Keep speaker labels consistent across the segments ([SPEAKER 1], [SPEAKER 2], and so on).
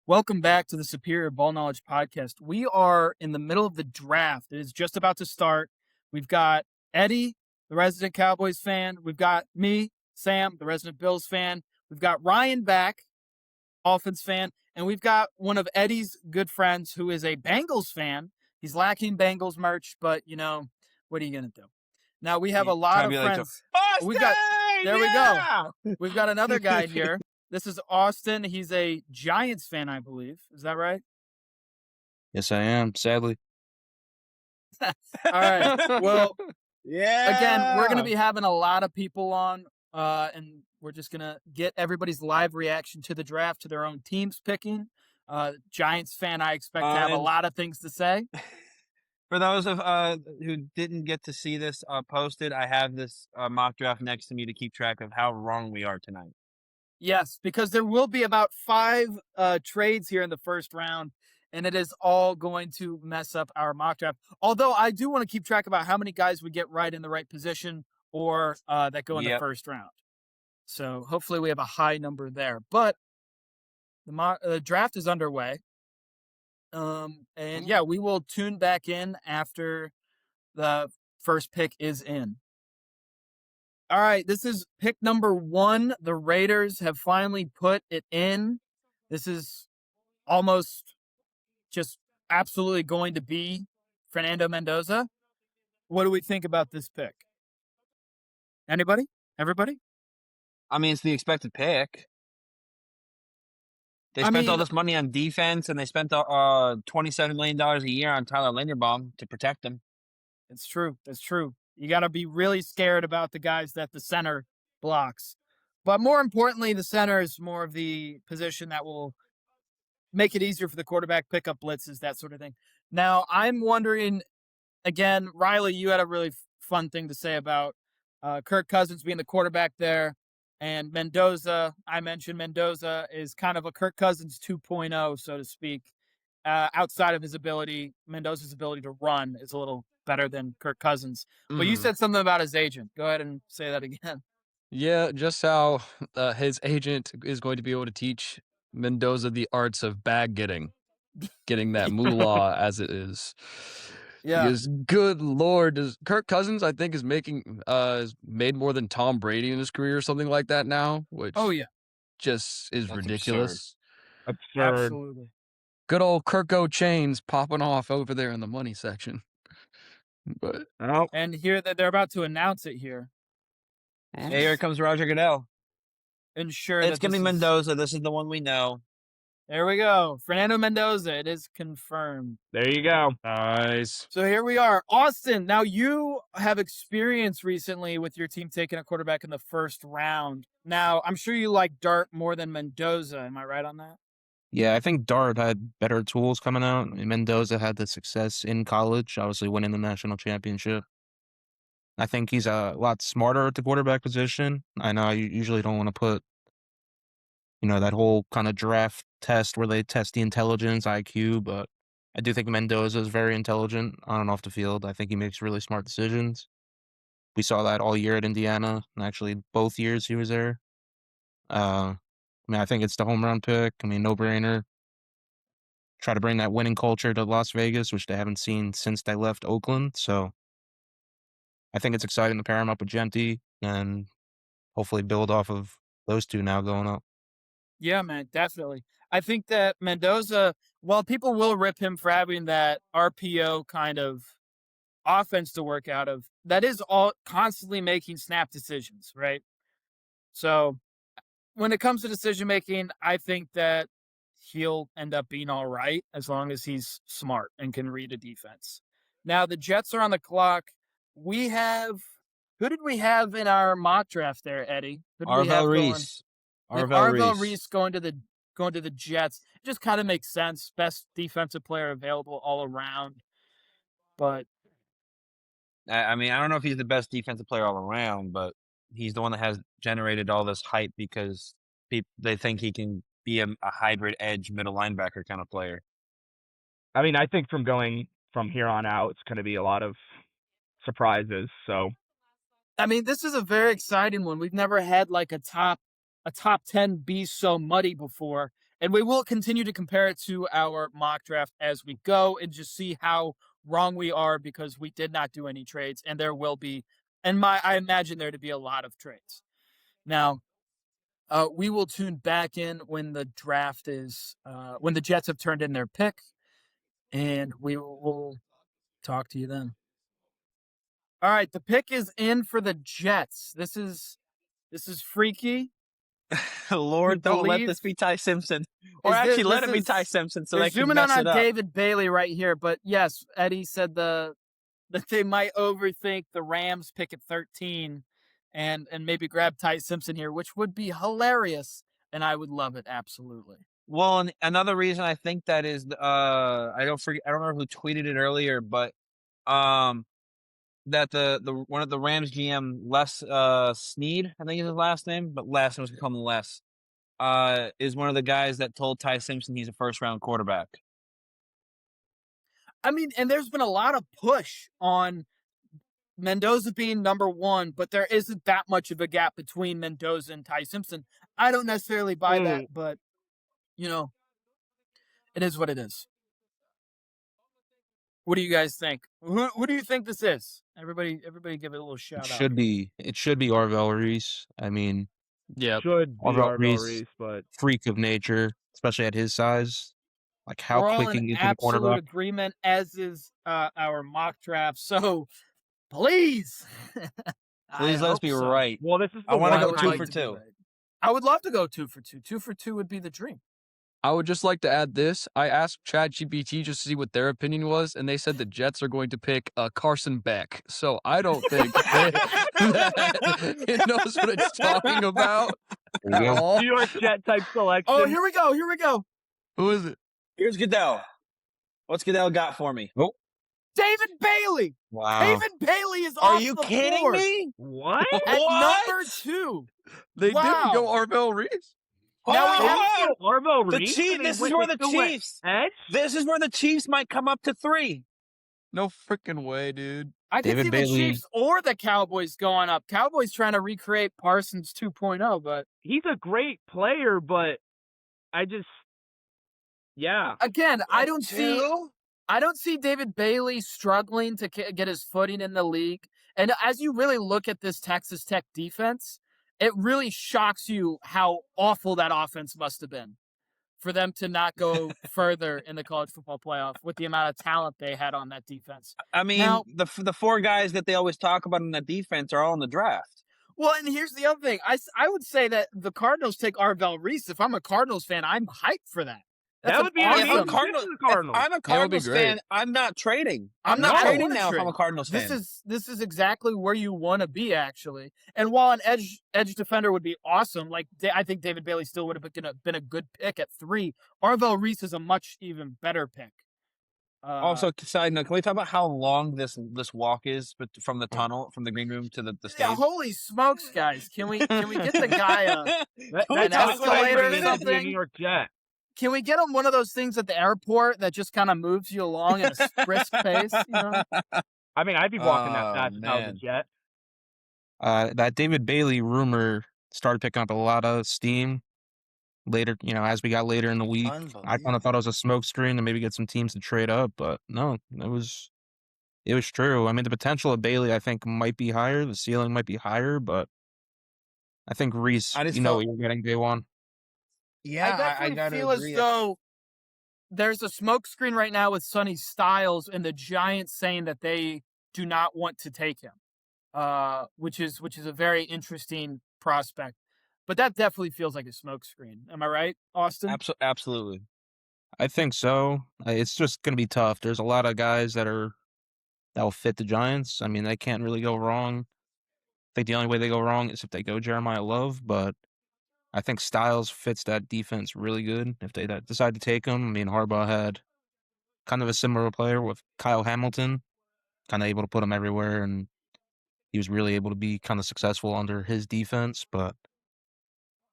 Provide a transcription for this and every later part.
[SPEAKER 1] Welcome back to the Superior Ball Knowledge Podcast. We are in the middle of the draft. It is just about to start. We've got Eddie, the resident Cowboys fan. We've got me, Sam, the resident Bills fan. We've got Ryan back, Dolphins fan. And we've got one of Eddie's good friends who is a Bengals fan. He's lacking Bengals merch, but, what are you going to do? Now, we have a lot of friends.
[SPEAKER 2] We
[SPEAKER 1] go. We've got another guy here. This is Austin. He's a Giants fan, I believe. Is that right?
[SPEAKER 3] Yes, I am, sadly.
[SPEAKER 1] All right. Well,
[SPEAKER 2] yeah.
[SPEAKER 1] Again, we're going to be having a lot of people on, and we're just going to get everybody's live reaction to the draft, to their own teams picking. Giants fan, I expect to have a lot of things to say.
[SPEAKER 2] For those of who didn't get to see this posted, I have this mock draft next to me to keep track of how wrong we are tonight.
[SPEAKER 1] Yes, because there will be about 5 trades here in the first round, and it is all going to mess up our mock draft. Although I do want to keep track about how many guys we get right in the right position or that go in the first round. So hopefully we have a high number there. But the draft is underway. And yeah, we will tune back in after the first pick is in. All right, this is pick number 1. The Raiders have finally put it in. This is almost just absolutely going to be Fernando Mendoza. What do we think about this pick? Anybody? Everybody?
[SPEAKER 2] I mean, it's the expected pick. They spent all this money on defense, and they spent $27 million a year on Tyler Linderbaum to protect him.
[SPEAKER 1] It's true. That's true. You got to be really scared about the guys that the center blocks. But more importantly, the center is more of the position that will make it easier for the quarterback, pick up blitzes, that sort of thing. Now, I'm wondering, again, Riley, you had a really fun thing to say about Kirk Cousins being the quarterback there. And Mendoza, I mentioned Mendoza is kind of a Kirk Cousins 2.0, so to speak. Outside of his ability, Mendoza's ability to run is a little better than Kirk Cousins. But you said something about his agent. Go ahead and say that again.
[SPEAKER 3] Yeah, just how his agent is going to be able to teach Mendoza the arts of bag getting that moolah as it is.
[SPEAKER 1] Yeah.
[SPEAKER 3] Because good Lord, Kirk Cousins, I think, is made more than Tom Brady in his career or something like that now, which just is ridiculous.
[SPEAKER 2] Absurd.
[SPEAKER 1] Absolutely.
[SPEAKER 3] Good old Kirko chains popping off over there in the money section. But
[SPEAKER 1] and here they're about to announce it here.
[SPEAKER 2] Hey, here comes Roger Goodell.
[SPEAKER 1] Ensure
[SPEAKER 2] it's gonna be Mendoza. This is the one we know.
[SPEAKER 1] There we go. Fernando Mendoza. It is confirmed.
[SPEAKER 2] There you go.
[SPEAKER 3] Nice.
[SPEAKER 1] So here we are. Austin, now you have experience recently with your team taking a quarterback in the first round. Now, I'm sure you like Dart more than Mendoza. Am I right on that?
[SPEAKER 3] Yeah, I think Dart had better tools coming out. Mendoza had the success in college, obviously winning the national championship. I think he's a lot smarter at the quarterback position. I know you usually don't want to put, that whole kind of draft test where they test the intelligence, IQ, but I do think Mendoza is very intelligent on and off the field. I think he makes really smart decisions. We saw that all year at Indiana, and actually both years he was there. I think it's the home run pick. No-brainer. Try to bring that winning culture to Las Vegas, which they haven't seen since they left Oakland. So I think it's exciting to pair him up with Genty and hopefully build off of those two now going up.
[SPEAKER 1] Yeah, man, definitely. I think that Mendoza, while people will rip him for having that RPO kind of offense to work out of, that is all constantly making snap decisions, right? So when it comes to decision making, I think that he'll end up being all right as long as he's smart and can read a defense. Now the Jets are on the clock. Who did we have in our mock draft there, Eddie?
[SPEAKER 2] Arvell Reese.
[SPEAKER 1] Arvell Reese going to the Jets. It just kind of makes sense. Best defensive player available all around. But
[SPEAKER 2] I don't know if he's the best defensive player all around, but he's the one that has generated all this hype because they think he can be a hybrid edge middle linebacker kind of player.
[SPEAKER 4] I think from here on out, it's going to be a lot of surprises. So,
[SPEAKER 1] this is a very exciting one. We've never had like a top 10 be so muddy before. And we will continue to compare it to our mock draft as we go and just see how wrong we are because we did not do any trades, and there will be, I imagine there to be a lot of trades. Now, we will tune back in when the draft is, when the Jets have turned in their pick, and we'll talk to you then. All right, the pick is in for the Jets. This is freaky.
[SPEAKER 2] Lord, don't let
[SPEAKER 1] believe-
[SPEAKER 2] this be Ty Simpson. Or
[SPEAKER 1] Is
[SPEAKER 2] actually,
[SPEAKER 1] this-
[SPEAKER 2] let
[SPEAKER 1] this
[SPEAKER 2] it be
[SPEAKER 1] is-
[SPEAKER 2] Ty Simpson so
[SPEAKER 1] They're
[SPEAKER 2] they can
[SPEAKER 1] zooming
[SPEAKER 2] mess
[SPEAKER 1] in
[SPEAKER 2] it
[SPEAKER 1] on
[SPEAKER 2] up.
[SPEAKER 1] David Bailey right here, but yes, Eddie said that they might overthink the Rams pick at 13 and maybe grab Ty Simpson here, which would be hilarious, and I would love it absolutely.
[SPEAKER 2] Well, and another reason I think that is, I don't remember who tweeted it earlier, but that the one of the Rams GM, Les Snead, I think is his last name, but last name was called Les, is one of the guys that told Ty Simpson he's a first-round quarterback.
[SPEAKER 1] I mean, and there's been a lot of push on Mendoza being number one, but there isn't that much of a gap between Mendoza and Ty Simpson. I don't necessarily buy that, but, it is what it is. What do you guys think? Who do you think this is? Everybody give it a little shout
[SPEAKER 3] It
[SPEAKER 1] out.
[SPEAKER 3] should be Arvell Reese. I mean,
[SPEAKER 5] Yeah.
[SPEAKER 4] Should be
[SPEAKER 3] Arvell
[SPEAKER 4] Arvell
[SPEAKER 3] Reese.
[SPEAKER 4] Reese, but
[SPEAKER 3] freak of nature, especially at his size. Like how
[SPEAKER 1] We're all
[SPEAKER 3] quick he
[SPEAKER 1] in
[SPEAKER 3] is to the
[SPEAKER 1] absolute
[SPEAKER 3] quarterback.
[SPEAKER 1] agreement, as is our mock draft. So, please,
[SPEAKER 2] Please let us be right.
[SPEAKER 4] well, this is
[SPEAKER 2] I
[SPEAKER 4] the
[SPEAKER 2] wanna
[SPEAKER 4] one
[SPEAKER 2] go
[SPEAKER 1] would
[SPEAKER 2] two
[SPEAKER 1] like
[SPEAKER 2] for
[SPEAKER 1] to be
[SPEAKER 2] two.
[SPEAKER 1] right. I would love to go 2 for 2. 2 for 2 would be the dream.
[SPEAKER 5] I would just like to add this. I asked ChatGPT just to see what their opinion was, and they said the Jets are going to pick Carson Beck. So I don't think that it knows what it's talking about
[SPEAKER 3] There
[SPEAKER 5] at
[SPEAKER 3] you go.
[SPEAKER 5] all.
[SPEAKER 4] New York Jet type selection.
[SPEAKER 1] Oh, here we go.
[SPEAKER 5] Who is it?
[SPEAKER 2] Here's Goodell. What's Goodell got for me?
[SPEAKER 1] David Bailey.
[SPEAKER 3] Wow.
[SPEAKER 1] David Bailey is
[SPEAKER 2] Are
[SPEAKER 1] off
[SPEAKER 2] you
[SPEAKER 1] the
[SPEAKER 2] kidding
[SPEAKER 1] board
[SPEAKER 2] me?
[SPEAKER 4] What?
[SPEAKER 1] at
[SPEAKER 2] What?
[SPEAKER 1] number 2.
[SPEAKER 5] They didn't go
[SPEAKER 1] Wow.
[SPEAKER 5] Arvell Reese.
[SPEAKER 1] Now we have-
[SPEAKER 4] Arvell
[SPEAKER 2] The
[SPEAKER 4] Reese.
[SPEAKER 2] Chiefs. This is where the Chiefs.
[SPEAKER 4] Edge.
[SPEAKER 2] This is where the Chiefs might come up to 3.
[SPEAKER 5] No freaking way, dude.
[SPEAKER 1] I can
[SPEAKER 3] David
[SPEAKER 1] see
[SPEAKER 3] Bailey-
[SPEAKER 1] the Chiefs or the Cowboys going up. Cowboys trying to recreate Parsons 2.0, but
[SPEAKER 4] He's a great player, but I just, yeah.
[SPEAKER 1] again, I don't see
[SPEAKER 2] Two?
[SPEAKER 1] David Bailey struggling to get his footing in the league. And as you really look at this Texas Tech defense, it really shocks you how awful that offense must have been for them to not go further in the college football playoff with the amount of talent they had on that defense.
[SPEAKER 2] I mean,
[SPEAKER 1] Now-
[SPEAKER 2] the 4 guys that they always talk about in the defense are all in the draft.
[SPEAKER 1] Well, and here's the other thing. I would say that the Cardinals take Arvell Reese. If I'm a Cardinals fan, I'm hyped for that. That's
[SPEAKER 4] That
[SPEAKER 1] an
[SPEAKER 4] would be
[SPEAKER 1] awesome.
[SPEAKER 2] If I'm
[SPEAKER 4] amazing.
[SPEAKER 2] Cardinals,
[SPEAKER 4] This is
[SPEAKER 2] if
[SPEAKER 4] Cardinals.
[SPEAKER 2] I'm a
[SPEAKER 5] would be
[SPEAKER 2] Cardinals
[SPEAKER 5] great.
[SPEAKER 2] fan, I'm not trading.
[SPEAKER 1] I'm not
[SPEAKER 2] trading
[SPEAKER 1] gonna
[SPEAKER 2] now if I'm a
[SPEAKER 1] trade.
[SPEAKER 2] Cardinals fan.
[SPEAKER 1] This is exactly where you want to be, actually. And while an edge defender would be awesome, like I think David Bailey still would have been a good pick at 3. Arvell Reese is a much even better pick.
[SPEAKER 2] Also, side note, can we talk about how long this walk is from the tunnel, from the green room to the stage?
[SPEAKER 1] yeah, holy smokes, guys! Can we get the guy?
[SPEAKER 4] That,
[SPEAKER 2] An
[SPEAKER 4] that's what I
[SPEAKER 1] escalator or
[SPEAKER 4] bring it up to the
[SPEAKER 1] something?
[SPEAKER 4] New York Jet.
[SPEAKER 1] Can we get him one of those things at the airport that just kind of moves you along at a brisk pace? You know?
[SPEAKER 4] I mean, I'd be walking that
[SPEAKER 2] Oh,
[SPEAKER 4] fast if I was a
[SPEAKER 2] man.
[SPEAKER 4] Jet.
[SPEAKER 3] That David Bailey rumor started picking up a lot of steam later, as we got later in the week. I kind of thought it was a smoke screen to maybe get some teams to trade up, but no, it was true. I mean, the potential of Bailey, I think, might be higher. The ceiling might be higher, but I think Reese,
[SPEAKER 2] I just
[SPEAKER 3] what
[SPEAKER 2] felt-
[SPEAKER 3] you're getting day one.
[SPEAKER 2] Yeah,
[SPEAKER 1] I definitely
[SPEAKER 2] gotta
[SPEAKER 1] feel
[SPEAKER 2] agree.
[SPEAKER 1] as though there's a smoke screen right now with Sonny Styles and the Giants saying that they do not want to take him, which is a very interesting prospect. But that definitely feels like a smoke screen. Am I right, Austin?
[SPEAKER 2] Absolutely.
[SPEAKER 3] I think so. It's just going to be tough. There's a lot of guys that will fit the Giants. I mean, they can't really go wrong. I think the only way they go wrong is if they go Jeremiah Love, but I think Styles fits that defense really good if they decide to take him. I mean, Harbaugh had kind of a similar player with Kyle Hamilton, kind of able to put him everywhere, and he was really able to be kind of successful under his defense, but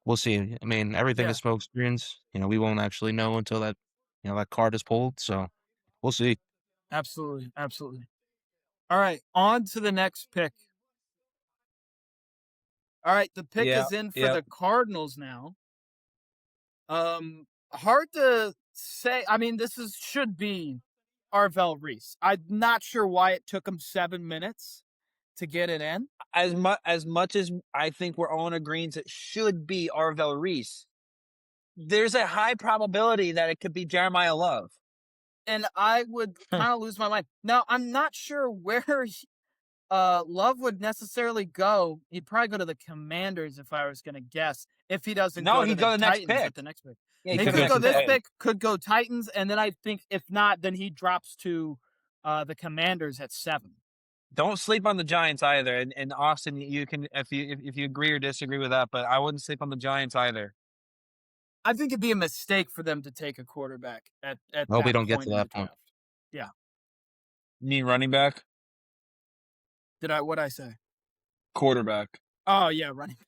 [SPEAKER 3] we'll see. I mean, everything
[SPEAKER 1] Yeah.
[SPEAKER 3] is smoke screens. We won't actually know until that card is pulled, so we'll see.
[SPEAKER 1] Absolutely. All right, on to the next pick. All right, the pick
[SPEAKER 2] Yeah,
[SPEAKER 1] is in for
[SPEAKER 2] yeah.
[SPEAKER 1] the Cardinals now. Hard to say. I mean, should be Arvell Reese. I'm not sure why it took him 7 minutes to get it in.
[SPEAKER 2] As much as I think we're all in agreement it should be Arvell Reese, there's a high probability that it could be Jeremiah Love.
[SPEAKER 1] And I would kind of lose my mind. Now, I'm not sure where Love would necessarily go. He'd probably go to the Commanders if I was going to guess. If he doesn't
[SPEAKER 2] No,
[SPEAKER 1] go to
[SPEAKER 2] he'd
[SPEAKER 1] the
[SPEAKER 2] go the next
[SPEAKER 1] Titans
[SPEAKER 2] pick.
[SPEAKER 1] at the next pick.
[SPEAKER 2] Yeah,
[SPEAKER 1] He
[SPEAKER 2] he
[SPEAKER 1] could
[SPEAKER 2] could
[SPEAKER 1] go
[SPEAKER 2] go
[SPEAKER 1] this
[SPEAKER 2] next
[SPEAKER 1] pick, could go Titans, and then I think if not, then he drops to the Commanders at 7.
[SPEAKER 2] Don't sleep on the Giants either. And Austin, you can if you agree or disagree with that, but I wouldn't sleep on the Giants either.
[SPEAKER 1] I think it'd be a mistake for them to take a quarterback at
[SPEAKER 3] Hope we
[SPEAKER 1] that
[SPEAKER 3] don't get
[SPEAKER 1] point
[SPEAKER 3] to
[SPEAKER 1] in the
[SPEAKER 3] that point.
[SPEAKER 1] draft. Yeah.
[SPEAKER 2] You mean running back?
[SPEAKER 1] What'd I say?
[SPEAKER 2] Quarterback.
[SPEAKER 1] Oh yeah, running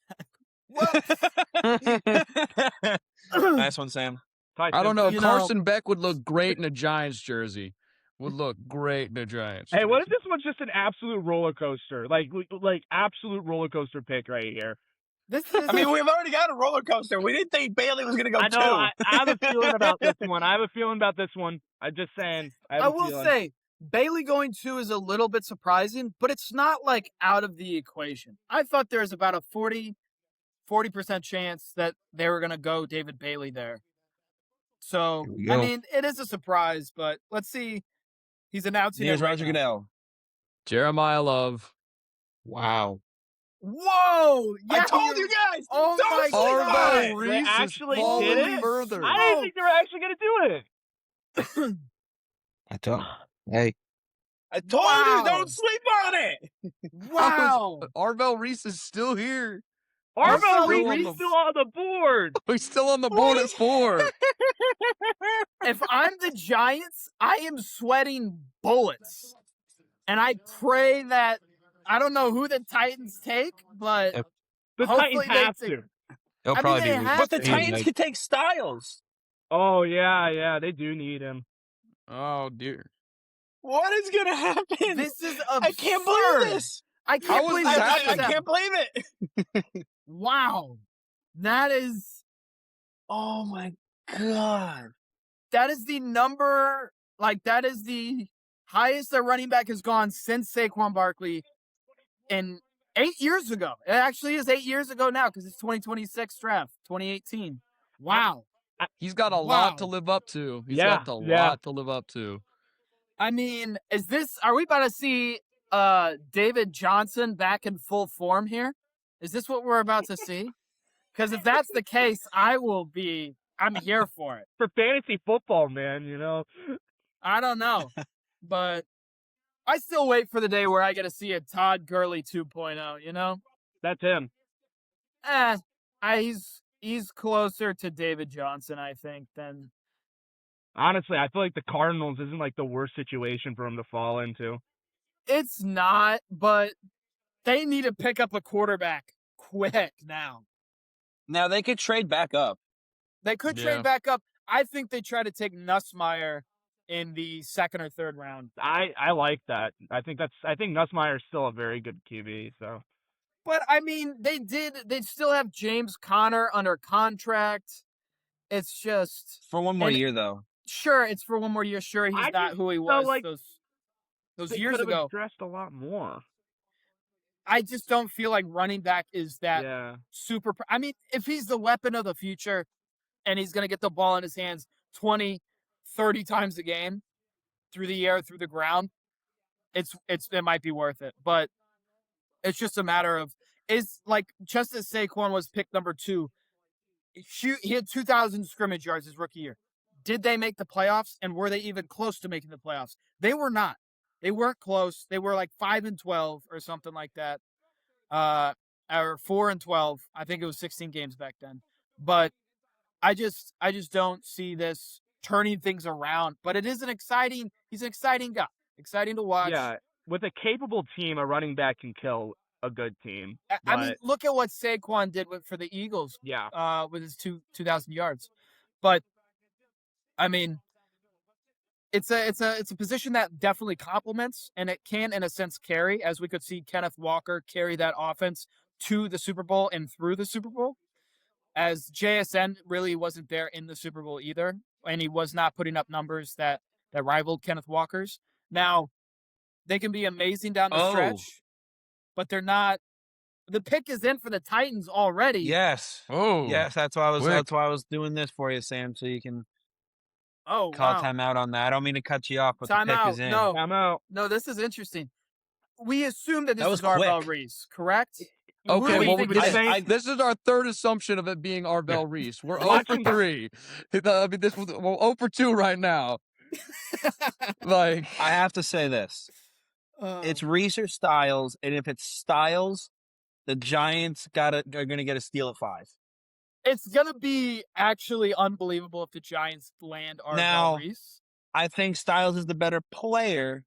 [SPEAKER 2] Nice one, Sam.
[SPEAKER 5] I don't know.
[SPEAKER 1] You know-
[SPEAKER 5] Carson Beck would look great in a Giants jersey. Would look great in a Giants.
[SPEAKER 4] Hey, what if
[SPEAKER 5] jersey.
[SPEAKER 4] this was just an absolute roller coaster? Like absolute roller coaster pick right here.
[SPEAKER 1] This is
[SPEAKER 2] I mean, we've already got a roller coaster. We didn't think Bailey was going to go
[SPEAKER 4] I know.
[SPEAKER 2] two.
[SPEAKER 4] I have a feeling about this one. I'm just saying.
[SPEAKER 1] I will say Bailey going 2 is a little bit surprising, but it's not like out of the equation. I thought there was about a 40% chance that they were going to go David Bailey there. So,
[SPEAKER 3] Here we
[SPEAKER 1] I
[SPEAKER 3] go.
[SPEAKER 1] mean, it is a surprise, but let's see. He's announcing
[SPEAKER 2] Here's
[SPEAKER 1] it right
[SPEAKER 2] Roger
[SPEAKER 1] now.
[SPEAKER 2] Goodell.
[SPEAKER 5] Jeremiah Love.
[SPEAKER 3] Wow.
[SPEAKER 1] Whoa!
[SPEAKER 2] I
[SPEAKER 1] Yeah,
[SPEAKER 2] told you guys.
[SPEAKER 1] Oh
[SPEAKER 2] Don't
[SPEAKER 1] my
[SPEAKER 2] sleep on
[SPEAKER 1] God.
[SPEAKER 5] Arvell
[SPEAKER 2] it.
[SPEAKER 5] Reese is
[SPEAKER 4] actually
[SPEAKER 5] falling
[SPEAKER 4] did it?
[SPEAKER 5] further.
[SPEAKER 4] I didn't think they were actually going to do it.
[SPEAKER 3] I don't. Hey,
[SPEAKER 2] I told
[SPEAKER 1] Wow.
[SPEAKER 2] you, don't sleep on it.
[SPEAKER 1] Wow!
[SPEAKER 5] Arvell Reese is still here.
[SPEAKER 4] Arvell
[SPEAKER 5] still
[SPEAKER 4] Reese
[SPEAKER 5] on
[SPEAKER 4] is
[SPEAKER 5] the-
[SPEAKER 4] still on the board.
[SPEAKER 5] He's still on the board at 4.
[SPEAKER 1] If I'm the Giants, I am sweating bullets. And I pray that I don't know who the Titans take, but
[SPEAKER 3] Yep.
[SPEAKER 4] The
[SPEAKER 1] hopefully
[SPEAKER 4] Titans have
[SPEAKER 1] they
[SPEAKER 4] to.
[SPEAKER 3] he'll
[SPEAKER 1] I mean,
[SPEAKER 3] probably
[SPEAKER 1] they
[SPEAKER 3] be.
[SPEAKER 1] have
[SPEAKER 2] But the
[SPEAKER 1] to.
[SPEAKER 2] Titans
[SPEAKER 3] like-
[SPEAKER 2] could take Styles.
[SPEAKER 4] Oh yeah, they do need him.
[SPEAKER 5] Oh dear.
[SPEAKER 2] What is going to happen?
[SPEAKER 1] this is absurd.
[SPEAKER 2] I can't believe this.
[SPEAKER 1] I can't
[SPEAKER 5] How is
[SPEAKER 1] believe
[SPEAKER 5] this
[SPEAKER 1] that
[SPEAKER 2] I
[SPEAKER 1] happened.
[SPEAKER 2] can't believe it.
[SPEAKER 1] Wow. That is
[SPEAKER 2] Oh my God.
[SPEAKER 1] the number, that is the highest a running back has gone since Saquon Barkley in 8 years ago. It actually is 8 years ago now because it's 2026 draft, 2018. Wow.
[SPEAKER 5] He's got a
[SPEAKER 1] Wow.
[SPEAKER 5] lot to live up to. He's got a
[SPEAKER 4] Yeah.
[SPEAKER 5] lot to live up to.
[SPEAKER 1] I mean, are we about to see David Johnson back in full form here? Is this what we're about to see? Because if that's the case, I'm here for it.
[SPEAKER 4] For fantasy football, man, you know.
[SPEAKER 1] I don't know, but I still wait for the day where I get to see a Todd Gurley 2.0, you know?
[SPEAKER 4] That's him.
[SPEAKER 1] He's closer to David Johnson, I think, than
[SPEAKER 4] Honestly, I feel like the Cardinals isn't like the worst situation for him to fall into.
[SPEAKER 1] it's not, but they need to pick up a quarterback quick now.
[SPEAKER 2] Now they could trade back up.
[SPEAKER 1] They could
[SPEAKER 5] Yeah.
[SPEAKER 1] trade back up. I think they try to take Nussmeier in the 2nd or 3rd round.
[SPEAKER 4] I like that. I think Nussmeier is still a very good QB. So
[SPEAKER 1] But I mean, they still have James Conner under contract. It's just
[SPEAKER 2] For one more
[SPEAKER 1] And-
[SPEAKER 2] year, though.
[SPEAKER 1] sure it's for one more year. Sure, he's
[SPEAKER 4] I
[SPEAKER 1] not
[SPEAKER 4] just
[SPEAKER 1] who he
[SPEAKER 4] feel
[SPEAKER 1] was
[SPEAKER 4] like
[SPEAKER 1] those
[SPEAKER 4] they
[SPEAKER 1] years
[SPEAKER 4] could have
[SPEAKER 1] ago.
[SPEAKER 4] addressed a lot more.
[SPEAKER 1] I just don't feel like running back is that
[SPEAKER 4] Yeah.
[SPEAKER 1] super. I mean, if he's the weapon of the future and he's going to get the ball in his hands 20, 30 times a game through the air, through the ground, it might be worth it. But it's just a matter of, just as Saquon was pick number 2, he had 2,000 scrimmage yards his rookie year. Did they make the playoffs? And were they even close to making the playoffs? They were not. They weren't close. They were like 5-12 or something like that. Or 4-12. I think it was 16 games back then. But I just don't see this turning things around. But he's an exciting guy. Exciting to watch.
[SPEAKER 4] Yeah. With a capable team, a running back can kill a good team.
[SPEAKER 1] I mean,
[SPEAKER 4] But-
[SPEAKER 1] look at what Saquon did for the Eagles
[SPEAKER 4] Yeah.
[SPEAKER 1] with his 2,000 yards. But I mean, it's a position that definitely complements, and it can, in a sense, carry, as we could see Kenneth Walker carry that offense to the Super Bowl and through the Super Bowl. as JSN really wasn't there in the Super Bowl either, and he was not putting up numbers that rivaled Kenneth Walker's. Now, they can be amazing down the
[SPEAKER 2] Oh.
[SPEAKER 1] stretch, but they're not. The pick is in for the Titans already.
[SPEAKER 2] Yes.
[SPEAKER 5] Oh,
[SPEAKER 2] Yes, that's why I was
[SPEAKER 5] quick.
[SPEAKER 2] that's why I was doing this for you, Sam, so you can
[SPEAKER 1] Oh,
[SPEAKER 2] call
[SPEAKER 1] wow.
[SPEAKER 2] timeout on that. I don't mean to cut you off, but the pick
[SPEAKER 1] Timeout.
[SPEAKER 2] is in.
[SPEAKER 1] No.
[SPEAKER 4] I'm out.
[SPEAKER 1] No, this is interesting. We assume that this
[SPEAKER 2] That was
[SPEAKER 1] is Arvell
[SPEAKER 2] quick.
[SPEAKER 1] Reese, correct?
[SPEAKER 5] Okay,
[SPEAKER 1] Who do we
[SPEAKER 5] well,
[SPEAKER 1] think
[SPEAKER 5] this,
[SPEAKER 1] it is?
[SPEAKER 4] I-
[SPEAKER 5] this is our third assumption of it being Arvell Reese. We're 0 for
[SPEAKER 4] Watching-
[SPEAKER 5] 3. I mean, we're 0 for 2 right now. Like,
[SPEAKER 2] I have to say this. It's Reese or Styles, and if it's Styles, the Giants are gonna get a steal at 5.
[SPEAKER 1] It's gonna be actually unbelievable if the Giants land Arvell
[SPEAKER 2] Now-
[SPEAKER 1] Reese.
[SPEAKER 2] I think Styles is the better player,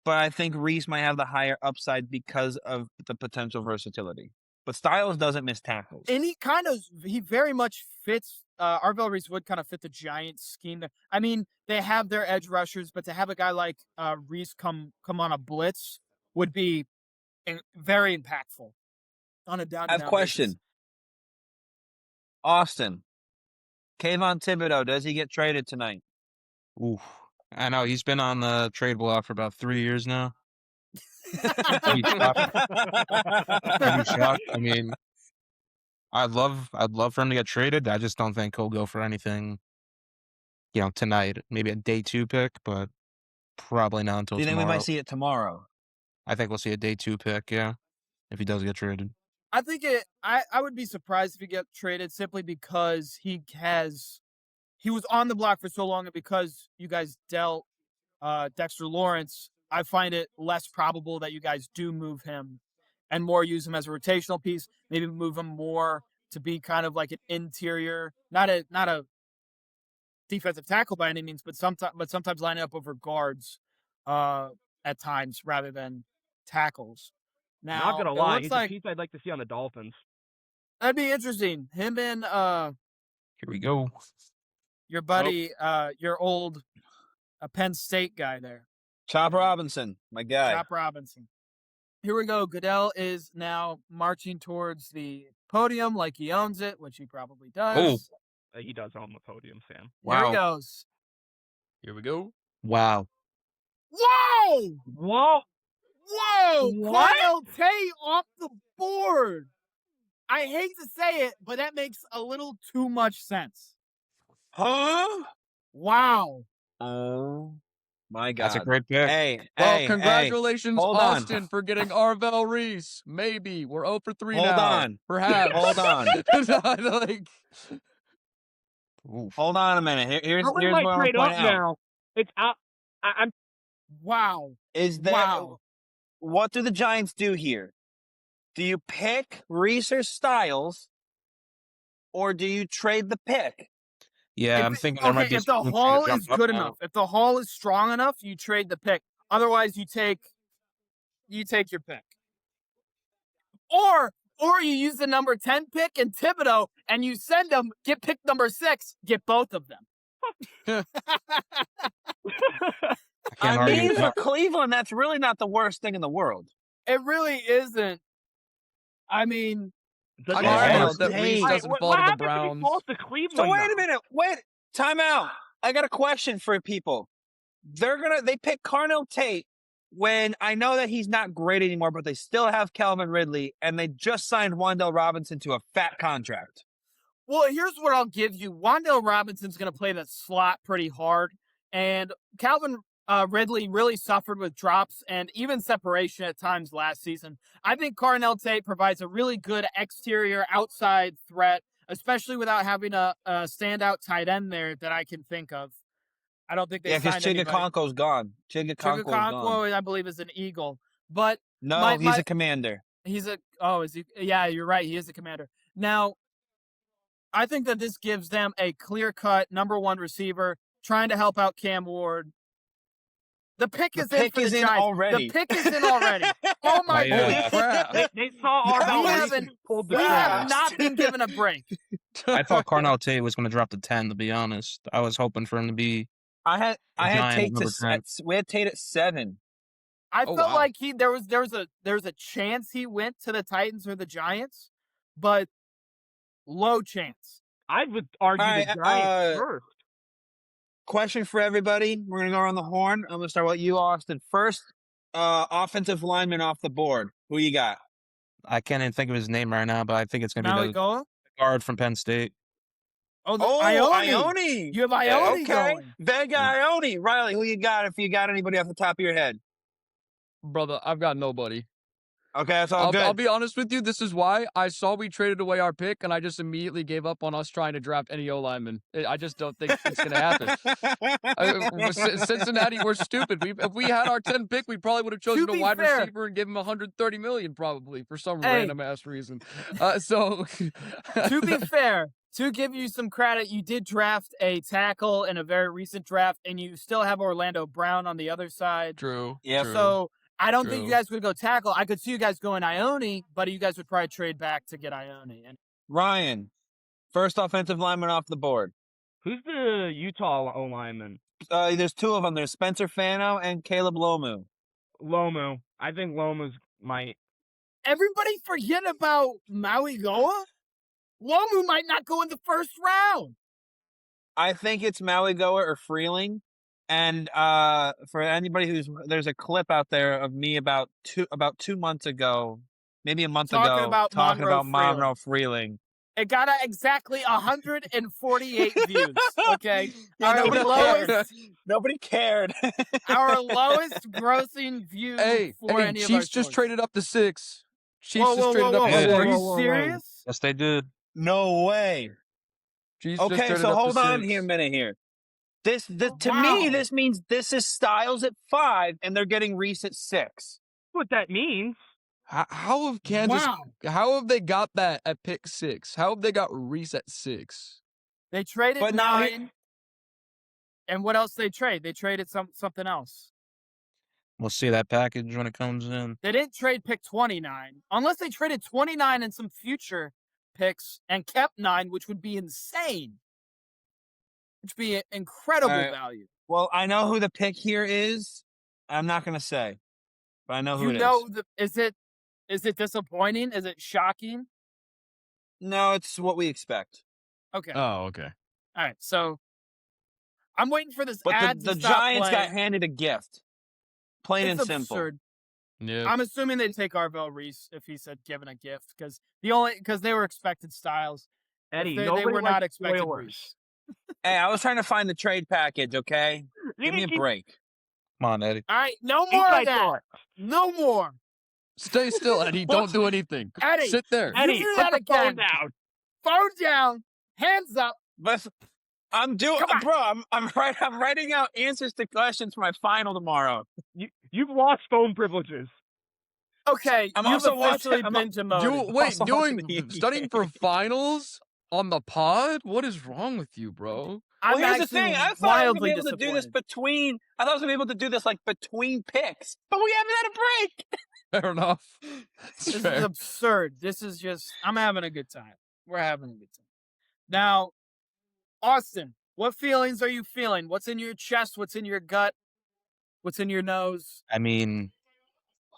[SPEAKER 2] but I think Reese might have the higher upside because of the potential versatility. But Styles doesn't miss tackles.
[SPEAKER 1] And he very much fits. Arvell Reese would kind of fit the Giants scheme. I mean, they have their edge rushers, but to have a guy like Reese come on a blitz would be very impactful on a down.
[SPEAKER 2] I have a question. Austin, Kayvon Thibodeau, does he get traded tonight?
[SPEAKER 3] Oof. I know he's been on the trade block for about 3 years now. I'd be shocked. I mean, I'd love for him to get traded. I just don't think he'll go for anything, tonight. Maybe a day 2 pick, but probably not until
[SPEAKER 2] Do you think
[SPEAKER 3] tomorrow.
[SPEAKER 2] we might see it tomorrow?
[SPEAKER 3] I think we'll see a day 2 pick, yeah, if he does get traded.
[SPEAKER 1] I think I would be surprised if he gets traded simply because he was on the block for so long, and because you guys dealt Dexter Lawrence, I find it less probable that you guys do move him and more use him as a rotational piece. Maybe move him more to be kind of like an interior, not a defensive tackle by any means, but sometimes lining up over guards at times rather than tackles. Now,
[SPEAKER 4] Not gonna
[SPEAKER 1] it
[SPEAKER 4] lie,
[SPEAKER 1] looks
[SPEAKER 4] he's
[SPEAKER 1] like
[SPEAKER 4] a piece I'd like to see on the Dolphins.
[SPEAKER 1] that'd be interesting. Him and
[SPEAKER 3] Here we go.
[SPEAKER 1] your buddy, your old Penn State guy there,
[SPEAKER 2] Chop Robinson, my guy.
[SPEAKER 1] Chop Robinson. Here we go. Goodell is now marching towards the podium like he owns it, which he probably does.
[SPEAKER 4] He does own the podium, Sam.
[SPEAKER 1] Here he
[SPEAKER 3] Wow.
[SPEAKER 1] goes.
[SPEAKER 5] here we go.
[SPEAKER 3] Wow.
[SPEAKER 1] Whoa!
[SPEAKER 4] Whoa!
[SPEAKER 1] Whoa!
[SPEAKER 4] What?
[SPEAKER 1] Cornell Tate off the board. I hate to say it, but that makes a little too much sense.
[SPEAKER 2] Huh?
[SPEAKER 1] Wow.
[SPEAKER 2] Oh my God.
[SPEAKER 3] That's a great pick.
[SPEAKER 2] Hey,
[SPEAKER 5] Well,
[SPEAKER 2] hey,
[SPEAKER 5] congratulations,
[SPEAKER 2] hold on.
[SPEAKER 5] Austin, for getting Arvell Reese. Maybe we're 0 for 3
[SPEAKER 2] Hold
[SPEAKER 5] now.
[SPEAKER 2] on.
[SPEAKER 5] Perhaps.
[SPEAKER 2] Hold on.
[SPEAKER 5] Like,
[SPEAKER 3] Oof.
[SPEAKER 2] Hold on a minute. Here's
[SPEAKER 4] How
[SPEAKER 2] what
[SPEAKER 4] we
[SPEAKER 2] I
[SPEAKER 4] might
[SPEAKER 2] want to
[SPEAKER 4] trade
[SPEAKER 2] point
[SPEAKER 4] up
[SPEAKER 2] out.
[SPEAKER 4] now. It's out. I'm
[SPEAKER 1] Wow.
[SPEAKER 2] Is that
[SPEAKER 1] Wow.
[SPEAKER 2] what do the Giants do here? Do you pick Reese or Styles, or do you trade the pick?
[SPEAKER 3] Yeah, I'm thinking there might be
[SPEAKER 1] if the
[SPEAKER 3] some
[SPEAKER 1] haul
[SPEAKER 3] jump
[SPEAKER 1] is
[SPEAKER 3] up
[SPEAKER 1] good
[SPEAKER 3] now.
[SPEAKER 1] enough, if the haul is strong enough, you trade the pick. Otherwise, you take your pick. Or you use the number 10 pick and Thibodeau, and you send them, get pick number 6, get both of them.
[SPEAKER 3] I can't
[SPEAKER 2] I
[SPEAKER 3] argue
[SPEAKER 2] mean,
[SPEAKER 3] with
[SPEAKER 2] for
[SPEAKER 3] that.
[SPEAKER 2] Cleveland, that's really not the worst thing in the world.
[SPEAKER 1] It really isn't. I mean,
[SPEAKER 4] the
[SPEAKER 5] I
[SPEAKER 2] just
[SPEAKER 4] Dolphins.
[SPEAKER 2] hope that
[SPEAKER 5] Reese
[SPEAKER 2] Hey,
[SPEAKER 5] doesn't
[SPEAKER 4] what
[SPEAKER 5] fall to the
[SPEAKER 4] happens if
[SPEAKER 5] Browns.
[SPEAKER 4] he falls to Cleveland?
[SPEAKER 2] So wait a
[SPEAKER 4] now?
[SPEAKER 2] minute. Wait, time out. I got a question for people. They pick Carnell Tate when I know that he's not great anymore, but they still have Calvin Ridley, and they just signed Wan'Dale Robinson to a fat contract.
[SPEAKER 1] well, here's what I'll give you. Wan'Dale Robinson's going to play the slot pretty hard, and Calvin Ridley really suffered with drops and even separation at times last season. I think Carnell Tate provides a really good exterior outside threat, especially without having a standout tight end there that I can think of. I don't think they
[SPEAKER 2] Yeah, because
[SPEAKER 1] signed anybody.
[SPEAKER 2] Chigakonko's gone. Chigakonko's gone.
[SPEAKER 1] Chigakonkwo, I believe, is an Eagle, but
[SPEAKER 2] No, he's
[SPEAKER 1] my-
[SPEAKER 2] a commander.
[SPEAKER 1] is he? Yeah, you're right. He is the commander. Now, I think that this gives them a clear-cut number 1 receiver trying to help out Cam Ward. The pick
[SPEAKER 2] The
[SPEAKER 1] is in
[SPEAKER 2] pick
[SPEAKER 1] for
[SPEAKER 2] is
[SPEAKER 1] the
[SPEAKER 2] in
[SPEAKER 1] Giants.
[SPEAKER 2] already.
[SPEAKER 1] The pick is in already. Oh my
[SPEAKER 3] Yeah.
[SPEAKER 1] God.
[SPEAKER 5] crap.
[SPEAKER 4] They saw Arvell
[SPEAKER 1] We
[SPEAKER 4] Reese
[SPEAKER 1] haven't-
[SPEAKER 4] and pulled the
[SPEAKER 1] We
[SPEAKER 4] trigger.
[SPEAKER 1] have not been given a break.
[SPEAKER 3] I thought Carnell Tate was going to drop to 10, to be honest. I was hoping for him to be
[SPEAKER 2] I had
[SPEAKER 3] Giant
[SPEAKER 2] Tate
[SPEAKER 3] number 10.
[SPEAKER 2] we had Tate at 7.
[SPEAKER 1] I
[SPEAKER 5] Oh,
[SPEAKER 1] felt
[SPEAKER 5] wow.
[SPEAKER 1] like there was a chance he went to the Titans or the Giants, but Low chance.
[SPEAKER 4] I would argue
[SPEAKER 2] All right,
[SPEAKER 4] the Giants first.
[SPEAKER 2] Question for everybody. We're gonna go around the horn. I'm gonna start with you, Austin. First, offensive lineman off the board. Who you got?
[SPEAKER 3] I can't even think of his name right now, but I think it's gonna be the
[SPEAKER 1] Maligoa?
[SPEAKER 3] guard from Penn State.
[SPEAKER 1] Oh,
[SPEAKER 2] Ione.
[SPEAKER 1] You have Ione
[SPEAKER 2] Okay,
[SPEAKER 1] going.
[SPEAKER 2] Vega Ione. Riley, who you got? If you got anybody off the top of your head.
[SPEAKER 5] Brother, I've got nobody.
[SPEAKER 2] Okay, that's all good.
[SPEAKER 5] I'll be honest with you. This is why I saw we traded away our pick, and I just immediately gave up on us trying to draft any O lineman. I just don't think it's going to happen. Cincinnati, we're stupid. If we had our 10th pick, we probably would have chosen a wide receiver and given him $130 million probably for some random ass reason.
[SPEAKER 1] To be fair, to give you some credit, you did draft a tackle in a very recent draft, and you still have Orlando Brown on the other side.
[SPEAKER 5] True.
[SPEAKER 2] Yeah.
[SPEAKER 5] True.
[SPEAKER 1] So I don't think you
[SPEAKER 5] True.
[SPEAKER 1] guys would go tackle. I could see you guys going Ione, but you guys would probably trade back to get Ione. And
[SPEAKER 2] Ryan, first offensive lineman off the board.
[SPEAKER 4] Who's the Utah O lineman?
[SPEAKER 2] There's two of them. There's Spencer Fano and Caleb Lomu.
[SPEAKER 4] Lomu. I think Lomu's my.
[SPEAKER 1] everybody forget about Maligoa? Lomu might not go in the first round.
[SPEAKER 2] I think it's Maligoa or Freeling. And for anybody there's a clip out there of me about 2 months ago, maybe a month
[SPEAKER 1] Talking
[SPEAKER 2] ago,
[SPEAKER 1] about
[SPEAKER 2] talking
[SPEAKER 1] Monroe
[SPEAKER 2] about Monroe Freeling.
[SPEAKER 1] It got exactly 148 views. Okay,
[SPEAKER 2] Yeah,
[SPEAKER 1] our
[SPEAKER 2] nobody cared.
[SPEAKER 1] our lowest grossing view for any of our
[SPEAKER 5] Chiefs just
[SPEAKER 1] choices.
[SPEAKER 5] traded up to 6. Chiefs
[SPEAKER 1] Whoa,
[SPEAKER 5] just traded up to
[SPEAKER 3] whoa,
[SPEAKER 5] 6.
[SPEAKER 1] Are you
[SPEAKER 4] whoa.
[SPEAKER 1] serious?
[SPEAKER 3] Yes, they did.
[SPEAKER 2] No way.
[SPEAKER 5] Chiefs just
[SPEAKER 2] Okay,
[SPEAKER 5] traded
[SPEAKER 2] so
[SPEAKER 5] up to
[SPEAKER 2] hold on
[SPEAKER 5] 6.
[SPEAKER 2] here a minute here. This to
[SPEAKER 1] Wow.
[SPEAKER 2] me, this means this is Styles at 5, and they're getting Reese at 6.
[SPEAKER 4] What that means?
[SPEAKER 5] How have Kansas?
[SPEAKER 1] Wow.
[SPEAKER 5] How have they got that at pick 6? How have they got Reese at 6?
[SPEAKER 1] They traded
[SPEAKER 2] But now
[SPEAKER 1] 9. And what else they trade? They traded something else.
[SPEAKER 3] We'll see that package when it comes in.
[SPEAKER 1] They didn't trade pick 29. Unless they traded 29 and some future picks and kept 9, which would be insane. Which would be an incredible
[SPEAKER 2] All right.
[SPEAKER 1] value.
[SPEAKER 2] Well, I know who the pick here is. I'm not going to say, but I know who
[SPEAKER 1] You
[SPEAKER 2] it is.
[SPEAKER 1] know, is it disappointing? Is it shocking?
[SPEAKER 2] No, it's what we expect.
[SPEAKER 1] Okay.
[SPEAKER 5] Oh, okay.
[SPEAKER 1] All right. So I'm waiting for this
[SPEAKER 2] But
[SPEAKER 1] ad
[SPEAKER 2] the
[SPEAKER 1] to stop
[SPEAKER 2] Giants got
[SPEAKER 1] playing.
[SPEAKER 2] handed a gift. Plain
[SPEAKER 1] It's
[SPEAKER 2] and simple.
[SPEAKER 1] absurd.
[SPEAKER 5] Yeah.
[SPEAKER 1] I'm assuming they'd take Arvell Reese if he said given a gift because they were expected Styles.
[SPEAKER 4] Eddie,
[SPEAKER 1] They
[SPEAKER 4] nobody
[SPEAKER 1] were
[SPEAKER 4] likes
[SPEAKER 1] not expected
[SPEAKER 4] spoilers.
[SPEAKER 1] Reese.
[SPEAKER 2] Hey, I was trying to find the trade package, okay? Give me a break.
[SPEAKER 3] Come on, Eddie.
[SPEAKER 1] All right, no more of that. No more.
[SPEAKER 5] Stay still, Eddie. Don't do anything.
[SPEAKER 1] Eddie,
[SPEAKER 5] Sit there.
[SPEAKER 1] Eddie, do
[SPEAKER 4] put
[SPEAKER 1] that
[SPEAKER 4] the phone
[SPEAKER 1] again.
[SPEAKER 4] down.
[SPEAKER 1] Phone down, hands up.
[SPEAKER 2] But I'm doing,
[SPEAKER 1] Come on.
[SPEAKER 2] bro. I'm writing out answers to questions for my final tomorrow.
[SPEAKER 4] You've lost phone privileges.
[SPEAKER 1] Okay,
[SPEAKER 2] I'm
[SPEAKER 1] you've
[SPEAKER 2] also watching-
[SPEAKER 1] officially
[SPEAKER 2] I'm
[SPEAKER 1] been demoted.
[SPEAKER 5] Wait,
[SPEAKER 2] also watching the
[SPEAKER 5] studying for finals on the pod? What is wrong with you, bro?
[SPEAKER 2] Well,
[SPEAKER 1] I'm
[SPEAKER 2] here's the
[SPEAKER 1] actually
[SPEAKER 2] thing. I thought I was gonna
[SPEAKER 1] wildly
[SPEAKER 2] be able to do this
[SPEAKER 1] disappointed.
[SPEAKER 2] I thought I was gonna be able to do this like between picks, but we haven't had a break.
[SPEAKER 5] Fair enough. It's
[SPEAKER 1] This is
[SPEAKER 5] fair.
[SPEAKER 1] absurd. This is just, I'm having a good time. We're having a good time. Now, Austin, what feelings are you feeling? What's in your chest? What's in your gut? What's in your nose?
[SPEAKER 3] I mean,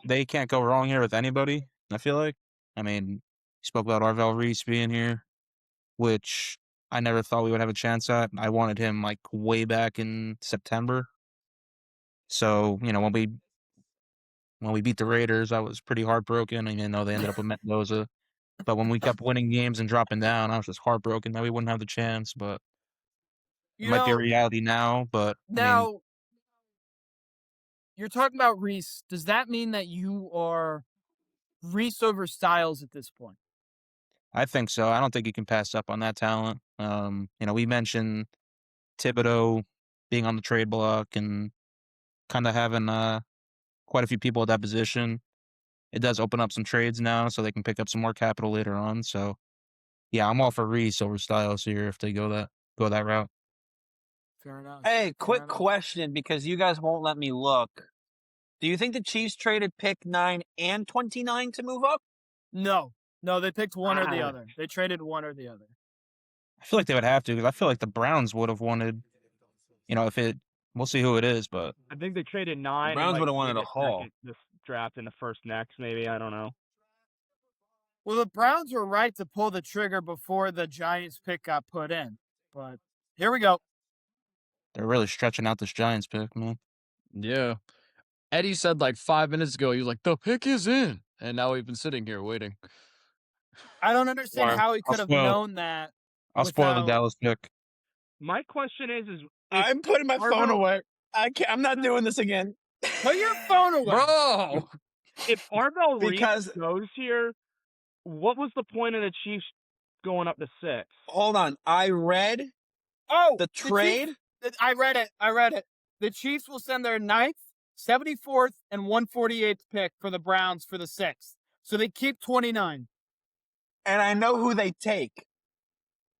[SPEAKER 3] they can't go wrong here with anybody, I feel like. I mean, you spoke about Arvell Reese being here, which I never thought we would have a chance at. I wanted him like way back in September. So, you know, when we beat the Raiders, I was pretty heartbroken, even though they ended up with Mendoza. But when we kept winning games and dropping down, I was just heartbroken that we wouldn't have the chance. But it
[SPEAKER 1] You
[SPEAKER 3] might be a
[SPEAKER 1] know,
[SPEAKER 3] reality now. But I mean,
[SPEAKER 1] now, you're talking about Reese. Does that mean that you are Reese over Styles at this point?
[SPEAKER 3] I think so. I don't think you can pass up on that talent. You know, we mentioned Thibodeau being on the trade block and kind of having quite a few people at that position. It does open up some trades now, so they can pick up some more capital later on. So, yeah, I'm all for Reese over Styles here if they go that route.
[SPEAKER 1] Fair enough.
[SPEAKER 2] Hey, quick
[SPEAKER 1] Fair enough.
[SPEAKER 2] question because you guys won't let me look. Do you think the Chiefs traded pick 9 and 29 to move up?
[SPEAKER 1] No, they picked one or the
[SPEAKER 4] Wow.
[SPEAKER 1] other. They traded one or the other.
[SPEAKER 3] I feel like they would have to because I feel like the Browns would have wanted, you know, we'll see who it is, but
[SPEAKER 4] I think they traded 9.
[SPEAKER 2] Browns
[SPEAKER 4] and,
[SPEAKER 2] would've wanted
[SPEAKER 4] maybe
[SPEAKER 2] a haul.
[SPEAKER 4] second this draft in the first next, maybe. I don't know.
[SPEAKER 1] Well, the Browns were right to pull the trigger before the Giants pick got put in. But here we go.
[SPEAKER 3] They're really stretching out this Giants pick, man.
[SPEAKER 5] Yeah. Eddie said like 5 minutes ago, he was like, the pick is in. And now we've been sitting here waiting.
[SPEAKER 1] I don't understand
[SPEAKER 2] Or
[SPEAKER 1] how he could have
[SPEAKER 3] spoil-
[SPEAKER 1] known that.
[SPEAKER 3] I'll spoil the
[SPEAKER 1] Without-
[SPEAKER 3] Dallas pick.
[SPEAKER 4] My question is if
[SPEAKER 2] I'm putting my phone
[SPEAKER 4] Arvo-
[SPEAKER 2] away. I'm not doing this again.
[SPEAKER 1] Put your phone away.
[SPEAKER 5] Bro!
[SPEAKER 4] if Arvell
[SPEAKER 2] Because-
[SPEAKER 4] Reese goes here, what was the point of the Chiefs going up to 6?
[SPEAKER 2] Hold on. I read
[SPEAKER 1] Oh,
[SPEAKER 2] the trade.
[SPEAKER 1] I read it. The Chiefs will send their 9th, 74th, and 148th pick for the Browns for the 6th. So they keep 29.
[SPEAKER 2] And I know who they take.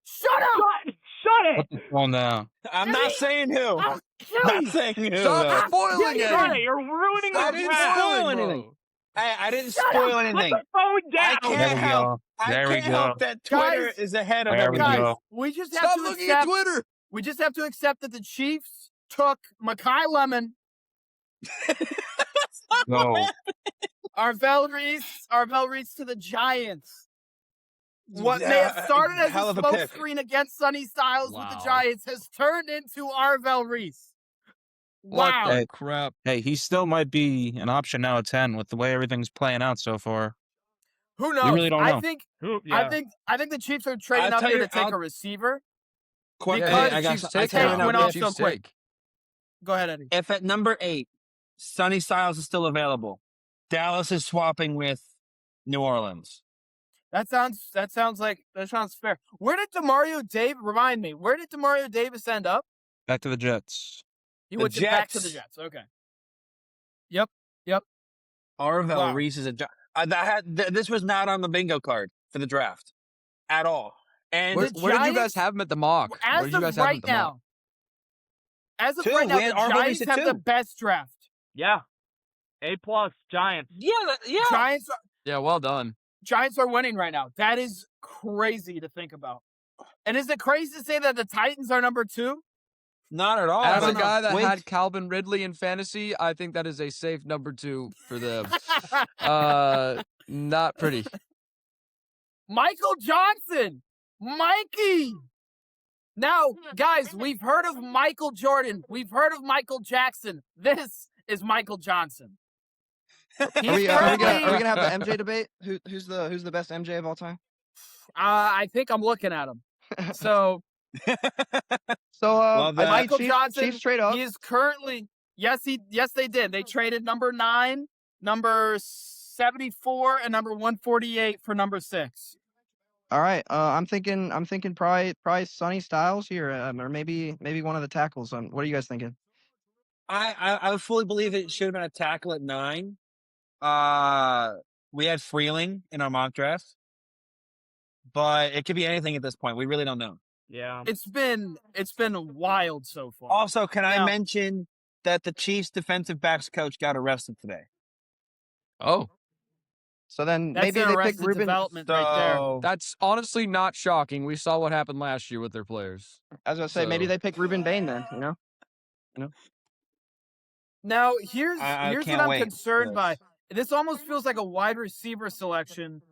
[SPEAKER 1] Shut up!
[SPEAKER 4] Shut
[SPEAKER 3] Put
[SPEAKER 4] it!
[SPEAKER 3] the phone down.
[SPEAKER 2] I'm not saying who.
[SPEAKER 1] I'll kill
[SPEAKER 2] Not
[SPEAKER 1] you.
[SPEAKER 2] saying who.
[SPEAKER 5] Stop
[SPEAKER 2] though.
[SPEAKER 5] spoiling
[SPEAKER 4] Shut
[SPEAKER 5] it!
[SPEAKER 4] it! You're ruining
[SPEAKER 2] I
[SPEAKER 4] the
[SPEAKER 2] didn't
[SPEAKER 4] draft.
[SPEAKER 2] spoil
[SPEAKER 5] Spoiling,
[SPEAKER 2] anything.
[SPEAKER 5] bro.
[SPEAKER 2] I didn't
[SPEAKER 1] Shut
[SPEAKER 2] spoil
[SPEAKER 1] up.
[SPEAKER 2] anything.
[SPEAKER 4] Put the phone down.
[SPEAKER 2] I
[SPEAKER 3] There
[SPEAKER 2] can't
[SPEAKER 3] we
[SPEAKER 2] help.
[SPEAKER 3] go.
[SPEAKER 2] I
[SPEAKER 3] There we
[SPEAKER 2] can't help
[SPEAKER 3] go.
[SPEAKER 2] that Twitter
[SPEAKER 1] Guys.
[SPEAKER 2] is ahead of
[SPEAKER 3] There we
[SPEAKER 2] everything.
[SPEAKER 3] go.
[SPEAKER 1] Guys, we just have
[SPEAKER 5] Stop
[SPEAKER 1] to
[SPEAKER 5] looking at
[SPEAKER 1] accept.
[SPEAKER 5] Twitter!
[SPEAKER 1] We just have to accept that the Chiefs took Makai Lemon,
[SPEAKER 3] Go.
[SPEAKER 1] Arvell Reese to the Giants. What may have
[SPEAKER 2] Yeah,
[SPEAKER 1] started as
[SPEAKER 2] hell
[SPEAKER 1] a
[SPEAKER 2] of a
[SPEAKER 1] smoke
[SPEAKER 2] pick.
[SPEAKER 1] screen against Sonny Styles with the
[SPEAKER 5] Wow.
[SPEAKER 1] Giants has turned into Arvell Reese.
[SPEAKER 5] What
[SPEAKER 1] Wow.
[SPEAKER 5] the
[SPEAKER 3] Hey.
[SPEAKER 5] crap?
[SPEAKER 3] Hey, he still might be an option now at 10 with the way everything's playing out so far.
[SPEAKER 1] Who knows?
[SPEAKER 3] really don't know.
[SPEAKER 1] I think
[SPEAKER 4] Yeah.
[SPEAKER 1] I think the Chiefs are trading
[SPEAKER 2] I'll
[SPEAKER 1] up
[SPEAKER 2] tell
[SPEAKER 1] here
[SPEAKER 2] you-
[SPEAKER 1] to take
[SPEAKER 2] I'll-
[SPEAKER 1] a receiver.
[SPEAKER 2] Quick,
[SPEAKER 1] Because
[SPEAKER 2] I
[SPEAKER 1] the
[SPEAKER 2] got
[SPEAKER 5] Chiefs
[SPEAKER 2] I
[SPEAKER 5] take
[SPEAKER 2] tell you
[SPEAKER 1] it
[SPEAKER 2] now,
[SPEAKER 1] went
[SPEAKER 2] if-
[SPEAKER 1] off so quick. Go ahead, Eddie.
[SPEAKER 2] If at number 8, Sonny Styles is still available, Dallas is swapping with New Orleans.
[SPEAKER 1] That sounds fair. Where did Demario Davis remind me? Where did Demario Davis end up?
[SPEAKER 3] Back to the Jets.
[SPEAKER 1] He
[SPEAKER 2] The
[SPEAKER 1] went back to the
[SPEAKER 2] Jets.
[SPEAKER 1] Jets. Okay.
[SPEAKER 2] Arvell
[SPEAKER 1] Wow.
[SPEAKER 2] Reese is this was not on the bingo card for the draft at all. And
[SPEAKER 5] Where,
[SPEAKER 1] The
[SPEAKER 5] where did you guys
[SPEAKER 1] Giants-
[SPEAKER 5] have him at the mock? Where
[SPEAKER 1] As
[SPEAKER 5] did you guys
[SPEAKER 1] of
[SPEAKER 5] have him
[SPEAKER 1] right
[SPEAKER 5] at the mock?
[SPEAKER 1] now, as of
[SPEAKER 2] Two.
[SPEAKER 1] right now,
[SPEAKER 2] We had
[SPEAKER 1] the
[SPEAKER 2] Arvell
[SPEAKER 1] Giants
[SPEAKER 2] Reese at
[SPEAKER 1] have the
[SPEAKER 2] 2.
[SPEAKER 1] best draft.
[SPEAKER 4] Yeah. A+ Giants.
[SPEAKER 2] yeah.
[SPEAKER 5] Yeah, well done.
[SPEAKER 1] Giants are winning right now. That is crazy to think about. And is it crazy to say that the Titans are number 2?
[SPEAKER 2] Not at all.
[SPEAKER 5] As
[SPEAKER 1] I
[SPEAKER 5] a
[SPEAKER 1] don't
[SPEAKER 5] guy that
[SPEAKER 2] Wait.
[SPEAKER 5] had Calvin Ridley in fantasy, I think that is a safe number 2 for them. Not pretty.
[SPEAKER 1] Michael Johnson, Mikey. Now, guys, we've heard of Michael Jordan. We've heard of Michael Jackson. This is Michael Johnson.
[SPEAKER 6] Are we,
[SPEAKER 1] He's
[SPEAKER 6] are we
[SPEAKER 1] currently-
[SPEAKER 6] gonna have the MJ debate? Who's the best MJ of all time?
[SPEAKER 1] I think I'm looking at him. So
[SPEAKER 6] So
[SPEAKER 2] Love that.
[SPEAKER 1] Michael
[SPEAKER 6] Chiefs,
[SPEAKER 1] Johnson,
[SPEAKER 6] Chiefs trade up.
[SPEAKER 1] he is currently yes they did. They traded number 9, number 74, and number 148 for number 6.
[SPEAKER 6] All right. I'm thinking probably Sonny Styles here, or maybe one of the tackles. What are you guys thinking?
[SPEAKER 2] I would fully believe it should have been a tackle at 9. We had Freeling in our mock draft, but it could be anything at this point. We really don't know.
[SPEAKER 4] Yeah.
[SPEAKER 1] It's been wild so far.
[SPEAKER 2] Also, can I
[SPEAKER 1] Now-
[SPEAKER 2] mention that the Chiefs defensive backs coach got arrested today?
[SPEAKER 5] Oh,
[SPEAKER 6] So then
[SPEAKER 1] That's
[SPEAKER 6] maybe
[SPEAKER 1] an
[SPEAKER 6] they pick
[SPEAKER 1] arrested
[SPEAKER 6] Ruben.
[SPEAKER 1] development right there.
[SPEAKER 2] So
[SPEAKER 5] that's honestly not shocking. We saw what happened last year with their players.
[SPEAKER 6] I was gonna say maybe
[SPEAKER 5] So-
[SPEAKER 6] they pick Ruben Bain then. You know.
[SPEAKER 1] Now, here's
[SPEAKER 2] I
[SPEAKER 1] what
[SPEAKER 2] can't
[SPEAKER 1] I'm
[SPEAKER 2] wait
[SPEAKER 1] concerned
[SPEAKER 2] for
[SPEAKER 1] by. This almost feels like a wide receiver selection.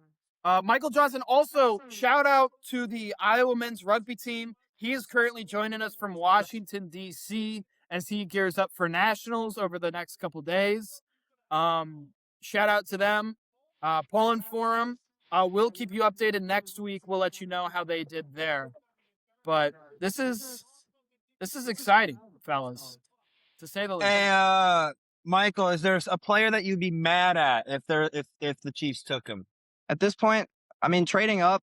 [SPEAKER 1] Michael Johnson, also shout out to the Iowa men's rugby team. He is currently joining us from Washington, D.C. as he gears up for nationals over the next couple days. Shout out to them. Pulling for him. We'll keep you updated next week. We'll let you know how they did there. But this is exciting, fellas, to say the least.
[SPEAKER 2] Hey, Michael, is there a player that you'd be mad at if the Chiefs took him?
[SPEAKER 6] At this point, I mean, trading up,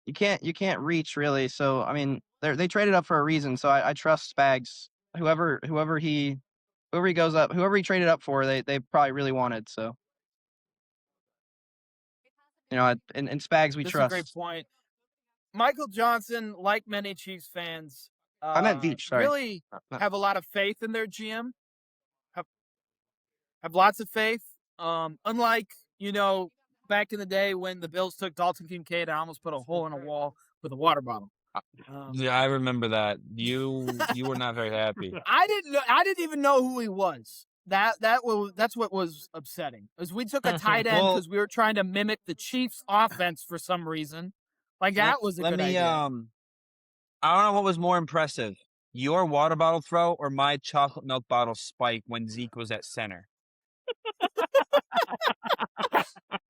[SPEAKER 6] you can't reach really. So I mean, they traded up for a reason. So I trust Spags. Whoever he goes up, whoever he traded up for, they probably really wanted. So you know, in Spags we
[SPEAKER 1] This
[SPEAKER 6] trust.
[SPEAKER 1] is a great point. Michael Johnson, like many Chiefs fans,
[SPEAKER 6] I meant Veach, sorry.
[SPEAKER 1] really
[SPEAKER 6] Not-
[SPEAKER 1] have a lot of faith in their GM. Have lots of faith. Unlike, back in the day when the Bills took Dalton Kincaid, I almost put a hole in a wall with a water bottle.
[SPEAKER 2] Yeah, I remember that. You were not very happy.
[SPEAKER 1] I didn't even know who he was. that's what was upsetting. Is we took a tight end
[SPEAKER 2] Well-
[SPEAKER 1] because we were trying to mimic the Chiefs' offense for some reason. Like that was a
[SPEAKER 2] Let
[SPEAKER 1] good
[SPEAKER 2] me
[SPEAKER 1] idea.
[SPEAKER 2] I don't know what was more impressive, your water bottle throw or my chocolate milk bottle spike when Zeke was at center.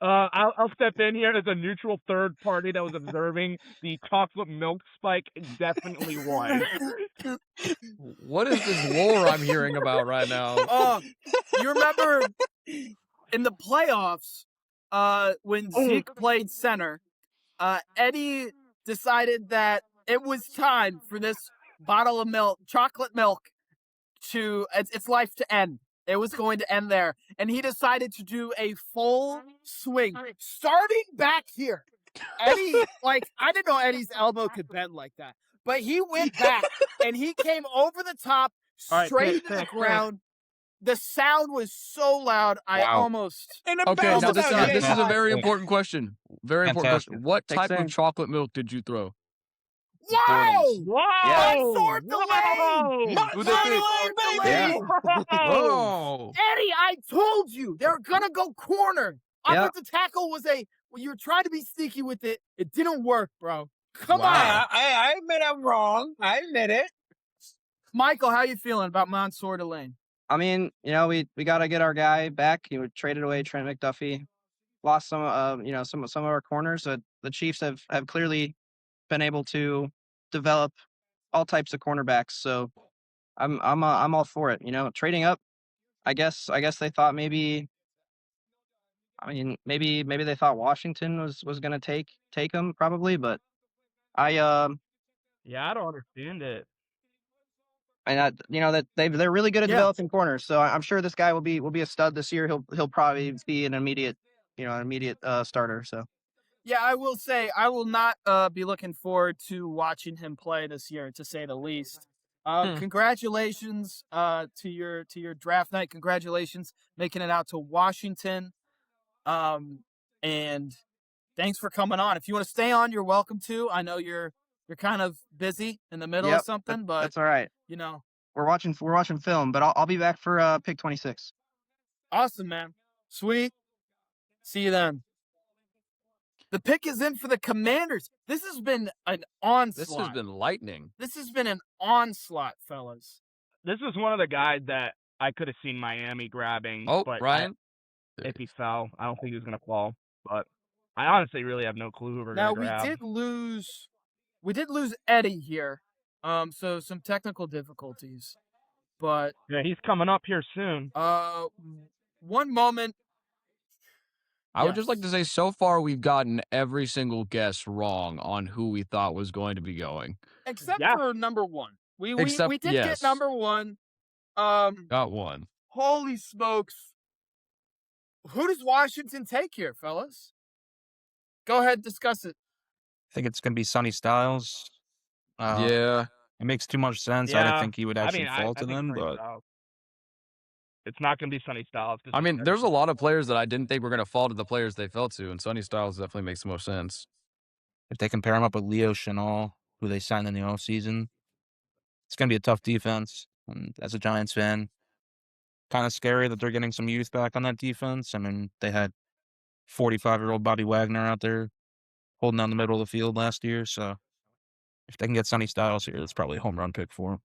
[SPEAKER 4] I'll step in here as a neutral third party that was observing. The chocolate milk spike definitely was.
[SPEAKER 5] What is this lore I'm hearing about right now?
[SPEAKER 1] Oh, you remember in the playoffs, when Zeke played center, Eddie decided that it was time for this bottle of milk, chocolate milk, to its life to end. It was going to end there, and he decided to do a full swing, starting back here. Eddie, like I didn't know Eddie's elbow could bend like that, but he went back and he came over the top,
[SPEAKER 4] All right,
[SPEAKER 1] straight
[SPEAKER 4] pick,
[SPEAKER 1] to the
[SPEAKER 4] pick.
[SPEAKER 1] ground. The sound was so loud, I
[SPEAKER 3] Wow.
[SPEAKER 1] almost.
[SPEAKER 2] And it
[SPEAKER 5] Okay,
[SPEAKER 2] bounced
[SPEAKER 5] now this is,
[SPEAKER 2] out.
[SPEAKER 5] this is a
[SPEAKER 3] Fantastic.
[SPEAKER 5] very important question. Very important
[SPEAKER 3] Fantastic.
[SPEAKER 5] question. What
[SPEAKER 6] Take
[SPEAKER 5] type of
[SPEAKER 6] same.
[SPEAKER 5] chocolate milk did you throw?
[SPEAKER 1] Wow!
[SPEAKER 4] Whoa!
[SPEAKER 1] Absorb the lane!
[SPEAKER 5] Who they pick?
[SPEAKER 6] Yeah.
[SPEAKER 5] Oh,
[SPEAKER 1] Eddie, I told you they're gonna go corner.
[SPEAKER 6] Yeah.
[SPEAKER 1] Offensive tackle was you were trying to be sneaky with it. It didn't work, bro. Come on,
[SPEAKER 2] I admit I'm wrong. I admit it.
[SPEAKER 1] Michael. How you feeling about Mansour Delane?
[SPEAKER 6] I mean, we got to get our guy back. He traded away Trent McDuffie, lost some of our corners. The Chiefs have clearly been able to develop all types of cornerbacks. So I'm all for it. Trading up. I guess they thought maybe. I mean, maybe they thought Washington was going to take him probably, but
[SPEAKER 4] Yeah, I don't understand it.
[SPEAKER 6] and that they're really good at
[SPEAKER 1] Yeah.
[SPEAKER 6] developing corners. So I'm sure this guy will be a stud this year. He'll probably be an immediate starter. So
[SPEAKER 1] Yeah, I will say I will not be looking forward to watching him play this year, to say the least. Congratulations to your draft night. Congratulations making it out to Washington. And thanks for coming on. If you want to stay on, you're welcome to. I know you're kind of busy in the middle
[SPEAKER 6] Yep,
[SPEAKER 1] of something, but
[SPEAKER 6] that's all right. We're watching film, but I'll be back for pick 26.
[SPEAKER 1] awesome, man. Sweet. See you then. The pick is in for the Commanders. This has been an onslaught.
[SPEAKER 5] this has been lightning.
[SPEAKER 1] This has been an onslaught, fellas.
[SPEAKER 4] This is one of the guys that I could have seen Miami grabbing.
[SPEAKER 5] Oh,
[SPEAKER 4] but
[SPEAKER 5] Ryan.
[SPEAKER 4] if he fell, I don't think he was going to fall. But I honestly really have no clue who we're
[SPEAKER 1] Now
[SPEAKER 4] going to grab.
[SPEAKER 1] we did lose Eddie here. So some technical difficulties. But
[SPEAKER 4] Yeah, he's coming up here soon.
[SPEAKER 1] one moment.
[SPEAKER 5] I would just like
[SPEAKER 1] Yes.
[SPEAKER 5] to say, so far we've gotten every single guess wrong on who we thought was going to be going.
[SPEAKER 1] Except
[SPEAKER 4] Yeah.
[SPEAKER 1] for number one. We
[SPEAKER 5] Except-
[SPEAKER 1] did
[SPEAKER 5] yes.
[SPEAKER 1] get number one.
[SPEAKER 5] Got one.
[SPEAKER 1] Holy smokes. Who does Washington take here, fellas? Go ahead, discuss it.
[SPEAKER 3] I think it's gonna be Sonny Styles.
[SPEAKER 5] Yeah.
[SPEAKER 3] It makes too much sense. I
[SPEAKER 4] Yeah,
[SPEAKER 3] didn't think he would actually
[SPEAKER 4] I
[SPEAKER 3] fall to
[SPEAKER 4] think
[SPEAKER 3] them,
[SPEAKER 4] Sonny
[SPEAKER 3] but
[SPEAKER 4] Styles. It's not going to be Sonny Styles. 'cause
[SPEAKER 5] I
[SPEAKER 4] he's
[SPEAKER 5] mean,
[SPEAKER 4] very
[SPEAKER 5] there's a
[SPEAKER 4] good.
[SPEAKER 5] lot of players that I didn't think were going to fall to the players they fell to, and Sonny Styles definitely makes the most sense.
[SPEAKER 3] if they compare him up with Leo Chenal, who they signed in the offseason, it's gonna be a tough defense. And as a Giants fan, kind of scary that they're getting some youth back on that defense. I mean, they had 45-year-old Bobby Wagner out there holding down the middle of the field last year. So if they can get Sonny Styles here, that's probably a home run pick for him.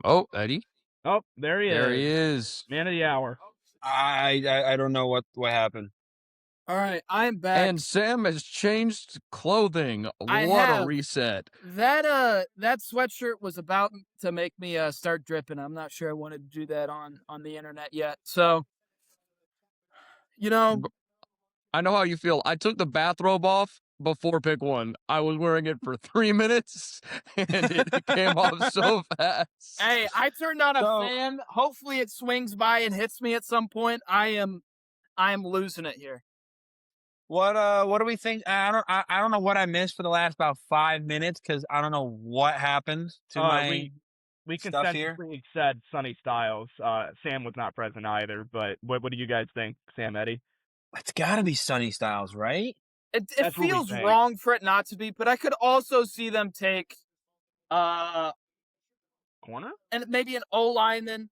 [SPEAKER 5] Oh, Eddie.
[SPEAKER 4] Oh, there he
[SPEAKER 5] There
[SPEAKER 4] is.
[SPEAKER 5] he is.
[SPEAKER 4] Man of the hour.
[SPEAKER 2] I don't know what happened.
[SPEAKER 1] All right, I'm back.
[SPEAKER 5] And Sam has changed clothing.
[SPEAKER 1] I
[SPEAKER 5] What
[SPEAKER 1] have.
[SPEAKER 5] a reset.
[SPEAKER 1] That sweatshirt was about to make me start dripping. I'm not sure I wanted to do that on the internet yet. So,
[SPEAKER 5] I know how you feel. I took the bathrobe off before pick one. I was wearing it for 3 minutes, and it came off so fast.
[SPEAKER 1] hey, I turned on a
[SPEAKER 2] So-
[SPEAKER 1] fan. Hopefully, it swings by and hits me at some point. I am losing it here.
[SPEAKER 2] What do we think? I don't know what I missed for the last about 5 minutes because I don't know what happened to my
[SPEAKER 4] we
[SPEAKER 2] stuff here.
[SPEAKER 4] consensually said Sonny Styles. Sam was not present either. But what do you guys think, Sam, Eddie?
[SPEAKER 2] It's got to be Sonny Styles, right?
[SPEAKER 1] It
[SPEAKER 4] That's what we
[SPEAKER 1] feels
[SPEAKER 4] think.
[SPEAKER 1] wrong for it not to be, but I could also see them take
[SPEAKER 4] Corner?
[SPEAKER 1] and maybe an O lineman.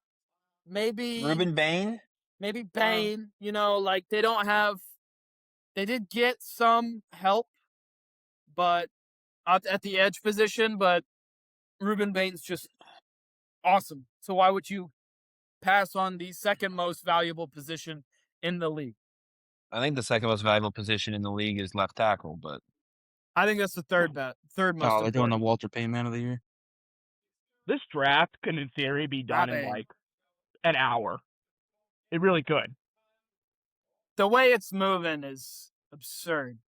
[SPEAKER 1] maybe
[SPEAKER 2] Ruben Bain.
[SPEAKER 1] maybe Bane. You know, like they don't have. They did get some help, but at the edge position. But Ruben Bain's just awesome. So why would you pass on the second most valuable position in the league?
[SPEAKER 2] I think the second most valuable position in the league is left tackle, but
[SPEAKER 1] I think that's the third most.
[SPEAKER 3] Oh, they're doing the
[SPEAKER 1] important.
[SPEAKER 3] Walter Payton Man of the Year.
[SPEAKER 4] This draft can, in theory, be done in
[SPEAKER 1] Bang.
[SPEAKER 4] like an hour. It really could.
[SPEAKER 1] The way it's moving is absurd.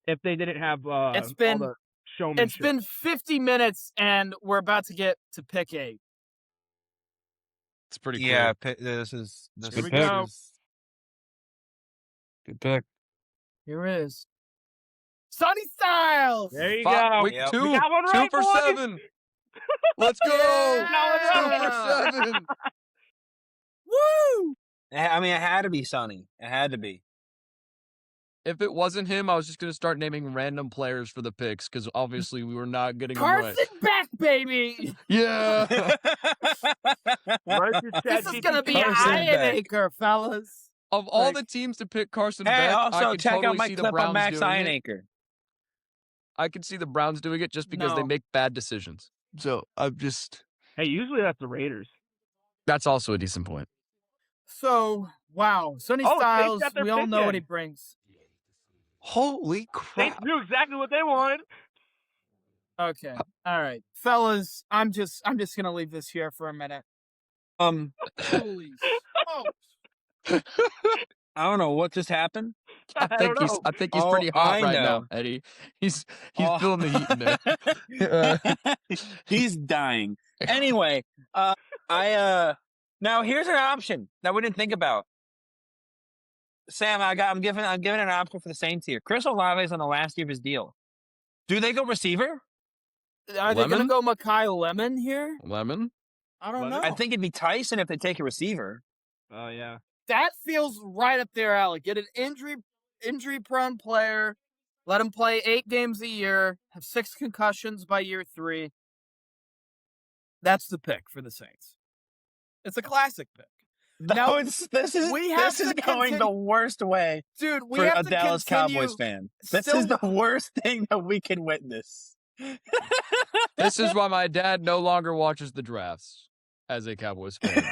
[SPEAKER 4] If they didn't have
[SPEAKER 1] It's been-
[SPEAKER 4] all the showmanship.
[SPEAKER 1] It's been 50 minutes, and we're about to get to pick 8.
[SPEAKER 5] It's pretty
[SPEAKER 2] yeah,
[SPEAKER 5] cool.
[SPEAKER 2] this is
[SPEAKER 3] Here we go. Good pick.
[SPEAKER 1] Here it is. Sonny Styles.
[SPEAKER 4] There you
[SPEAKER 5] Fi-
[SPEAKER 4] go.
[SPEAKER 5] Week
[SPEAKER 2] Yep.
[SPEAKER 5] two,
[SPEAKER 4] We got one
[SPEAKER 5] two
[SPEAKER 4] right,
[SPEAKER 5] for
[SPEAKER 4] boys.
[SPEAKER 5] 7. Let's go.
[SPEAKER 1] Yeah.
[SPEAKER 5] 2 for 7.
[SPEAKER 1] Woo!
[SPEAKER 2] I mean, it had to be Sonny. It had to be.
[SPEAKER 5] If it wasn't him, I was just gonna start naming random players for the picks because obviously we were not getting them
[SPEAKER 1] Carson
[SPEAKER 5] right.
[SPEAKER 1] back, baby.
[SPEAKER 5] Yeah.
[SPEAKER 4] Where's your
[SPEAKER 1] This is gonna be a
[SPEAKER 2] Carson
[SPEAKER 1] Iron
[SPEAKER 2] Beck.
[SPEAKER 1] Acre, fellas.
[SPEAKER 5] Of all
[SPEAKER 1] Like-
[SPEAKER 5] the teams to pick Carson
[SPEAKER 2] Hey,
[SPEAKER 5] Beck, I
[SPEAKER 2] also
[SPEAKER 5] could
[SPEAKER 2] check
[SPEAKER 5] totally
[SPEAKER 2] out my
[SPEAKER 5] see the
[SPEAKER 2] clip
[SPEAKER 5] Browns
[SPEAKER 2] on Max
[SPEAKER 5] doing it.
[SPEAKER 2] Ironacre.
[SPEAKER 5] I could see the Browns doing it just because they
[SPEAKER 1] No.
[SPEAKER 5] make bad decisions. So I'm just.
[SPEAKER 4] Hey, usually that's the Raiders.
[SPEAKER 5] That's also a decent point.
[SPEAKER 1] So, wow. Sonny
[SPEAKER 4] Oh, Saints
[SPEAKER 1] Styles,
[SPEAKER 4] got their
[SPEAKER 1] we all
[SPEAKER 4] pick
[SPEAKER 1] know what
[SPEAKER 4] in.
[SPEAKER 1] he brings.
[SPEAKER 5] Holy
[SPEAKER 4] Saints knew exactly what they wanted.
[SPEAKER 1] Okay. All right. Fellas, I'm just gonna leave this here for a minute.
[SPEAKER 2] Holy
[SPEAKER 1] Holy smokes.
[SPEAKER 2] I don't know what just happened.
[SPEAKER 5] I think
[SPEAKER 4] don't
[SPEAKER 5] he's.
[SPEAKER 4] know.
[SPEAKER 5] I think he's
[SPEAKER 2] Oh,
[SPEAKER 5] pretty hot
[SPEAKER 2] I
[SPEAKER 5] right now,
[SPEAKER 2] know.
[SPEAKER 5] Eddie. He's
[SPEAKER 2] Oh.
[SPEAKER 5] feeling the heat in there.
[SPEAKER 2] He's dying. Anyway, now here's an option that we didn't think about. Sam, I'm giving an option for the Saints here. Chris Olave is on the last year of his deal. Do they go receiver?
[SPEAKER 1] Are they gonna
[SPEAKER 5] Lemon?
[SPEAKER 1] go Mekhi Lemon here?
[SPEAKER 5] Lemon.
[SPEAKER 1] I don't
[SPEAKER 4] Lemon?
[SPEAKER 1] know.
[SPEAKER 2] I think it'd be Tyson if they take a receiver.
[SPEAKER 4] Oh yeah.
[SPEAKER 1] that feels right up their alley. Get an injury prone player, let him play 8 games a year, have 6 concussions by year 3. That's the pick for the Saints. It's a classic pick. Now,
[SPEAKER 2] No, this is
[SPEAKER 1] we have to
[SPEAKER 2] going the
[SPEAKER 1] continue-
[SPEAKER 2] worst way
[SPEAKER 1] Dude, we
[SPEAKER 2] for
[SPEAKER 1] have
[SPEAKER 2] a
[SPEAKER 1] to
[SPEAKER 2] Dallas
[SPEAKER 1] continue.
[SPEAKER 2] Cowboys fan. This
[SPEAKER 1] still-
[SPEAKER 2] is the worst thing that we can witness.
[SPEAKER 5] This is why my dad no longer watches the drafts as a Cowboys fan.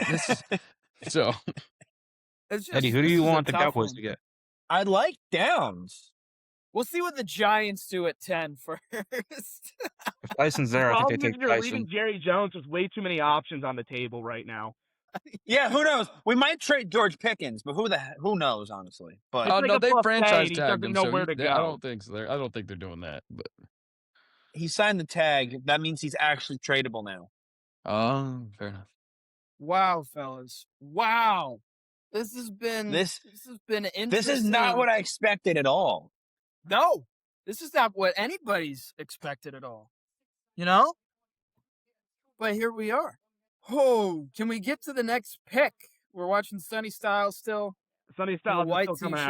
[SPEAKER 5] So
[SPEAKER 1] It's just,
[SPEAKER 3] Eddie, who do
[SPEAKER 1] this
[SPEAKER 3] you
[SPEAKER 1] is a
[SPEAKER 3] want the
[SPEAKER 1] tough
[SPEAKER 3] Cowboys
[SPEAKER 1] one.
[SPEAKER 3] to get?
[SPEAKER 2] I like Downs.
[SPEAKER 1] We'll see what the Giants do at 10 first.
[SPEAKER 3] If Tyson's there, I think
[SPEAKER 4] Problem
[SPEAKER 3] they
[SPEAKER 4] is
[SPEAKER 3] take
[SPEAKER 4] you're
[SPEAKER 3] Tyson.
[SPEAKER 4] leaving Jerry Jones with way too many options on the table right now.
[SPEAKER 2] Yeah, who knows? We might trade George Pickens, but who knows, honestly. But
[SPEAKER 4] It's like
[SPEAKER 5] no,
[SPEAKER 4] a
[SPEAKER 5] they
[SPEAKER 4] buffet,
[SPEAKER 5] franchise
[SPEAKER 4] he
[SPEAKER 5] tagged
[SPEAKER 4] doesn't
[SPEAKER 5] him.
[SPEAKER 4] know
[SPEAKER 5] So
[SPEAKER 4] where to
[SPEAKER 5] I
[SPEAKER 4] go.
[SPEAKER 5] don't think so. I don't think they're doing that. But
[SPEAKER 2] he signed the tag. That means he's actually tradable now.
[SPEAKER 5] fair enough.
[SPEAKER 1] Wow, fellas. Wow. This has been
[SPEAKER 2] This
[SPEAKER 1] interesting.
[SPEAKER 2] this is not what I expected at all.
[SPEAKER 1] No. This is not what anybody's expected at all. You know? But here we are. Oh, can we get to the next pick? We're watching Sonny Styles still.
[SPEAKER 4] Sonny
[SPEAKER 1] in a
[SPEAKER 4] Styles is
[SPEAKER 1] white
[SPEAKER 4] still coming out.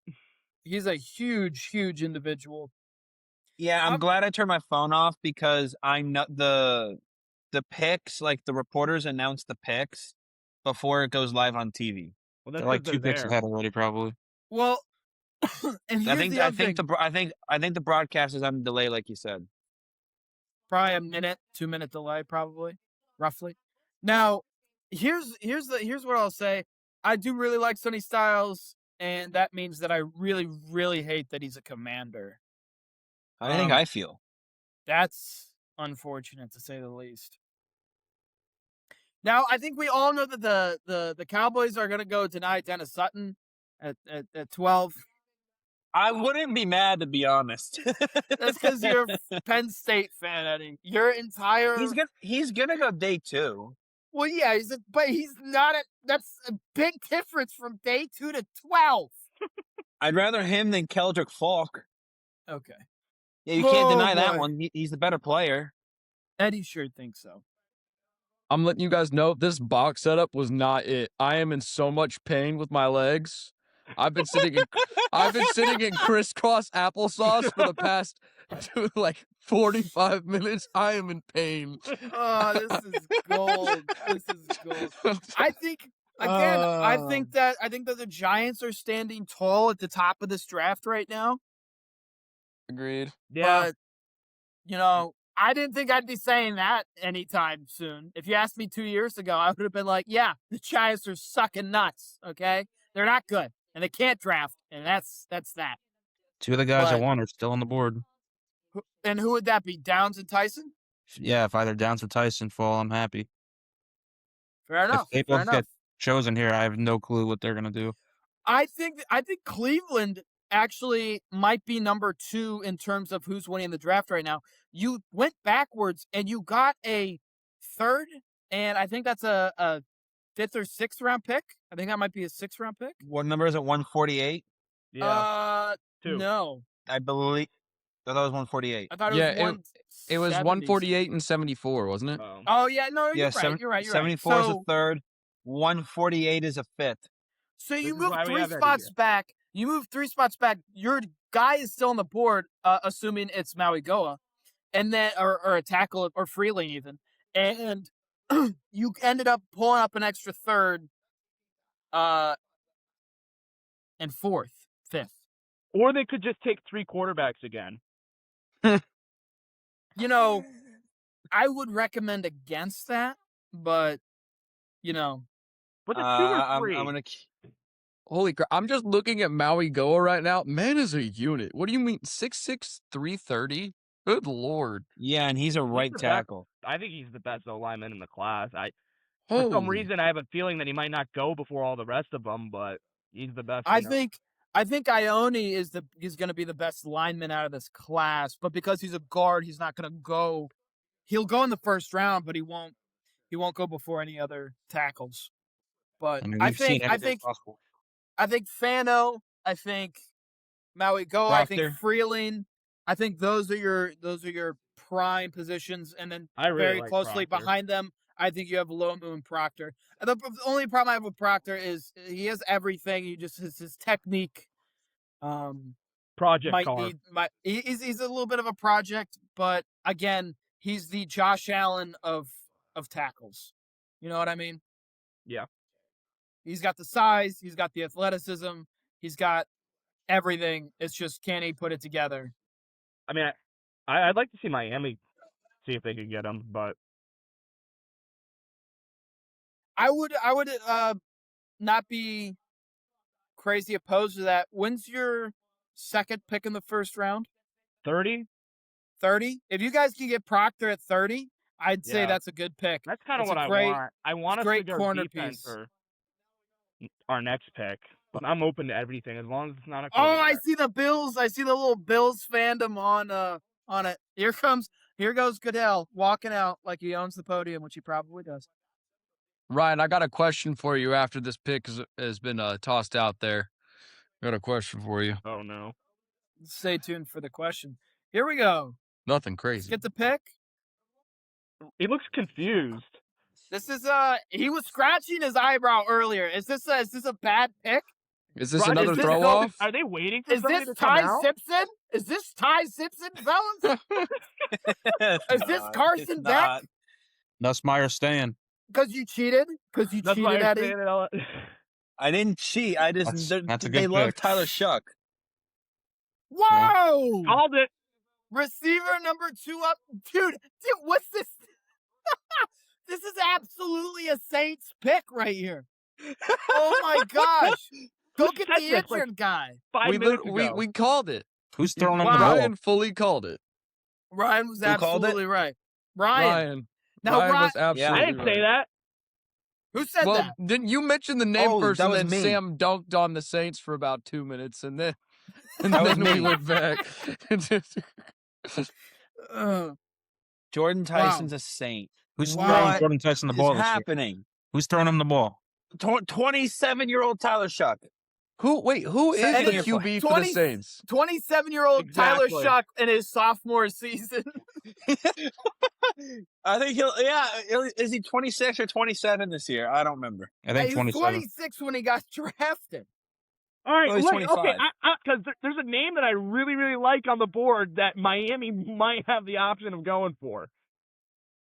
[SPEAKER 1] t-shirt. He's a huge, huge individual.
[SPEAKER 2] Yeah, I'm
[SPEAKER 1] I'm-
[SPEAKER 2] glad I turned my phone off because I know the picks, like the reporters announce the picks before it goes live on TV.
[SPEAKER 4] Well,
[SPEAKER 3] They're
[SPEAKER 4] that's
[SPEAKER 3] like
[SPEAKER 4] 'cause
[SPEAKER 3] 2
[SPEAKER 4] they're
[SPEAKER 3] picks
[SPEAKER 4] there.
[SPEAKER 3] ahead already, probably.
[SPEAKER 1] Well, and here's
[SPEAKER 2] I think
[SPEAKER 1] the other thing.
[SPEAKER 2] I think the broadcast is on delay, like you said.
[SPEAKER 1] Probably a minute, 2-minute delay, probably, roughly. Now, here's what I'll say. I do really like Sonny Styles, and that means that I really, really hate that he's a Commander.
[SPEAKER 2] I think I feel.
[SPEAKER 1] That's unfortunate to say the least. Now, I think we all know that the Cowboys are going to go deny Dennis Sutton at 12.
[SPEAKER 2] I wouldn't be mad, to be honest.
[SPEAKER 1] That's because you're a Penn State fan, Eddie. Your entire
[SPEAKER 2] He's gonna go day 2.
[SPEAKER 1] well, yeah, but he's not. That's a big difference from day 2 to 12.
[SPEAKER 2] I'd rather him than Keldrick Falk.
[SPEAKER 1] Okay,
[SPEAKER 2] Yeah, you can't
[SPEAKER 1] Oh,
[SPEAKER 2] deny that
[SPEAKER 1] boy.
[SPEAKER 2] one. He's the better player.
[SPEAKER 1] Eddie sure thinks so.
[SPEAKER 5] I'm letting you guys know this box setup was not it. I am in so much pain with my legs. I've been sitting in crisscross applesauce for the past 45 minutes. I am in pain.
[SPEAKER 1] Oh, this is gold. This is gold. I think I think that the Giants are standing tall at the top of this draft right now.
[SPEAKER 5] Agreed.
[SPEAKER 4] Yeah.
[SPEAKER 1] But you know, I didn't think I'd be saying that anytime soon. If you asked me 2 years ago, I would have been like, yeah, the Giants are sucking nuts, okay? They're not good, and they can't draft, and that's that.
[SPEAKER 3] Two of the guys I
[SPEAKER 1] But-
[SPEAKER 3] want are still on the board.
[SPEAKER 1] And who would that be? Downs and Tyson?
[SPEAKER 3] Yeah, if either Downs or Tyson fall, I'm happy.
[SPEAKER 1] Fair enough.
[SPEAKER 3] If they
[SPEAKER 1] Fair
[SPEAKER 3] both
[SPEAKER 1] enough.
[SPEAKER 3] get chosen here, I have no clue what they're gonna do.
[SPEAKER 1] I think Cleveland actually might be number 2 in terms of who's winning the draft right now. You went backwards and you got a 3rd, and I think that's a 5th or 6th round pick. I think that might be a 6th round pick.
[SPEAKER 2] What number is it? 148,
[SPEAKER 4] Yeah. 2.
[SPEAKER 1] No,
[SPEAKER 2] I believe. I thought it was 148.
[SPEAKER 1] I thought it
[SPEAKER 5] Yeah,
[SPEAKER 1] was
[SPEAKER 5] It was
[SPEAKER 1] 170.
[SPEAKER 5] 148 and 74, wasn't it?
[SPEAKER 4] Oh.
[SPEAKER 1] Oh yeah, no, you're
[SPEAKER 2] Yeah,
[SPEAKER 1] right. You're right.
[SPEAKER 2] 74 is a
[SPEAKER 1] So,
[SPEAKER 2] third. 148 is a fifth.
[SPEAKER 1] so
[SPEAKER 4] This
[SPEAKER 1] you
[SPEAKER 4] is
[SPEAKER 1] move
[SPEAKER 4] why we
[SPEAKER 1] 3
[SPEAKER 4] have that
[SPEAKER 1] spots
[SPEAKER 4] here.
[SPEAKER 1] back. You move 3 spots back. Your guy is still on the board, assuming it's Maui Goa, and then or a tackle or Freeling even, and you ended up pulling up an extra 3rd, and 4th, 5th.
[SPEAKER 4] Or they could just take 3 quarterbacks again.
[SPEAKER 1] You know, I would recommend against that, but you know,
[SPEAKER 4] But the 2 or
[SPEAKER 2] I'm
[SPEAKER 4] 3.
[SPEAKER 2] gonna.
[SPEAKER 5] Holy crap. I'm just looking at Maui Goa right now. Man is a unit. What do you mean? 6'6", 330? Good lord.
[SPEAKER 2] Yeah, and he's a right
[SPEAKER 4] the best.
[SPEAKER 2] tackle.
[SPEAKER 4] I think he's the best O-lineman in the class. For some reason, I have a feeling that he might not go before all the rest of them, but he's the best.
[SPEAKER 1] I think Ione is going to be the best lineman out of this class, but because he's a guard, he's not going to go. He'll go in the first round, but he won't go before any other tackles. But
[SPEAKER 3] I mean,
[SPEAKER 1] I
[SPEAKER 3] we've seen
[SPEAKER 1] think
[SPEAKER 3] everything possible.
[SPEAKER 1] Fano, I think Maui Goa, I think
[SPEAKER 2] Proctor.
[SPEAKER 1] Freeling, I think those are your prime positions, and then
[SPEAKER 4] I really
[SPEAKER 1] very
[SPEAKER 4] like
[SPEAKER 1] closely
[SPEAKER 4] Proctor.
[SPEAKER 1] behind them, I think you have Lomu and Proctor. And the only problem I have with Proctor is he has everything. His technique.
[SPEAKER 4] Project
[SPEAKER 1] Might
[SPEAKER 4] car.
[SPEAKER 1] need he's a little bit of a project, but again, he's the Josh Allen of tackles. You know what I mean?
[SPEAKER 4] Yeah.
[SPEAKER 1] He's got the size, he's got the athleticism, he's got everything. It's just, can he put it together?
[SPEAKER 4] I mean, I'd like to see Miami see if they could get him, but
[SPEAKER 1] I would not be crazy opposed to that. When's your second pick in the first round?
[SPEAKER 4] 30?
[SPEAKER 1] 30? If you guys can get Proctor at 30, I'd say
[SPEAKER 4] Yeah.
[SPEAKER 1] that's a good pick.
[SPEAKER 4] That's kind of
[SPEAKER 1] It's
[SPEAKER 4] what
[SPEAKER 1] a
[SPEAKER 4] I
[SPEAKER 1] great-
[SPEAKER 4] want. I want us to
[SPEAKER 1] great
[SPEAKER 4] go
[SPEAKER 1] corner
[SPEAKER 4] defense
[SPEAKER 1] piece.
[SPEAKER 4] for our next pick. But I'm open to everything as long as it's not a
[SPEAKER 1] Oh, I
[SPEAKER 4] quarterback.
[SPEAKER 1] see the Bills. I see the little Bills fandom on it. Here goes Goodell walking out like he owns the podium, which he probably does.
[SPEAKER 5] Ryan, I got a question for you after this pick has been tossed out there. Got a question for you.
[SPEAKER 4] Oh, no.
[SPEAKER 1] Stay tuned for the question. Here we go.
[SPEAKER 5] Nothing
[SPEAKER 1] Let's
[SPEAKER 5] crazy.
[SPEAKER 1] get the pick.
[SPEAKER 4] He looks confused.
[SPEAKER 1] This is he was scratching his eyebrow earlier. Is this a bad pick?
[SPEAKER 5] Is this
[SPEAKER 4] Ryan,
[SPEAKER 5] another
[SPEAKER 1] is this
[SPEAKER 5] throw
[SPEAKER 1] no-
[SPEAKER 5] off?
[SPEAKER 4] Are they waiting for
[SPEAKER 1] Is
[SPEAKER 4] somebody
[SPEAKER 1] this
[SPEAKER 4] to come
[SPEAKER 1] Ty
[SPEAKER 4] out?
[SPEAKER 1] Simpson? Is this Ty Simpson, fellas? Is this Carson Beck?
[SPEAKER 3] Nussmeier staying.
[SPEAKER 1] Because you cheated? Because you
[SPEAKER 4] That's why
[SPEAKER 1] cheated,
[SPEAKER 4] I'm
[SPEAKER 1] Eddie?
[SPEAKER 4] saying it all.
[SPEAKER 2] I didn't cheat. I just
[SPEAKER 3] That's a
[SPEAKER 2] they
[SPEAKER 3] good
[SPEAKER 2] love
[SPEAKER 3] pick.
[SPEAKER 2] Tyler Shuck.
[SPEAKER 1] Whoa!
[SPEAKER 4] Called it.
[SPEAKER 1] Receiver number 2 up. Dude, what's this? This is absolutely a Saints pick right here. Oh my gosh. Go
[SPEAKER 4] Who
[SPEAKER 1] get
[SPEAKER 4] said
[SPEAKER 1] the
[SPEAKER 4] this, like,
[SPEAKER 1] intern guy.
[SPEAKER 4] 5 minutes ago.
[SPEAKER 5] We called it.
[SPEAKER 3] Who's throwing him the ball?
[SPEAKER 5] Ryan fully called it.
[SPEAKER 1] Ryan was
[SPEAKER 2] Who called it?
[SPEAKER 1] absolutely right. Ryan. Now,
[SPEAKER 5] Ryan was
[SPEAKER 1] Ryan-
[SPEAKER 5] absolutely
[SPEAKER 4] I didn't
[SPEAKER 5] right.
[SPEAKER 4] say that.
[SPEAKER 1] Who said
[SPEAKER 5] Well,
[SPEAKER 1] that?
[SPEAKER 5] didn't you mention the name
[SPEAKER 2] Oh,
[SPEAKER 5] first,
[SPEAKER 2] that
[SPEAKER 5] and
[SPEAKER 2] was
[SPEAKER 5] then
[SPEAKER 2] me.
[SPEAKER 5] Sam dunked on the Saints for about 2 minutes, and then
[SPEAKER 2] That was
[SPEAKER 5] we
[SPEAKER 2] me.
[SPEAKER 5] went back.
[SPEAKER 2] Jordan Tyson's a saint.
[SPEAKER 3] Who's
[SPEAKER 1] Wow.
[SPEAKER 3] throwing Jordan Tyson the
[SPEAKER 2] What
[SPEAKER 3] ball
[SPEAKER 2] is
[SPEAKER 3] this year?
[SPEAKER 2] happening?
[SPEAKER 3] Who's throwing him the ball?
[SPEAKER 2] 27-year-old Tyler Shuck.
[SPEAKER 5] Who is
[SPEAKER 2] Second
[SPEAKER 5] the
[SPEAKER 2] year for-
[SPEAKER 5] QB for the
[SPEAKER 1] 20
[SPEAKER 5] Saints?
[SPEAKER 1] 27-year-old Tyler
[SPEAKER 4] Exactly.
[SPEAKER 1] Shuck in his sophomore season.
[SPEAKER 2] I think is he 26 or 27 this year? I don't remember.
[SPEAKER 3] I think
[SPEAKER 1] He was
[SPEAKER 3] 27.
[SPEAKER 1] 26 when he got drafted.
[SPEAKER 4] All right,
[SPEAKER 2] Oh, he's
[SPEAKER 4] look, okay,
[SPEAKER 2] 25.
[SPEAKER 4] because there's a name that I really, really like on the board that Miami might have the option of going for.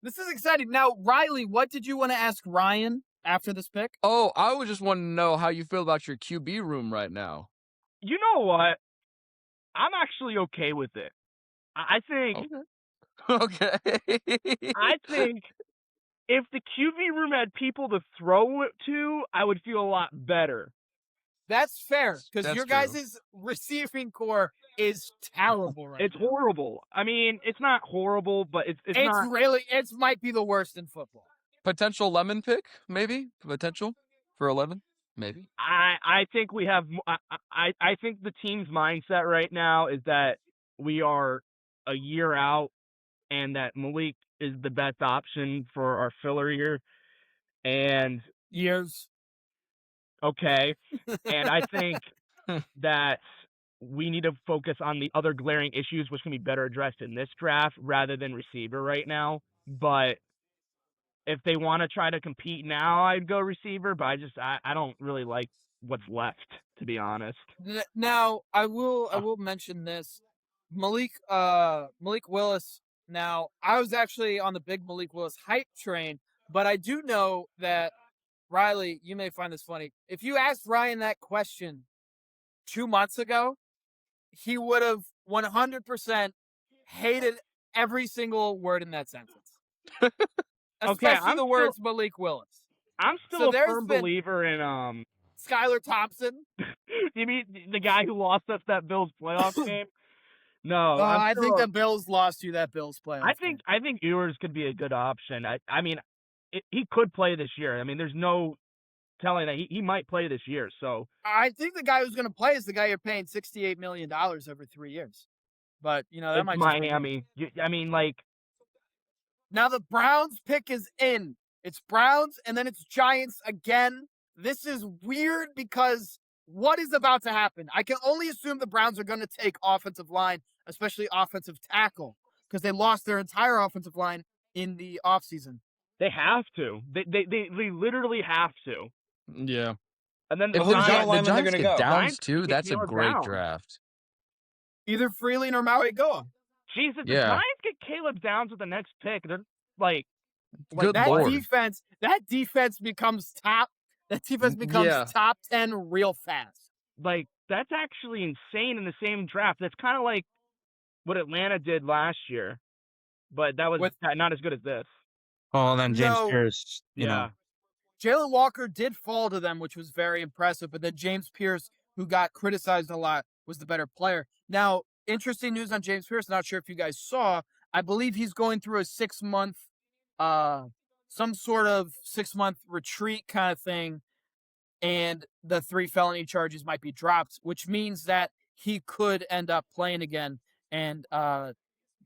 [SPEAKER 1] This is exciting. Now, Riley, what did you want to ask Ryan after this pick?
[SPEAKER 5] Oh, I would just want to know how you feel about your QB room right now.
[SPEAKER 4] You know what? I'm actually okay with it. I think
[SPEAKER 5] Okay.
[SPEAKER 4] I think if the QB room had people to throw it to, I would feel a lot better.
[SPEAKER 1] That's fair, because
[SPEAKER 5] That's
[SPEAKER 1] your
[SPEAKER 5] true.
[SPEAKER 1] guys' receiving core is terrible right
[SPEAKER 4] It's
[SPEAKER 1] now.
[SPEAKER 4] horrible. I mean, it's not horrible, but it's
[SPEAKER 1] It's
[SPEAKER 4] not.
[SPEAKER 1] really, it might be the worst in football.
[SPEAKER 5] Potential lemon pick, maybe? Potential for 11? Maybe.
[SPEAKER 4] I think we have. I think the team's mindset right now is that we are a year out, and that Malik is the best option for our filler year. And
[SPEAKER 1] Years.
[SPEAKER 4] okay, and I think that we need to focus on the other glaring issues, which can be better addressed in this draft rather than receiver right now. But if they want to try to compete now, I'd go receiver. But I don't really like what's left, to be honest.
[SPEAKER 1] Now, I will mention this. Malik Willis. Now, I was actually on the big Malik Willis hype train, but I do know that Riley, you may find this funny. If you asked Ryan that question 2 months ago, he would have 100% hated every single word in that sentence. Especially
[SPEAKER 4] I'm
[SPEAKER 1] the words Malik Willis.
[SPEAKER 4] I'm
[SPEAKER 1] So
[SPEAKER 4] still a
[SPEAKER 1] there's
[SPEAKER 4] firm
[SPEAKER 1] been-
[SPEAKER 4] believer in
[SPEAKER 1] Skylar Thompson.
[SPEAKER 4] You mean the guy who lost us that Bills playoff game? No,
[SPEAKER 1] I think the Bills lost you that Bills playoff.
[SPEAKER 4] I think Ewers could be a good option. I mean, he could play this year. I mean, there's no telling that he might play this year. So
[SPEAKER 1] I think the guy who's going to play is the guy you're paying $68 million over 3 years. But, that
[SPEAKER 4] it's
[SPEAKER 1] might just be-
[SPEAKER 4] Miami. I mean, like,
[SPEAKER 1] Now the Browns pick is in. It's Browns and then it's Giants again. This is weird because what is about to happen? I can only assume the Browns are going to take offensive line, especially offensive tackle, because they lost their entire offensive line in the offseason.
[SPEAKER 4] they have to. They literally have to.
[SPEAKER 5] Yeah.
[SPEAKER 4] And then
[SPEAKER 5] If
[SPEAKER 2] who's
[SPEAKER 5] the,
[SPEAKER 2] the
[SPEAKER 5] Gi-
[SPEAKER 2] lineman
[SPEAKER 5] the
[SPEAKER 2] they're
[SPEAKER 5] Giants
[SPEAKER 2] gonna
[SPEAKER 5] get
[SPEAKER 2] go?
[SPEAKER 5] Downs
[SPEAKER 4] Giants
[SPEAKER 5] too,
[SPEAKER 4] get
[SPEAKER 5] that's a
[SPEAKER 4] Caleb
[SPEAKER 5] great
[SPEAKER 4] Downs.
[SPEAKER 5] draft.
[SPEAKER 1] Either Freeling or Maui Goa.
[SPEAKER 4] Jesus, the
[SPEAKER 5] Yeah.
[SPEAKER 4] Giants get Caleb Downs with the next pick. They're like
[SPEAKER 5] Good
[SPEAKER 1] that
[SPEAKER 5] lord.
[SPEAKER 1] defense becomes top. That defense becomes
[SPEAKER 5] Yeah.
[SPEAKER 1] top 10 real fast.
[SPEAKER 4] that's actually insane in the same draft. That's kind of like what Atlanta did last year, but that was not as good as this.
[SPEAKER 3] Oh, and then James
[SPEAKER 1] No.
[SPEAKER 3] Pierce. You
[SPEAKER 4] Yeah.
[SPEAKER 3] know,
[SPEAKER 1] Jalen Walker did fall to them, which was very impressive. But then James Pierce, who got criticized a lot, was the better player. Now, interesting news on James Pierce. Not sure if you guys saw. I believe he's going through a 6-month, some sort of 6-month retreat kind of thing. And the 3 felony charges might be dropped, which means that he could end up playing again. And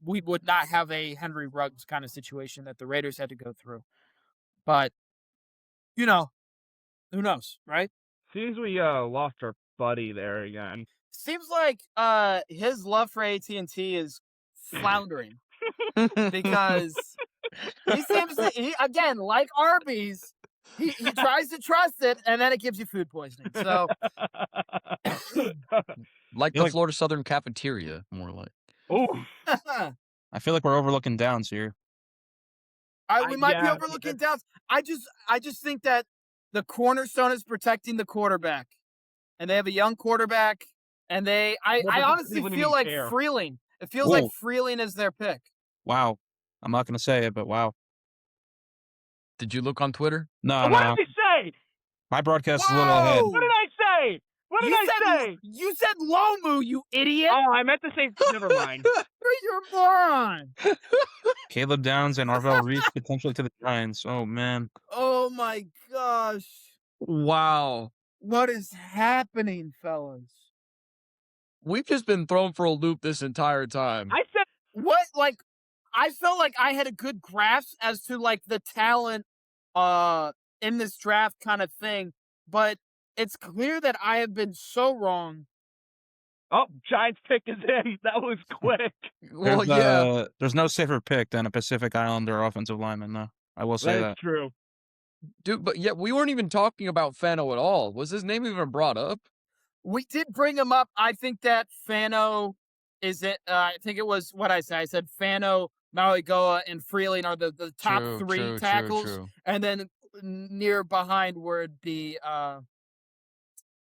[SPEAKER 1] we would not have a Henry Ruggs kind of situation that the Raiders had to go through. But, who knows, right?
[SPEAKER 4] Seems we lost our buddy there again.
[SPEAKER 1] Seems like his love for AT&T is floundering because he seems to, again, like Arby's, he tries to trust it, and then it gives you food poisoning. So,
[SPEAKER 5] Like
[SPEAKER 3] You're
[SPEAKER 5] the
[SPEAKER 3] like-
[SPEAKER 5] Florida Southern cafeteria, more like.
[SPEAKER 4] Oh,
[SPEAKER 3] I feel like we're overlooking Downs here.
[SPEAKER 1] we might be
[SPEAKER 4] yeah,
[SPEAKER 1] overlooking Downs. I just think that the cornerstone is protecting the quarterback, and they have a young quarterback, and I
[SPEAKER 4] What does
[SPEAKER 1] honestly
[SPEAKER 4] Cleveland
[SPEAKER 1] feel
[SPEAKER 4] even
[SPEAKER 1] like
[SPEAKER 4] care?
[SPEAKER 1] Freeling. It feels like
[SPEAKER 3] Whoa.
[SPEAKER 1] Freeling is their pick.
[SPEAKER 3] Wow. I'm not gonna say it, but wow.
[SPEAKER 5] Did you look on Twitter?
[SPEAKER 3] No,
[SPEAKER 4] what
[SPEAKER 3] no.
[SPEAKER 4] did he say?
[SPEAKER 3] My broadcast is a little ahead.
[SPEAKER 1] Whoa!
[SPEAKER 4] What did I say? What did I say?
[SPEAKER 1] You said Lomu, you idiot!
[SPEAKER 4] Oh, I meant to say. Never mind.
[SPEAKER 1] You're a moron!
[SPEAKER 3] Caleb Downs and Arvell Reese potentially to the Giants. Oh man.
[SPEAKER 1] Oh my gosh.
[SPEAKER 5] Wow.
[SPEAKER 1] What is happening, fellas?
[SPEAKER 5] We've just been thrown for a loop this entire time.
[SPEAKER 4] I said.
[SPEAKER 1] What, I felt like I had a good grasp as to, the talent in this draft kind of thing, but it's clear that I have been so wrong.
[SPEAKER 4] Oh, Giants pick is in. That was quick.
[SPEAKER 5] Well,
[SPEAKER 3] There's,
[SPEAKER 5] yeah.
[SPEAKER 3] There's no safer pick than a Pacific Islander offensive lineman, though. I will say
[SPEAKER 4] That
[SPEAKER 3] that.
[SPEAKER 4] is true.
[SPEAKER 5] Dude, but yeah, we weren't even talking about Fano at all. Was his name even brought up?
[SPEAKER 1] We did bring him up. I think that Fano is it. I think it was what I said. I said Fano, Mauigoa, and Freeling are the top
[SPEAKER 5] True,
[SPEAKER 1] three
[SPEAKER 5] true,
[SPEAKER 1] tackles,
[SPEAKER 5] true.
[SPEAKER 1] and then near behind would be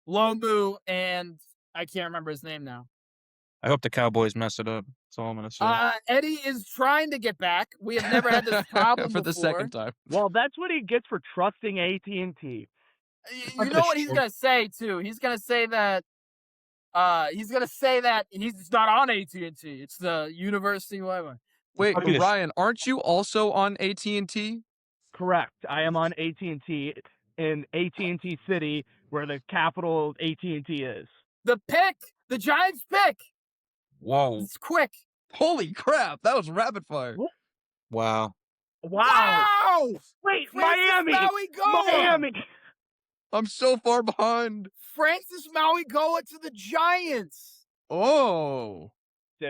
[SPEAKER 1] Lomu and I can't remember his name now.
[SPEAKER 3] I hope the Cowboys mess it up. That's all I'm gonna say.
[SPEAKER 1] Eddie is trying to get back. We have never had this problem
[SPEAKER 5] for the
[SPEAKER 1] before.
[SPEAKER 5] second time.
[SPEAKER 4] Well, that's what he gets for trusting AT&T.
[SPEAKER 1] You know what he's gonna say too? He's gonna say that he's not on AT&T. It's the University whatever.
[SPEAKER 5] Wait,
[SPEAKER 3] Fuck you.
[SPEAKER 5] Ryan, aren't you also on AT&T?
[SPEAKER 4] Correct. I am on AT&T in AT&T City, where the capital of AT&T is.
[SPEAKER 1] The pick, the Giants pick.
[SPEAKER 2] Whoa.
[SPEAKER 1] It's quick.
[SPEAKER 5] Holy crap, that was rapid fire.
[SPEAKER 3] Wow.
[SPEAKER 4] Wow! Wait,
[SPEAKER 1] Francis
[SPEAKER 4] Miami!
[SPEAKER 1] Mauigoa!
[SPEAKER 4] Miami!
[SPEAKER 5] I'm so far behind.
[SPEAKER 1] Francis Mauigoa to the Giants.
[SPEAKER 5] Oh.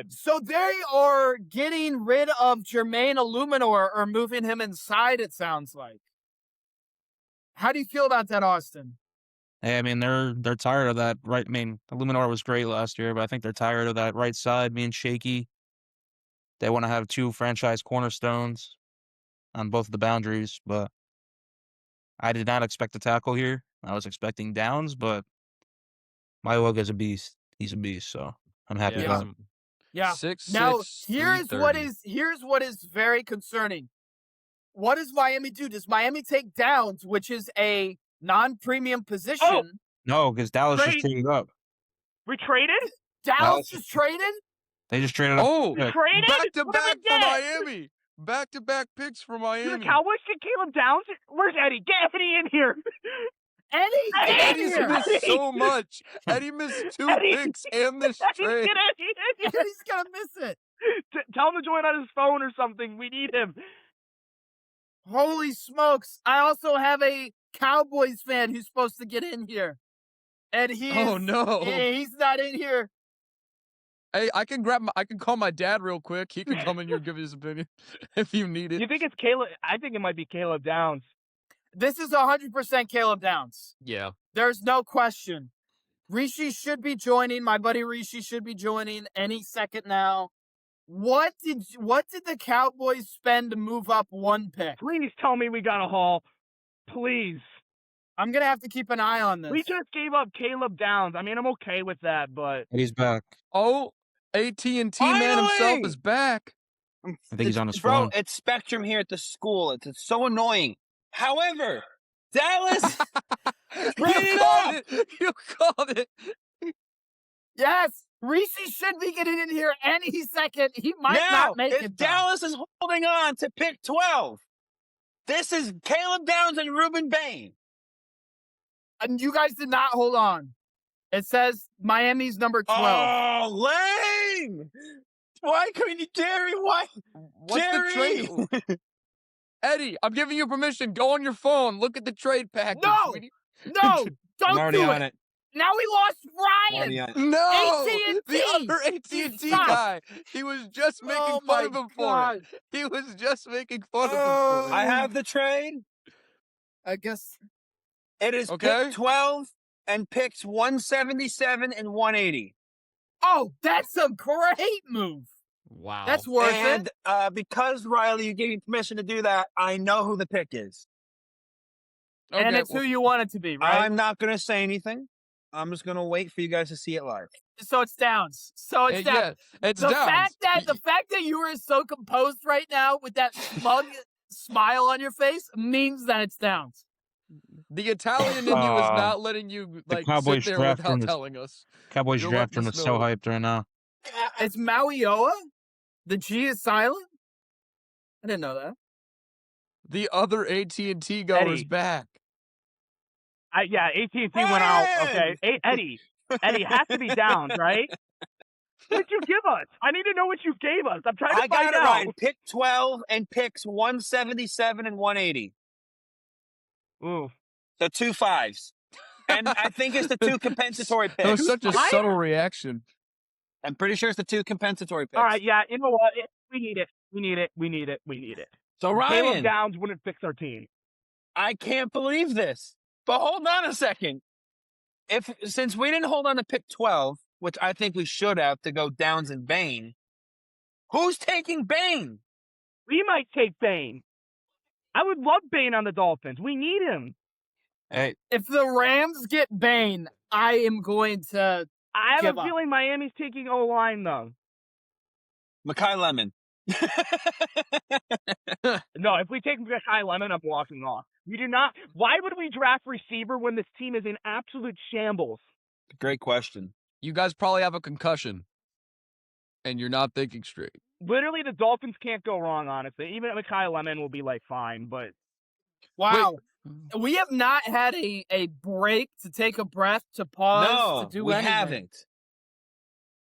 [SPEAKER 1] So they are getting rid of Jermaine Illuminor or moving him inside, it sounds like. How do you feel about that, Austin?
[SPEAKER 3] Hey, I mean, they're tired of that right. I mean, Illuminor was great last year, but I think they're tired of that right side being shaky. They want to have two franchise cornerstones on both of the boundaries, but I did not expect a tackle here. I was expecting Downs, but Mauigoa's a beast. He's a beast, so I'm happy
[SPEAKER 1] Yeah.
[SPEAKER 3] about it.
[SPEAKER 1] Yeah.
[SPEAKER 5] 6'6",
[SPEAKER 1] Now, here's what
[SPEAKER 5] 330.
[SPEAKER 1] is very concerning. What does Miami do? Does Miami take Downs, which is a non-premium position?
[SPEAKER 3] No, because Dallas just
[SPEAKER 4] Great.
[SPEAKER 3] traded up.
[SPEAKER 4] We traded?
[SPEAKER 1] Dallas just traded?
[SPEAKER 3] They just traded up.
[SPEAKER 5] Oh,
[SPEAKER 3] Yeah.
[SPEAKER 4] Traded?
[SPEAKER 5] back to
[SPEAKER 4] What did
[SPEAKER 5] back
[SPEAKER 4] we
[SPEAKER 5] for
[SPEAKER 4] get?
[SPEAKER 5] Miami. Back to back picks for
[SPEAKER 4] Do the
[SPEAKER 5] Miami.
[SPEAKER 4] Cowboys get Caleb Downs? Where's Eddie? Get Eddie in here.
[SPEAKER 1] Eddie, get in
[SPEAKER 5] Eddie's
[SPEAKER 1] here.
[SPEAKER 5] missed so much. Eddie missed 2
[SPEAKER 4] Eddie.
[SPEAKER 5] picks and this
[SPEAKER 4] Eddie,
[SPEAKER 5] trade.
[SPEAKER 4] get Eddie in here.
[SPEAKER 1] Eddie's gonna miss it.
[SPEAKER 4] Tell him to join on his phone or something. We need him.
[SPEAKER 1] Holy smokes. I also have a Cowboys fan who's supposed to get in here. And
[SPEAKER 5] Oh no.
[SPEAKER 1] he's not in here.
[SPEAKER 5] Hey, I can call my dad real quick. He can come in here and give his opinion if you need it.
[SPEAKER 4] You think it's Caleb? I think it might be Caleb Downs.
[SPEAKER 1] This is 100% Caleb Downs.
[SPEAKER 5] Yeah.
[SPEAKER 1] There's no question. Rishi should be joining. My buddy Rishi should be joining any second now. What did the Cowboys spend to move up one pick?
[SPEAKER 4] Please tell me we got a haul. Please.
[SPEAKER 1] I'm gonna have to keep an eye on this.
[SPEAKER 4] We just gave up Caleb Downs. I mean, I'm okay with that, but
[SPEAKER 3] He's back.
[SPEAKER 5] Oh, AT&T man himself
[SPEAKER 2] Finally!
[SPEAKER 5] is back.
[SPEAKER 3] I think he's on his
[SPEAKER 2] Bro,
[SPEAKER 3] phone.
[SPEAKER 2] it's Spectrum here at the school. It's so annoying. However, Dallas
[SPEAKER 5] You
[SPEAKER 2] Traded
[SPEAKER 5] called
[SPEAKER 2] up!
[SPEAKER 5] it. You called it.
[SPEAKER 1] Yes, Rishi should be getting in here any second. He might
[SPEAKER 2] now,
[SPEAKER 1] not make
[SPEAKER 2] if
[SPEAKER 1] it. though.
[SPEAKER 2] Dallas is holding on to pick 12, this is Caleb Downs and Ruben Bain.
[SPEAKER 1] And you guys did not hold on. It says Miami's number 12.
[SPEAKER 2] Oh, lame! Why couldn't you, Jerry? Why?
[SPEAKER 5] What's
[SPEAKER 2] Jerry!
[SPEAKER 5] the trade? Eddie, I'm giving you permission. Go on your phone. Look at the trade package.
[SPEAKER 1] No!
[SPEAKER 5] sweetie.
[SPEAKER 1] No,
[SPEAKER 2] I'm
[SPEAKER 1] don't
[SPEAKER 2] already
[SPEAKER 1] do
[SPEAKER 2] on
[SPEAKER 1] it.
[SPEAKER 2] it.
[SPEAKER 1] Now we lost
[SPEAKER 2] I'm
[SPEAKER 1] Ryan.
[SPEAKER 2] already on it.
[SPEAKER 5] No,
[SPEAKER 1] AT&T.
[SPEAKER 5] the other AT&T
[SPEAKER 1] Stop.
[SPEAKER 5] guy. He was just making
[SPEAKER 1] Oh
[SPEAKER 5] fun
[SPEAKER 1] my
[SPEAKER 5] of him for
[SPEAKER 1] God.
[SPEAKER 5] it. He was just making fun of him
[SPEAKER 1] Oh.
[SPEAKER 5] for it.
[SPEAKER 2] I have the trade.
[SPEAKER 1] I guess.
[SPEAKER 2] It is
[SPEAKER 5] Okay.
[SPEAKER 2] pick 12 and picks 177 and 180.
[SPEAKER 1] Oh, that's a great move.
[SPEAKER 5] Wow.
[SPEAKER 1] That's worth
[SPEAKER 2] And
[SPEAKER 1] it.
[SPEAKER 2] because, Riley, you gave me permission to do that, I know who the pick is.
[SPEAKER 5] okay.
[SPEAKER 1] And it's who you want it to be, right?
[SPEAKER 2] I'm not going to say anything. I'm just going to wait for you guys to see it live.
[SPEAKER 1] So it's Downs. So it's Downs.
[SPEAKER 5] yeah, it's
[SPEAKER 1] The
[SPEAKER 5] down.
[SPEAKER 1] fact that you are so composed right now with that smug smile on your face means that it's Downs.
[SPEAKER 5] The Italian in you is not letting you like
[SPEAKER 3] Cowboys
[SPEAKER 5] sit there
[SPEAKER 3] draft
[SPEAKER 5] without
[SPEAKER 3] room is-
[SPEAKER 5] telling us.
[SPEAKER 3] Cowboys
[SPEAKER 5] You're
[SPEAKER 3] draft
[SPEAKER 5] letting
[SPEAKER 3] room
[SPEAKER 5] us
[SPEAKER 3] is so
[SPEAKER 5] know.
[SPEAKER 3] hyped right now.
[SPEAKER 1] It's Mauioa? The G is silent? I didn't know that.
[SPEAKER 5] The other AT&T goer's
[SPEAKER 4] Eddie.
[SPEAKER 5] back.
[SPEAKER 4] yeah, AT&T went out. Okay,
[SPEAKER 2] Ryan!
[SPEAKER 4] Eddie has to be Downs, right? What did you give us? I need to know what you gave us. I'm trying to
[SPEAKER 2] I
[SPEAKER 4] find
[SPEAKER 2] got it
[SPEAKER 4] out.
[SPEAKER 2] right. Pick 12 and picks 177 and 180.
[SPEAKER 4] Ooh.
[SPEAKER 2] So 2 5s. And I think it's the 2 compensatory
[SPEAKER 5] That was
[SPEAKER 2] picks.
[SPEAKER 5] such a
[SPEAKER 4] Why?
[SPEAKER 5] subtle reaction.
[SPEAKER 2] I'm pretty sure it's the 2 compensatory picks.
[SPEAKER 4] All right, yeah, you know what? We need it. We need it. We need it. We need it.
[SPEAKER 2] So
[SPEAKER 4] Caleb
[SPEAKER 2] Ryan,
[SPEAKER 4] Downs wouldn't fix our team.
[SPEAKER 2] I can't believe this. But hold on a second. Since we didn't hold on to pick 12, which I think we should have to go Downs and Bain, who's taking Bain?
[SPEAKER 4] We might take Bane. I would love Bane on the Dolphins. We need him.
[SPEAKER 3] Hey,
[SPEAKER 1] If the Rams get Bane, I am going to.
[SPEAKER 4] I have
[SPEAKER 1] Give
[SPEAKER 4] a
[SPEAKER 1] up.
[SPEAKER 4] feeling Miami's taking O-line, though.
[SPEAKER 2] Makai Lemon.
[SPEAKER 4] No, if we take Makai Lemon, I'm walking off. We do not. Why would we draft receiver when this team is in absolute shambles?
[SPEAKER 2] Great question.
[SPEAKER 5] You guys probably have a concussion, and you're not thinking straight.
[SPEAKER 4] Literally, the Dolphins can't go wrong, honestly. Even Makai Lemon will be, like, fine, but
[SPEAKER 1] Wow. We have not had a break to take a breath, to pause,
[SPEAKER 2] No,
[SPEAKER 1] to do
[SPEAKER 2] we
[SPEAKER 1] anything.
[SPEAKER 2] haven't.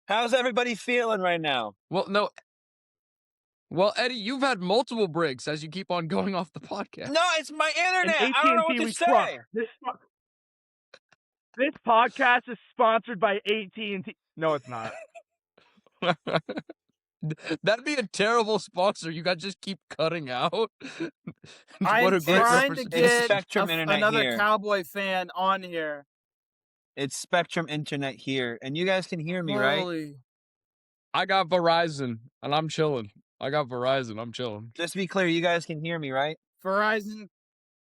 [SPEAKER 2] How's everybody feeling right now?
[SPEAKER 5] Well, no. Well, Eddie, you've had multiple breaks as you keep on going off the podcast.
[SPEAKER 2] No, it's my
[SPEAKER 4] and
[SPEAKER 2] internet. I don't know what
[SPEAKER 4] AT&T
[SPEAKER 2] to
[SPEAKER 4] we trust.
[SPEAKER 2] say.
[SPEAKER 4] This podcast is sponsored by AT&T. No, it's not.
[SPEAKER 5] That'd be a terrible sponsor. You guys just keep cutting out.
[SPEAKER 1] I'm
[SPEAKER 5] What a great
[SPEAKER 1] trying to
[SPEAKER 2] It's
[SPEAKER 1] get
[SPEAKER 2] Spectrum Internet
[SPEAKER 1] another
[SPEAKER 2] here.
[SPEAKER 1] Cowboy fan on here.
[SPEAKER 2] It's Spectrum Internet here, and you guys can hear me, right?
[SPEAKER 1] Holy.
[SPEAKER 5] I got Verizon, and I'm chilling. I got Verizon. I'm chilling.
[SPEAKER 2] Just to be clear, you guys can hear me, right?
[SPEAKER 1] Verizon.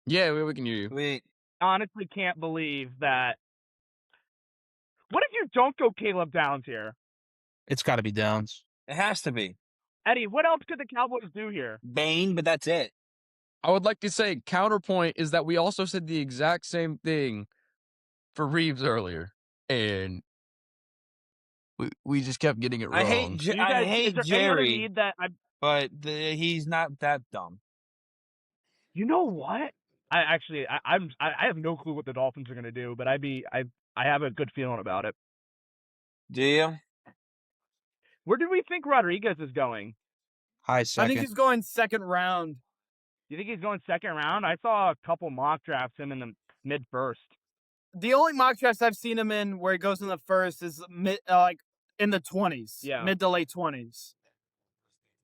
[SPEAKER 5] Yeah, we can hear you.
[SPEAKER 2] Wait.
[SPEAKER 4] Honestly, can't believe that. What if you don't go Caleb Downs here?
[SPEAKER 3] it's got to be Downs.
[SPEAKER 2] It has to be
[SPEAKER 4] Eddie, what else could the Cowboys do here?
[SPEAKER 2] Bane, but that's it.
[SPEAKER 5] I would like to say counterpoint is that we also said the exact same thing for Reeves earlier, and we just kept getting it wrong.
[SPEAKER 2] I hate
[SPEAKER 4] You guys,
[SPEAKER 2] I
[SPEAKER 4] is there
[SPEAKER 2] hate
[SPEAKER 4] any other
[SPEAKER 2] Jerry,
[SPEAKER 4] need that
[SPEAKER 2] but he's not that dumb.
[SPEAKER 4] You know what? I have no clue what the Dolphins are gonna do, but I have a good feeling about it.
[SPEAKER 2] Do you?
[SPEAKER 4] Where do we think Rodriguez is going?
[SPEAKER 3] High
[SPEAKER 1] I
[SPEAKER 3] second.
[SPEAKER 1] think he's going second round.
[SPEAKER 4] Do you think he's going second round? I saw a couple mock drafts him in the mid first.
[SPEAKER 1] The only mock drafts I've seen him in where he goes in the first is like in the 20s,
[SPEAKER 4] Yeah.
[SPEAKER 1] mid to late 20s,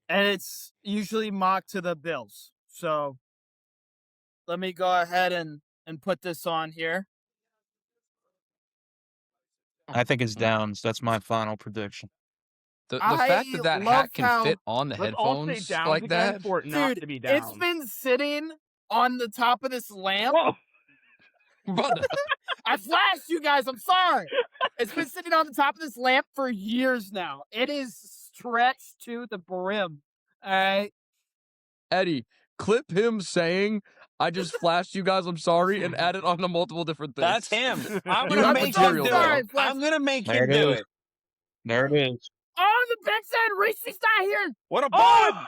[SPEAKER 1] and it's usually mocked to the Bills. So let me go ahead and put this on here.
[SPEAKER 3] I think it's Downs. That's my final prediction.
[SPEAKER 5] The
[SPEAKER 1] I
[SPEAKER 5] fact that that
[SPEAKER 1] love
[SPEAKER 5] hat can
[SPEAKER 1] how-
[SPEAKER 5] fit on the
[SPEAKER 4] Let's all say
[SPEAKER 5] headphones
[SPEAKER 4] Downs
[SPEAKER 5] like
[SPEAKER 4] again
[SPEAKER 5] that.
[SPEAKER 4] for it not
[SPEAKER 1] Dude,
[SPEAKER 4] to be down.
[SPEAKER 1] it's been sitting on the top of this lamp.
[SPEAKER 4] Whoa!
[SPEAKER 5] Brother,
[SPEAKER 1] I flashed you guys. I'm sorry. It's been sitting on the top of this lamp for years now. It is stretched to the brim. All right.
[SPEAKER 5] Eddie, clip him saying, "I just flashed you guys. I'm sorry," and add it onto multiple different things.
[SPEAKER 2] That's him. I'm
[SPEAKER 5] You
[SPEAKER 2] gonna
[SPEAKER 5] have
[SPEAKER 2] make him
[SPEAKER 5] material,
[SPEAKER 2] do
[SPEAKER 5] though.
[SPEAKER 2] it. I'm gonna make
[SPEAKER 3] There
[SPEAKER 2] him
[SPEAKER 3] it
[SPEAKER 2] do
[SPEAKER 3] is.
[SPEAKER 2] it.
[SPEAKER 3] There it is.
[SPEAKER 1] Oh, the big side Reese's not here.
[SPEAKER 2] What a
[SPEAKER 4] Oh,
[SPEAKER 2] bomb!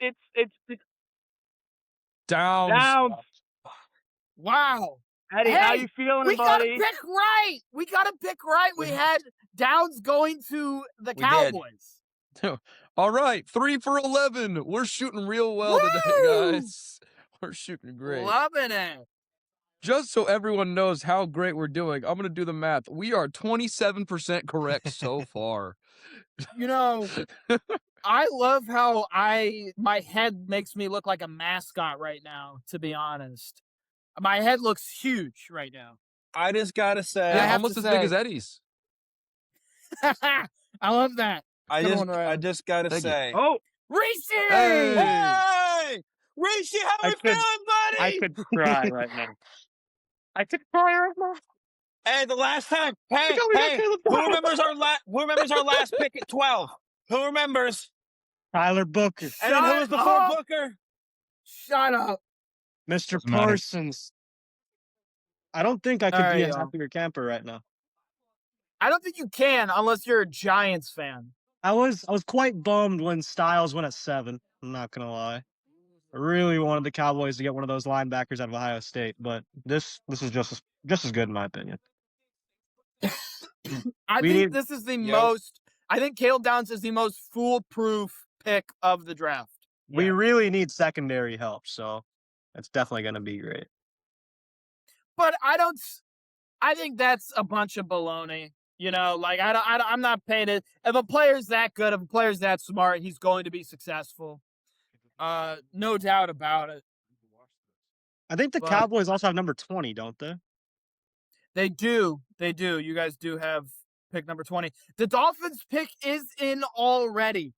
[SPEAKER 4] it's
[SPEAKER 5] Downs.
[SPEAKER 4] Downs.
[SPEAKER 1] Wow.
[SPEAKER 4] Eddie, how
[SPEAKER 1] Hey,
[SPEAKER 4] you feeling,
[SPEAKER 1] We gotta
[SPEAKER 4] buddy?
[SPEAKER 1] pick right. We gotta pick right. We had Downs going to the
[SPEAKER 2] did.
[SPEAKER 1] Cowboys.
[SPEAKER 5] All right, 3 for 11. We're shooting real well today,
[SPEAKER 1] Woo!
[SPEAKER 5] guys. We're shooting great.
[SPEAKER 1] Loving it.
[SPEAKER 5] Just so everyone knows how great we're doing, I'm going to do the math. We are 27% correct so far.
[SPEAKER 1] You know, I love how my head makes me look like a mascot right now, to be honest. My head looks huge right now.
[SPEAKER 2] I just gotta say,
[SPEAKER 1] I
[SPEAKER 5] Yeah,
[SPEAKER 1] have
[SPEAKER 5] almost
[SPEAKER 1] to
[SPEAKER 5] as big
[SPEAKER 1] say-
[SPEAKER 5] as Eddie's.
[SPEAKER 1] I love that.
[SPEAKER 2] I
[SPEAKER 1] Good
[SPEAKER 2] just,
[SPEAKER 1] one,
[SPEAKER 2] I
[SPEAKER 1] Ryan.
[SPEAKER 2] just gotta
[SPEAKER 5] Thank you.
[SPEAKER 2] say,
[SPEAKER 4] Oh,
[SPEAKER 1] Reese!
[SPEAKER 5] Hey!
[SPEAKER 2] hey, Rishi, how
[SPEAKER 7] I
[SPEAKER 2] we
[SPEAKER 7] could-
[SPEAKER 2] feeling, buddy?
[SPEAKER 7] I could cry right now. I could cry right now.
[SPEAKER 2] Hey, the last time. Hey,
[SPEAKER 7] Tell me that
[SPEAKER 2] hey,
[SPEAKER 7] Caleb
[SPEAKER 2] who
[SPEAKER 7] Downs.
[SPEAKER 2] remembers our last pick at 12? Who remembers?
[SPEAKER 7] Tyler Booker,
[SPEAKER 2] And then who was before
[SPEAKER 1] up.
[SPEAKER 2] Booker?
[SPEAKER 1] Shut up.
[SPEAKER 7] Mr.
[SPEAKER 3] Doesn't matter.
[SPEAKER 7] Parsons. I don't think I could
[SPEAKER 1] All
[SPEAKER 7] be
[SPEAKER 1] right,
[SPEAKER 7] a
[SPEAKER 1] y'all.
[SPEAKER 7] happier camper right now.
[SPEAKER 1] I don't think you can unless you're a Giants fan.
[SPEAKER 7] I was quite bummed when Styles went at 7. I'm not gonna lie. I really wanted the Cowboys to get one of those linebackers out of Ohio State, but this is just as good in my opinion.
[SPEAKER 1] I
[SPEAKER 7] We
[SPEAKER 1] think
[SPEAKER 7] need-
[SPEAKER 1] this is the
[SPEAKER 2] Yo.
[SPEAKER 1] most. I think Caleb Downs is the most foolproof pick of the draft.
[SPEAKER 7] We
[SPEAKER 4] yeah.
[SPEAKER 7] really need secondary help, so it's definitely gonna be great.
[SPEAKER 1] But I don't. I think that's a bunch of baloney. You know, like I'm not paying it. If a player's that good, if a player's that smart, he's going to be successful. No doubt about it.
[SPEAKER 7] I think the
[SPEAKER 1] But-
[SPEAKER 7] Cowboys also have number 20, don't they?
[SPEAKER 1] They do. They do. You guys do have pick number 20. The Dolphins pick is in already.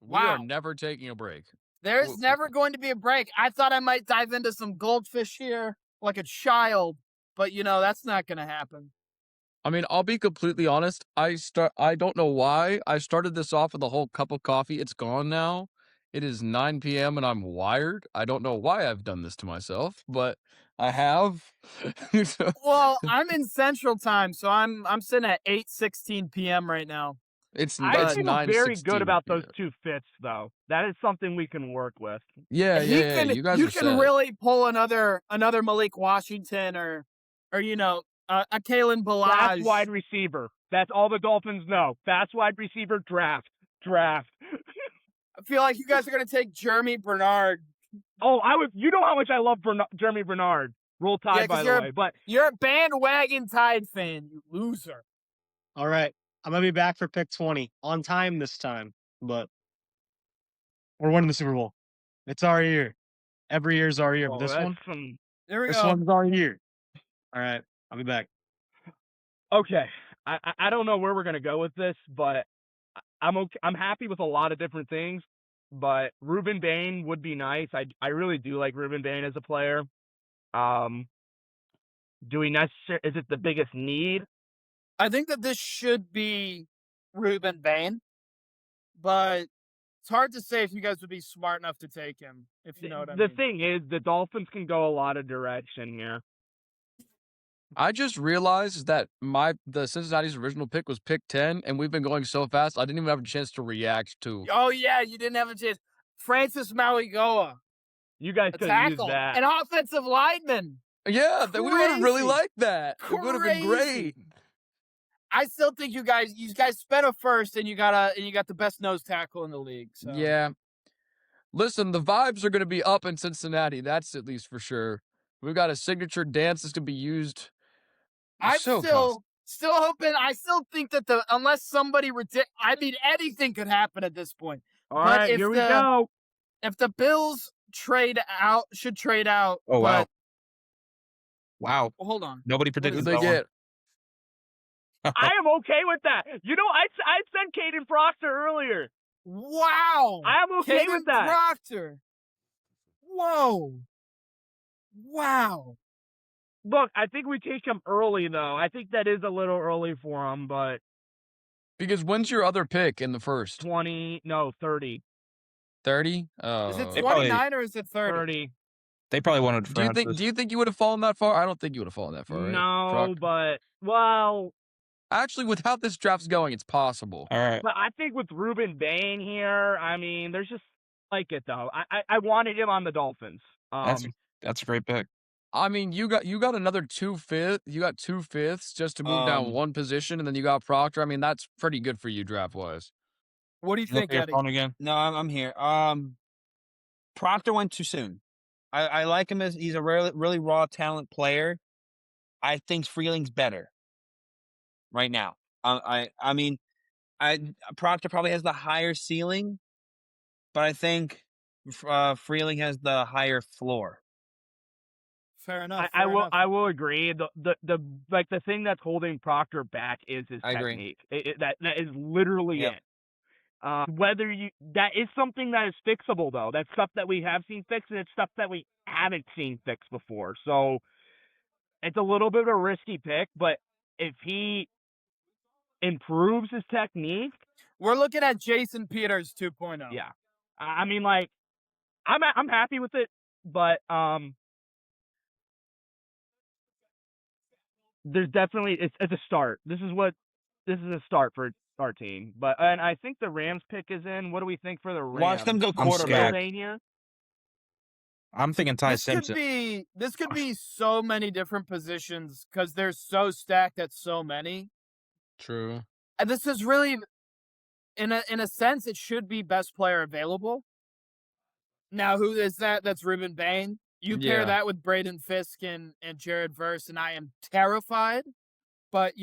[SPEAKER 5] We are
[SPEAKER 1] Wow.
[SPEAKER 5] never taking a break.
[SPEAKER 1] There's
[SPEAKER 5] w-
[SPEAKER 1] never going to be a break. I thought I might dive into some goldfish here like a child, but that's not going to happen.
[SPEAKER 5] I mean, I'll be completely honest. I don't know why I started this off with a whole cup of coffee. It's gone now. It is 9 p.m. and I'm wired. I don't know why I've done this to myself, but I have. So-
[SPEAKER 1] Well, I'm in Central Time, so I'm sitting at 8:16 p.m. right now.
[SPEAKER 5] it's
[SPEAKER 4] I
[SPEAKER 5] it's
[SPEAKER 4] feel
[SPEAKER 5] 9:16
[SPEAKER 4] very good about those
[SPEAKER 5] p.m.
[SPEAKER 4] 2 fits, though. That is something we can work with.
[SPEAKER 5] Yeah,
[SPEAKER 1] He
[SPEAKER 5] yeah,
[SPEAKER 1] can
[SPEAKER 5] you guys
[SPEAKER 1] you
[SPEAKER 5] are
[SPEAKER 1] can
[SPEAKER 5] set.
[SPEAKER 1] really pull another Malik Washington or a Kalen Balaj.
[SPEAKER 4] Fast wide receiver. That's all the Dolphins know. Fast wide receiver, draft.
[SPEAKER 1] I feel like you guys are going to take Jeremy Bernard.
[SPEAKER 4] Oh, you know how much I love Jeremy Bernard. Roll Tide,
[SPEAKER 1] Yeah, 'cause
[SPEAKER 4] by the way. But
[SPEAKER 1] You're a bandwagon Tide fan, you loser.
[SPEAKER 7] All right. I'm going to be back for pick 20 on time this time, but we're winning the Super Bowl. It's our year. Every year's our year, but this one,
[SPEAKER 1] There we
[SPEAKER 7] this
[SPEAKER 1] go.
[SPEAKER 7] one's our year. All right. I'll be back.
[SPEAKER 4] okay. I don't know where we're gonna go with this, but I'm okay. I'm happy with a lot of different things, but Ruben Bain would be nice. I really do like Ruben Bain as a player. Do we necessarily? Is it the biggest need?
[SPEAKER 1] I think that this should be Ruben Bain, but it's hard to say if you guys would be smart enough to take him, if you know what I mean.
[SPEAKER 4] The thing is, the Dolphins can go a lot of direction here.
[SPEAKER 5] I just realized that the Cincinnati's original pick was pick 10, and we've been going so fast, I didn't even have a chance to react to.
[SPEAKER 1] Oh, yeah, you didn't have a chance. Francis Mauigoa,
[SPEAKER 4] You guys
[SPEAKER 1] a
[SPEAKER 4] could have used
[SPEAKER 1] tackle,
[SPEAKER 4] that.
[SPEAKER 1] an offensive lineman.
[SPEAKER 5] Yeah, we would have really
[SPEAKER 1] Crazy.
[SPEAKER 5] liked that. It would have been
[SPEAKER 1] Crazy.
[SPEAKER 5] great.
[SPEAKER 1] I still think you guys spent a first and you got the best nose tackle in the league. So.
[SPEAKER 5] Yeah. Listen, the vibes are going to be up in Cincinnati. That's at least for sure. We've got a signature dance that's going to be used.
[SPEAKER 1] I'm
[SPEAKER 5] so
[SPEAKER 1] still hoping. I still think that unless somebody anything could happen at this point.
[SPEAKER 4] All
[SPEAKER 1] but
[SPEAKER 4] right,
[SPEAKER 1] if
[SPEAKER 4] here we
[SPEAKER 1] the-
[SPEAKER 4] go.
[SPEAKER 1] If the Bills should trade out.
[SPEAKER 3] Oh, wow.
[SPEAKER 1] but-
[SPEAKER 3] Wow.
[SPEAKER 1] well, hold on.
[SPEAKER 3] Nobody
[SPEAKER 5] Who
[SPEAKER 3] predicted
[SPEAKER 5] they
[SPEAKER 3] that
[SPEAKER 5] get?
[SPEAKER 4] I am okay with that. You know, I said Caden Proctor earlier.
[SPEAKER 1] Wow.
[SPEAKER 4] I am okay
[SPEAKER 1] Caden
[SPEAKER 4] with that.
[SPEAKER 1] Proctor. Whoa. Wow.
[SPEAKER 4] Look, I think we take him early, though. I think that is a little early for him, but
[SPEAKER 5] Because when's your other pick in the first?
[SPEAKER 4] 30.
[SPEAKER 5] 30?
[SPEAKER 1] Is it
[SPEAKER 3] They probably-
[SPEAKER 1] 29 or is it 30?
[SPEAKER 4] 30.
[SPEAKER 3] They probably wanted
[SPEAKER 5] Do you think you would have fallen that far? I don't think you would have fallen that far. Right?
[SPEAKER 4] No,
[SPEAKER 5] Proc?
[SPEAKER 4] but, well,
[SPEAKER 5] Actually, with how this draft's going, it's possible.
[SPEAKER 3] All right.
[SPEAKER 4] but I think with Ruben Bain here, I mean, there's just like it, though. I wanted him on the Dolphins.
[SPEAKER 3] That's a great pick.
[SPEAKER 5] I mean, you got another 2/5. You got 2/5 just to move down one position, and then you got Proctor. I mean, that's pretty good for you draft wise.
[SPEAKER 1] What do you think,
[SPEAKER 3] Your
[SPEAKER 1] Eddie?
[SPEAKER 3] phone again.
[SPEAKER 2] No, I'm here. Proctor went too soon. I like him as he's a really raw talent player. I think Freeling's better right now. I mean, Proctor probably has the higher ceiling, but I think Freeling has the higher floor.
[SPEAKER 1] Fair enough.
[SPEAKER 4] I will agree. The thing that's holding Proctor back is his
[SPEAKER 2] I agree.
[SPEAKER 4] technique. That is literally
[SPEAKER 2] Yep.
[SPEAKER 4] it. That is something that is fixable, though. That's stuff that we have seen fixed, and it's stuff that we haven't seen fixed before. So it's a little bit of a risky pick, but if he improves his technique,
[SPEAKER 1] We're looking at Jason Peters 2.0.
[SPEAKER 4] yeah. I mean, like, I'm happy with it, but there's definitely it's a start. This is a start for our team. And I think the Rams pick is in. What do we think for the Rams?
[SPEAKER 2] Watch them go
[SPEAKER 3] I'm
[SPEAKER 2] quarterback.
[SPEAKER 4] Pennsylvania?
[SPEAKER 3] I'm thinking Ty
[SPEAKER 1] This
[SPEAKER 3] Simpson.
[SPEAKER 1] could be so many different positions because they're so stacked at so many.
[SPEAKER 5] True.
[SPEAKER 1] And this is really, in a sense, it should be best player available. Now, who is that? That's Ruben Bain. You pair
[SPEAKER 5] Yeah.
[SPEAKER 1] that with Braden Fisk and Jared Verse, and I am terrified. But,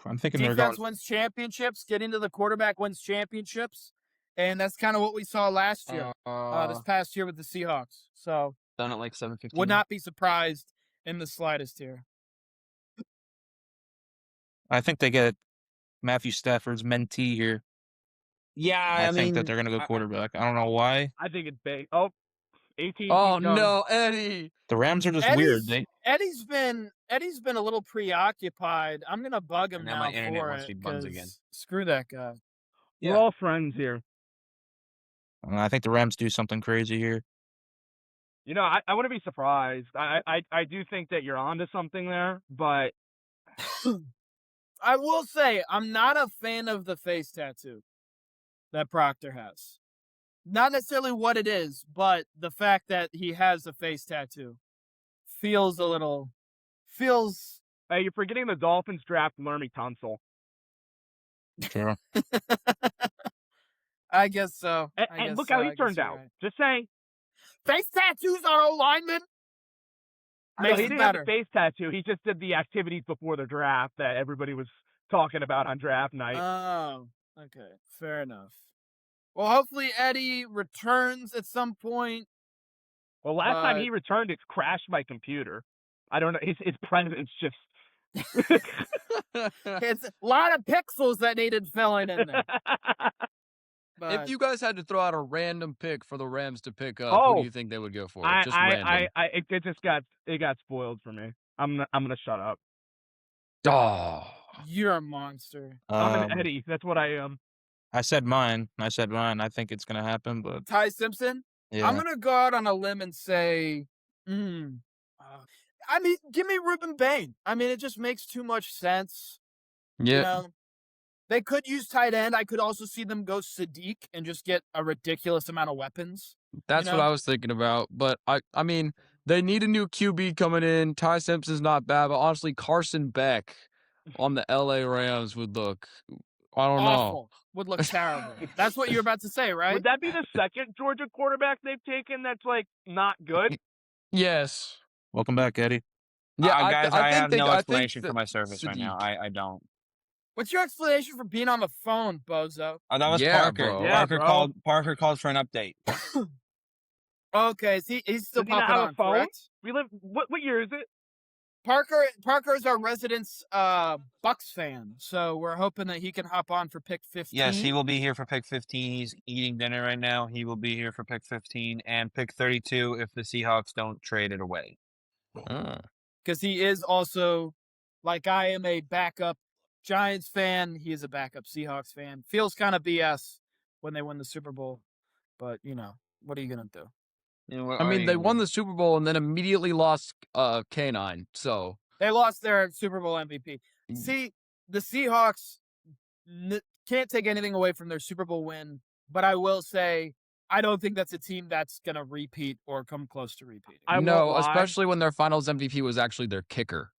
[SPEAKER 3] I'm thinking they're going.
[SPEAKER 1] defense wins championships. Getting to the quarterback wins championships. And that's kind of what we saw last year, this past year with the Seahawks. So
[SPEAKER 2] Done at like 7:15.
[SPEAKER 1] would not be surprised in the slightest here.
[SPEAKER 3] I think they get Matthew Stafford's mentee here.
[SPEAKER 2] Yeah,
[SPEAKER 3] I think that
[SPEAKER 2] mean,
[SPEAKER 3] they're going to go quarterback. I don't know why.
[SPEAKER 4] I think it's big. Oh, 18.
[SPEAKER 5] Oh
[SPEAKER 4] keep going.
[SPEAKER 5] no, Eddie.
[SPEAKER 3] The Rams are just weird.
[SPEAKER 1] Eddie's been a little preoccupied. I'm gonna bug him
[SPEAKER 2] And now
[SPEAKER 1] now
[SPEAKER 2] my internet
[SPEAKER 1] for
[SPEAKER 2] wants to
[SPEAKER 1] it
[SPEAKER 2] be buns again.
[SPEAKER 1] 'cause screw that guy.
[SPEAKER 2] Yeah.
[SPEAKER 4] We're all friends here.
[SPEAKER 3] I think the Rams do something crazy here.
[SPEAKER 4] You know, I wouldn't be surprised. I do think that you're onto something there, but
[SPEAKER 1] I will say I'm not a fan of the face tattoo that Proctor has. Not necessarily what it is, but the fact that he has a face tattoo feels a little
[SPEAKER 4] hey, you're forgetting the Dolphins draft Lermy Tunsil.
[SPEAKER 3] Sure.
[SPEAKER 1] I guess so.
[SPEAKER 4] And look how he turned out.
[SPEAKER 1] Right.
[SPEAKER 4] Just saying.
[SPEAKER 1] Face tattoos are O-linemen?
[SPEAKER 4] No,
[SPEAKER 1] Makes
[SPEAKER 4] he
[SPEAKER 1] it
[SPEAKER 4] didn't have
[SPEAKER 1] better.
[SPEAKER 4] a face tattoo. He just did the activities before the draft that everybody was talking about on draft night.
[SPEAKER 1] Oh, okay. Fair enough. Well, hopefully Eddie returns at some point.
[SPEAKER 4] Well, last time he returned, it crashed my computer. I don't know. His presence just.
[SPEAKER 1] It's a lot of pixels that needed filling in there. But
[SPEAKER 5] If you guys had to throw out a random pick for the Rams to pick up, who do you think they would go for? Just random.
[SPEAKER 4] It got spoiled for me. I'm gonna shut up.
[SPEAKER 5] Oh.
[SPEAKER 1] you're a monster.
[SPEAKER 4] I'm an Eddie. That's what I am.
[SPEAKER 3] I said mine. I think it's going to happen, but
[SPEAKER 1] Ty Simpson?
[SPEAKER 3] yeah.
[SPEAKER 1] I'm going to go out on a limb and say, I mean, give me Ruben Bain. I mean, it just makes too much sense.
[SPEAKER 5] Yeah.
[SPEAKER 1] You know, they could use tight end. I could also see them go Sadiq and just get a ridiculous amount of weapons.
[SPEAKER 5] That's what I was thinking about. But I mean, they need a new QB coming in. Ty Simpson's not bad, but honestly, Carson Beck on the LA Rams would look, I don't know.
[SPEAKER 1] Awful. Would look terrible. That's what you're about to say, right?
[SPEAKER 4] Would that be the second Georgia quarterback they've taken that's like not good?
[SPEAKER 5] Yes.
[SPEAKER 3] Welcome back, Eddie.
[SPEAKER 5] Yeah,
[SPEAKER 2] guys,
[SPEAKER 5] I
[SPEAKER 2] I
[SPEAKER 5] think
[SPEAKER 2] have
[SPEAKER 5] they-
[SPEAKER 2] no
[SPEAKER 5] I think
[SPEAKER 2] explanation for
[SPEAKER 5] that
[SPEAKER 2] my service right now.
[SPEAKER 5] Sadiq-
[SPEAKER 2] I don't.
[SPEAKER 1] What's your explanation for being on the phone, bozo?
[SPEAKER 2] Oh, that was
[SPEAKER 5] Yeah,
[SPEAKER 2] Parker.
[SPEAKER 5] bro.
[SPEAKER 4] Yeah, bro.
[SPEAKER 2] Parker called for an update.
[SPEAKER 1] Okay, he's still
[SPEAKER 4] Does he not
[SPEAKER 1] popping
[SPEAKER 4] have a
[SPEAKER 1] on,
[SPEAKER 4] phone?
[SPEAKER 1] correct?
[SPEAKER 4] We live. What year is it?
[SPEAKER 1] Parker is our resident Bucks fan, so we're hoping that he can hop on for pick 15.
[SPEAKER 2] Yes, he will be here for pick 15. He's eating dinner right now. He will be here for pick 15 and pick 32 if the Seahawks don't trade it away.
[SPEAKER 1] Because he is also, like I am, a backup Giants fan. He is a backup Seahawks fan. Feels kind of BS when they win the Super Bowl, but you know, what are you gonna do?
[SPEAKER 2] You know, what
[SPEAKER 5] I
[SPEAKER 2] are
[SPEAKER 5] mean,
[SPEAKER 2] you
[SPEAKER 5] they
[SPEAKER 2] gonna
[SPEAKER 5] won
[SPEAKER 2] do?
[SPEAKER 5] the Super Bowl and then immediately lost K9. So
[SPEAKER 1] They lost their Super Bowl MVP. See, the Seahawks can't take anything away from their Super Bowl win, but I will say I don't think that's a team that's gonna repeat or come close to repeating.
[SPEAKER 4] I
[SPEAKER 5] no,
[SPEAKER 4] won't lie.
[SPEAKER 5] especially when their finals MVP was actually their kicker.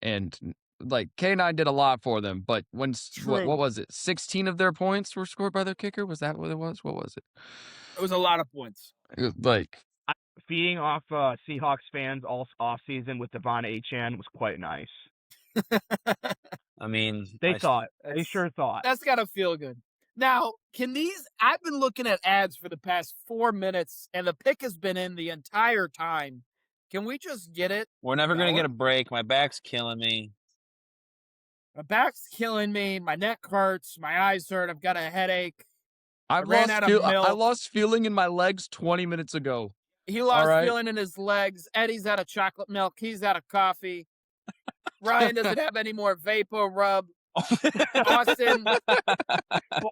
[SPEAKER 5] And like K9 did a lot for them, but when
[SPEAKER 1] True.
[SPEAKER 5] what was it? 16 of their points were scored by their kicker? Was that what it was? What was it?
[SPEAKER 1] It was a lot of points.
[SPEAKER 5] It was like
[SPEAKER 4] Feeding off Seahawks fans all off season with Devon Achane was quite nice.
[SPEAKER 2] I mean,
[SPEAKER 4] They
[SPEAKER 2] I-
[SPEAKER 4] thought. They
[SPEAKER 1] That's-
[SPEAKER 4] sure thought.
[SPEAKER 1] That's gotta feel good. Now, I've been looking at ads for the past 4 minutes, and the pick has been in the entire time. Can we just get it?
[SPEAKER 2] We're never going to
[SPEAKER 1] going?
[SPEAKER 2] get a break. My back's killing me.
[SPEAKER 1] My back's killing me. My neck hurts. My eyes hurt. I've got a headache.
[SPEAKER 5] I
[SPEAKER 1] ran out of milk.
[SPEAKER 5] lost feeling in my legs 20 minutes ago.
[SPEAKER 1] He lost
[SPEAKER 5] right.
[SPEAKER 1] feeling in his legs. Eddie's out of chocolate milk. He's out of coffee. Ryan doesn't have any more Vapor Rub. Austin,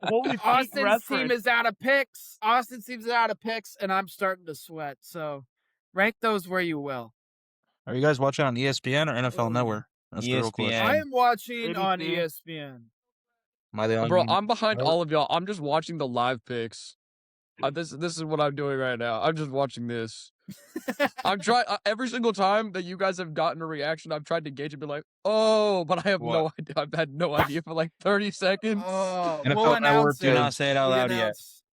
[SPEAKER 4] Holy feet
[SPEAKER 1] Austin's team
[SPEAKER 4] reference.
[SPEAKER 1] is out of picks. Austin's team's out of picks, and I'm starting to sweat. So rank those where you will.
[SPEAKER 3] Are you guys watching on ESPN or NFL
[SPEAKER 1] Ooh.
[SPEAKER 3] Network? That's the real
[SPEAKER 2] ESPN.
[SPEAKER 3] question.
[SPEAKER 1] I am watching on
[SPEAKER 4] ABC.
[SPEAKER 1] ESPN.
[SPEAKER 3] Am I the only
[SPEAKER 5] Bro,
[SPEAKER 3] one?
[SPEAKER 5] I'm behind
[SPEAKER 3] Oh.
[SPEAKER 5] all of y'all. I'm just watching the live picks. This is what I'm doing right now. I'm just watching this. I'm trying every single time that you guys have gotten a reaction. I've tried to gauge and be like, oh, but I have no
[SPEAKER 2] What?
[SPEAKER 5] idea. I've had no idea for like 30 seconds.
[SPEAKER 1] Oh,
[SPEAKER 3] NFL
[SPEAKER 1] we'll
[SPEAKER 3] Network
[SPEAKER 1] announce
[SPEAKER 3] do
[SPEAKER 1] it.
[SPEAKER 2] not say it out
[SPEAKER 1] We
[SPEAKER 2] loud yet.
[SPEAKER 1] announce-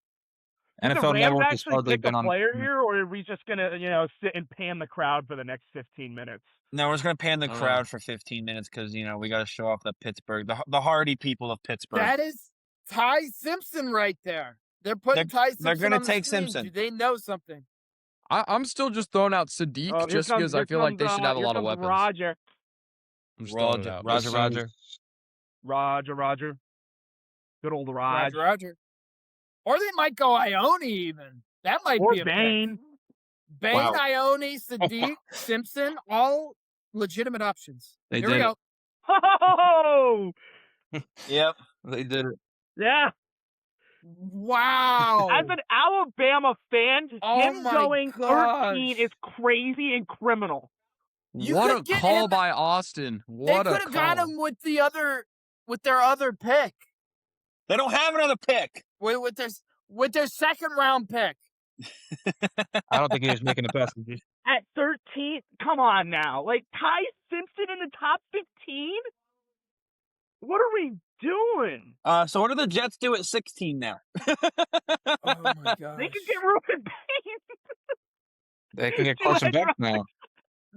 [SPEAKER 4] Did the
[SPEAKER 3] NFL
[SPEAKER 4] Rams
[SPEAKER 3] Network has
[SPEAKER 4] actually
[SPEAKER 3] hardly
[SPEAKER 4] pick
[SPEAKER 3] been
[SPEAKER 4] a
[SPEAKER 3] on.
[SPEAKER 4] player here, or are we just gonna, sit and pan the crowd for the next 15 minutes?
[SPEAKER 2] No, we're just going to pan the
[SPEAKER 5] I don't
[SPEAKER 2] crowd
[SPEAKER 5] know.
[SPEAKER 2] for 15 minutes because, we got to show off the Pittsburgh, the hardy people of Pittsburgh.
[SPEAKER 1] That is Ty Simpson right there. They're putting Ty Simpson.
[SPEAKER 2] they're gonna
[SPEAKER 1] on the
[SPEAKER 2] take
[SPEAKER 1] screen.
[SPEAKER 2] Simpson.
[SPEAKER 1] Do they know something?
[SPEAKER 5] I'm still just throwing out Sadiq
[SPEAKER 4] Oh, here
[SPEAKER 5] just
[SPEAKER 4] comes-
[SPEAKER 5] because I
[SPEAKER 4] here
[SPEAKER 5] feel like they
[SPEAKER 4] comes,
[SPEAKER 5] should have a
[SPEAKER 4] here
[SPEAKER 5] lot of
[SPEAKER 4] comes
[SPEAKER 5] weapons.
[SPEAKER 4] Roger.
[SPEAKER 5] I'm just throwing it
[SPEAKER 2] Roger,
[SPEAKER 5] out.
[SPEAKER 2] Roger, Roger.
[SPEAKER 4] Roger. Good old Raj.
[SPEAKER 1] Roger. Or they might go Ione even. That might
[SPEAKER 4] Or
[SPEAKER 1] be a pick.
[SPEAKER 4] Bane.
[SPEAKER 1] Bane,
[SPEAKER 2] Wow.
[SPEAKER 1] Ione, Sadiq, Simpson, all legitimate options.
[SPEAKER 3] They
[SPEAKER 1] Here
[SPEAKER 3] did
[SPEAKER 1] we
[SPEAKER 3] it.
[SPEAKER 1] go.
[SPEAKER 4] Oh,
[SPEAKER 2] Yep, they did it.
[SPEAKER 4] yeah.
[SPEAKER 1] Wow.
[SPEAKER 4] As an Alabama fan,
[SPEAKER 1] Oh
[SPEAKER 4] him
[SPEAKER 1] my
[SPEAKER 4] going 13
[SPEAKER 1] gosh.
[SPEAKER 4] is crazy and criminal.
[SPEAKER 1] You
[SPEAKER 5] What
[SPEAKER 1] could
[SPEAKER 5] a
[SPEAKER 1] get
[SPEAKER 5] call
[SPEAKER 1] him-
[SPEAKER 5] by Austin.
[SPEAKER 1] They
[SPEAKER 5] What a
[SPEAKER 1] could have got
[SPEAKER 5] call.
[SPEAKER 1] him with their other pick.
[SPEAKER 2] They don't have another pick.
[SPEAKER 1] With their second round pick.
[SPEAKER 3] I don't think he was making a pass.
[SPEAKER 4] At 13, come on now. Like, Ty Simpson in the top 15? What are we doing?
[SPEAKER 2] So what do the Jets do at 16 now?
[SPEAKER 1] Oh my gosh.
[SPEAKER 4] They could get Ruben Bain.
[SPEAKER 3] They can get
[SPEAKER 4] See
[SPEAKER 3] Carson
[SPEAKER 4] what
[SPEAKER 3] Beck
[SPEAKER 4] I-
[SPEAKER 3] now.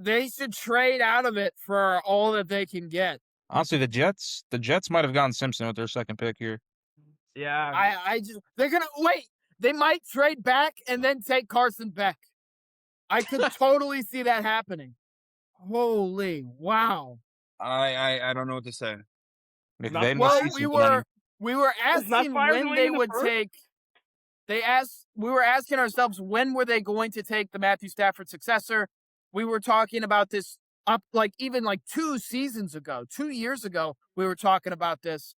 [SPEAKER 1] They should trade out of it for all that they can get.
[SPEAKER 3] Honestly, the Jets might have gone Simpson with their second pick here.
[SPEAKER 4] Yeah.
[SPEAKER 1] They're gonna wait. They might trade back and then take Carson Beck. I could totally see that happening. Holy wow.
[SPEAKER 2] I don't know what to say.
[SPEAKER 3] If
[SPEAKER 4] Not-
[SPEAKER 3] they must
[SPEAKER 1] Well,
[SPEAKER 3] see
[SPEAKER 1] we
[SPEAKER 3] something on him.
[SPEAKER 1] were
[SPEAKER 4] Is not
[SPEAKER 1] asking
[SPEAKER 4] fired
[SPEAKER 1] when
[SPEAKER 4] going
[SPEAKER 1] they
[SPEAKER 4] in the
[SPEAKER 1] would
[SPEAKER 4] first?
[SPEAKER 1] take. We were asking ourselves when were they going to take the Matthew Stafford successor. We were talking about this up even 2 seasons ago, 2 years ago. We were talking about this,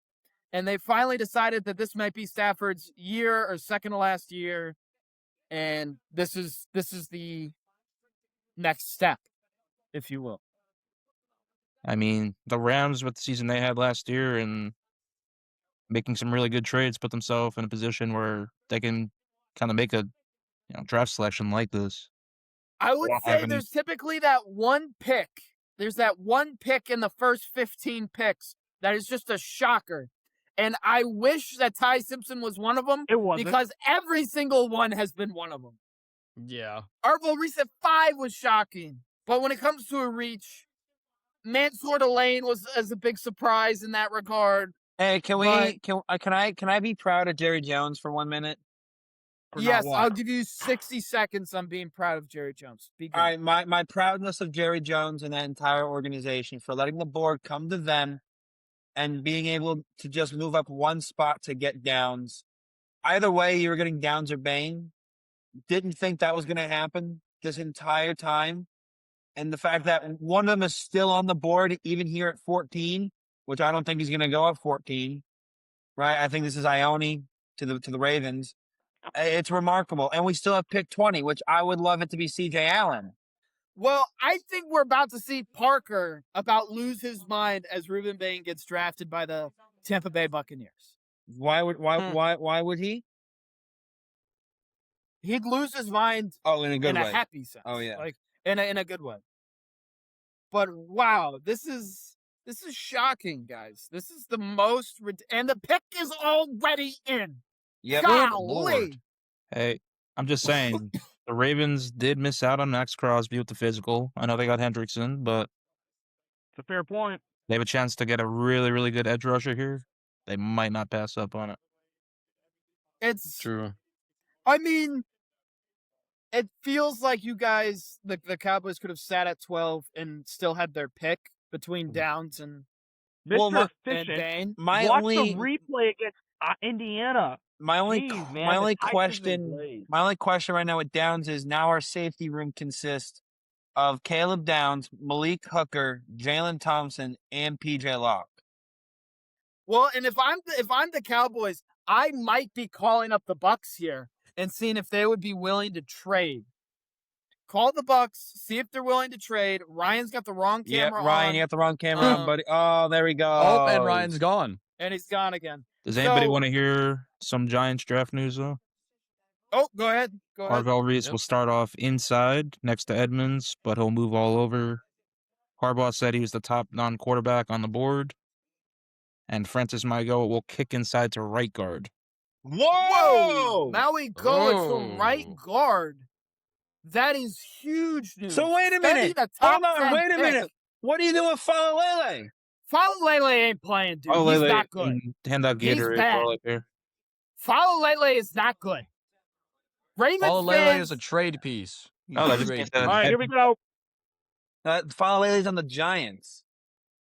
[SPEAKER 1] and they finally decided that this might be Stafford's year or second to last year, and this is the next step, if you will.
[SPEAKER 3] I mean, the Rams with the season they had last year and making some really good trades put themselves in a position where they can kind of make a draft selection like this.
[SPEAKER 1] I would
[SPEAKER 3] Well,
[SPEAKER 1] say
[SPEAKER 3] Evans-
[SPEAKER 1] there's typically that one pick. There's that one pick in the first 15 picks that is just a shocker. And I wish that Ty Simpson was one of them
[SPEAKER 4] It wasn't.
[SPEAKER 1] because every single one has been one of them.
[SPEAKER 5] Yeah.
[SPEAKER 1] Arvo Reese at 5 was shocking. But when it comes to a reach, Mansour Delane was as a big surprise in that regard.
[SPEAKER 2] Hey, can
[SPEAKER 1] But-
[SPEAKER 2] I be proud of Jerry Jones for 1 minute?
[SPEAKER 4] Or not
[SPEAKER 1] Yes,
[SPEAKER 4] what?
[SPEAKER 1] I'll give you 60 seconds on being proud of Jerry Jones. Be good.
[SPEAKER 2] All right, my proudness of Jerry Jones and that entire organization for letting the board come to them and being able to just move up one spot to get Downs. Either way, you were getting Downs or Bain. Didn't think that was going to happen this entire time. And the fact that one of them is still on the board, even here at 14, which I don't think he's going to go at 14, right? I think this is Ione to the Ravens. It's remarkable. And we still have pick 20, which I would love it to be CJ Allen.
[SPEAKER 1] Well, I think we're about to see Parker about lose his mind as Ruben Bain gets drafted by the Tampa Bay Buccaneers.
[SPEAKER 2] Why would he?
[SPEAKER 1] He'd lose his mind
[SPEAKER 2] Oh, in a good
[SPEAKER 1] in
[SPEAKER 2] way.
[SPEAKER 1] a happy sense.
[SPEAKER 2] Oh, yeah.
[SPEAKER 1] Like in a good way. But wow, this is shocking, guys. This is the most and the pick is already in.
[SPEAKER 2] Yep.
[SPEAKER 1] Golly.
[SPEAKER 3] Hey, I'm just saying, the Ravens did miss out on Max Crosby with the physical. I know they got Hendrickson, but
[SPEAKER 4] It's a fair point.
[SPEAKER 3] they have a chance to get a really, really good edge rusher here. They might not pass up on it.
[SPEAKER 1] It's
[SPEAKER 5] True.
[SPEAKER 1] I mean, it feels like you guys, the Cowboys could have sat at 12 and still had their pick between Downs and
[SPEAKER 4] Mr.
[SPEAKER 2] Well, my-
[SPEAKER 4] Efficient.
[SPEAKER 1] Bain.
[SPEAKER 2] My
[SPEAKER 4] Watch
[SPEAKER 2] only
[SPEAKER 4] the replay against Indiana.
[SPEAKER 2] my only
[SPEAKER 4] Jeez, man,
[SPEAKER 2] my
[SPEAKER 4] the
[SPEAKER 2] only
[SPEAKER 4] Titans are
[SPEAKER 2] question
[SPEAKER 4] blazed.
[SPEAKER 2] my only question right now with Downs is now our safety room consists of Caleb Downs, Malik Hooker, Jalen Thompson, and PJ Locke.
[SPEAKER 1] Well, and if I'm the Cowboys, I might be calling up the Bucks here and seeing if they would be willing to trade. Call the Bucks, see if they're willing to trade. Ryan's got the wrong
[SPEAKER 2] Yeah,
[SPEAKER 1] camera
[SPEAKER 2] Ryan,
[SPEAKER 1] on,
[SPEAKER 2] you got the wrong camera on, buddy. Oh, there we go.
[SPEAKER 5] Oh, and Ryan's gone.
[SPEAKER 1] and he's gone again.
[SPEAKER 3] Does anybody
[SPEAKER 1] So-
[SPEAKER 3] want to hear some Giants draft news, though?
[SPEAKER 1] Oh, go ahead. Go ahead.
[SPEAKER 3] Harvell Reese
[SPEAKER 5] Yep.
[SPEAKER 3] will start off inside next to Edmonds, but he'll move all over. Harbaugh said he was the top non-quarterback on the board. And Francis Maigo will kick inside to right guard.
[SPEAKER 2] Whoa!
[SPEAKER 1] Now we go to right
[SPEAKER 5] Oh.
[SPEAKER 1] guard. That is huge news.
[SPEAKER 2] So wait a
[SPEAKER 1] Spending
[SPEAKER 2] minute.
[SPEAKER 1] a top
[SPEAKER 2] Hold on,
[SPEAKER 1] 10
[SPEAKER 2] wait a
[SPEAKER 1] pick.
[SPEAKER 2] minute. What are you doing with Falalele?
[SPEAKER 1] Falalele ain't playing, dude. He's not good.
[SPEAKER 3] Hand out
[SPEAKER 1] He's
[SPEAKER 3] Gatorade
[SPEAKER 1] bad.
[SPEAKER 3] while up here.
[SPEAKER 1] Falalele is not good. Ravens
[SPEAKER 5] Lele
[SPEAKER 1] fans,
[SPEAKER 5] is a trade piece. He's
[SPEAKER 3] Oh,
[SPEAKER 5] a
[SPEAKER 3] that just
[SPEAKER 5] trade
[SPEAKER 3] means
[SPEAKER 5] piece.
[SPEAKER 3] that-
[SPEAKER 4] All right, here we go.
[SPEAKER 2] Falalele's on the Giants.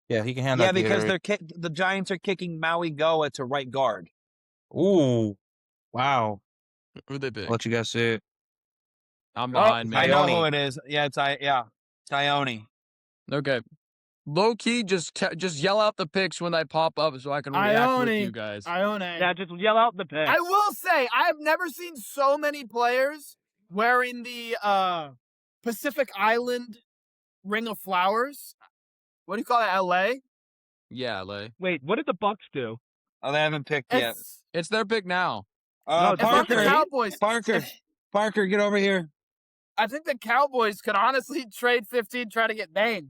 [SPEAKER 3] Yeah, he can hand
[SPEAKER 2] Yeah,
[SPEAKER 3] that.
[SPEAKER 2] because
[SPEAKER 3] Gatorade.
[SPEAKER 2] the Giants are kicking Maui Goa to right guard.
[SPEAKER 3] Ooh, wow.
[SPEAKER 5] Who they
[SPEAKER 3] I'll
[SPEAKER 5] pick?
[SPEAKER 3] let you guys see it.
[SPEAKER 5] I'm
[SPEAKER 4] Oh,
[SPEAKER 5] behind,
[SPEAKER 2] I
[SPEAKER 5] man.
[SPEAKER 2] know who
[SPEAKER 6] Ione.
[SPEAKER 2] it is. Yeah, it's Ione.
[SPEAKER 5] Okay. Low key, just yell out the picks when they pop up so I can react with you
[SPEAKER 1] Ione.
[SPEAKER 5] guys.
[SPEAKER 1] Ione.
[SPEAKER 4] yeah, just yell out the pick.
[SPEAKER 1] I will say, I have never seen so many players wearing the Pacific Island Ring of Flowers. What do you call it? LA?
[SPEAKER 5] Yeah, Lay.
[SPEAKER 4] Wait, what did the Bucks do?
[SPEAKER 2] Oh, they haven't picked yet.
[SPEAKER 5] It's their pick now.
[SPEAKER 4] No,
[SPEAKER 1] If I'm the
[SPEAKER 2] Parker,
[SPEAKER 1] Cowboys,
[SPEAKER 2] Parker, Parker, get over here.
[SPEAKER 1] I think the Cowboys could honestly trade 15, try to get Bane.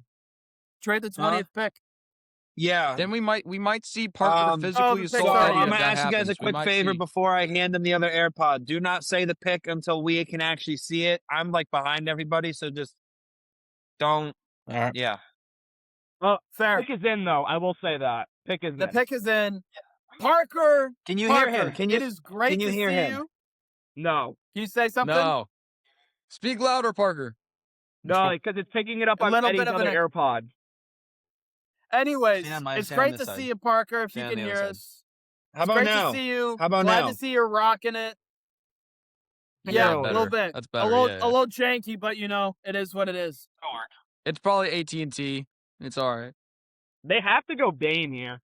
[SPEAKER 1] Trade the 20th pick.
[SPEAKER 2] Yeah.
[SPEAKER 5] Then we might see Parker
[SPEAKER 2] Um,
[SPEAKER 5] physically
[SPEAKER 1] the pick,
[SPEAKER 5] assault
[SPEAKER 2] So
[SPEAKER 1] sorry.
[SPEAKER 5] Eddie
[SPEAKER 2] I'm
[SPEAKER 5] if
[SPEAKER 2] gonna
[SPEAKER 5] that
[SPEAKER 2] ask you guys
[SPEAKER 5] happens.
[SPEAKER 2] a
[SPEAKER 5] We
[SPEAKER 2] quick
[SPEAKER 5] might
[SPEAKER 2] favor
[SPEAKER 5] see.
[SPEAKER 2] before I hand them the other AirPod. Do not say the pick until we can actually see it. I'm like behind everybody, so just don't.
[SPEAKER 3] All right.
[SPEAKER 2] Yeah.
[SPEAKER 1] Fair.
[SPEAKER 4] Pick is in though. I will say that. Pick is
[SPEAKER 1] The
[SPEAKER 4] in.
[SPEAKER 1] pick is in. Parker.
[SPEAKER 2] Can you
[SPEAKER 1] Parker,
[SPEAKER 2] hear him? Can you?
[SPEAKER 1] It is great
[SPEAKER 2] can you
[SPEAKER 1] to
[SPEAKER 2] hear
[SPEAKER 1] see
[SPEAKER 2] him?
[SPEAKER 1] you.
[SPEAKER 4] No,
[SPEAKER 1] Can you say something?
[SPEAKER 5] No. Speak louder, Parker.
[SPEAKER 4] no, because it's picking it up
[SPEAKER 1] A
[SPEAKER 4] on
[SPEAKER 1] little
[SPEAKER 4] Eddie's
[SPEAKER 1] bit of
[SPEAKER 4] other
[SPEAKER 1] an-
[SPEAKER 4] AirPod.
[SPEAKER 1] Anyways,
[SPEAKER 2] Stand on
[SPEAKER 1] it's
[SPEAKER 2] stand on
[SPEAKER 1] great
[SPEAKER 2] this
[SPEAKER 1] to
[SPEAKER 2] side.
[SPEAKER 1] see you, Parker. If you
[SPEAKER 2] Stand on
[SPEAKER 1] can
[SPEAKER 2] the
[SPEAKER 1] hear
[SPEAKER 2] other
[SPEAKER 1] us.
[SPEAKER 2] How
[SPEAKER 1] It's
[SPEAKER 2] about
[SPEAKER 1] great
[SPEAKER 2] now?
[SPEAKER 1] to see you.
[SPEAKER 2] How about
[SPEAKER 1] Glad
[SPEAKER 2] now?
[SPEAKER 1] to see you rocking it.
[SPEAKER 5] Yeah,
[SPEAKER 1] Yeah, a
[SPEAKER 4] better.
[SPEAKER 1] little bit.
[SPEAKER 5] That's
[SPEAKER 1] a
[SPEAKER 5] better,
[SPEAKER 1] little,
[SPEAKER 5] yeah.
[SPEAKER 1] a little janky, but it is what it is.
[SPEAKER 5] It's probably AT&T. It's all right.
[SPEAKER 4] They have to go Bane here.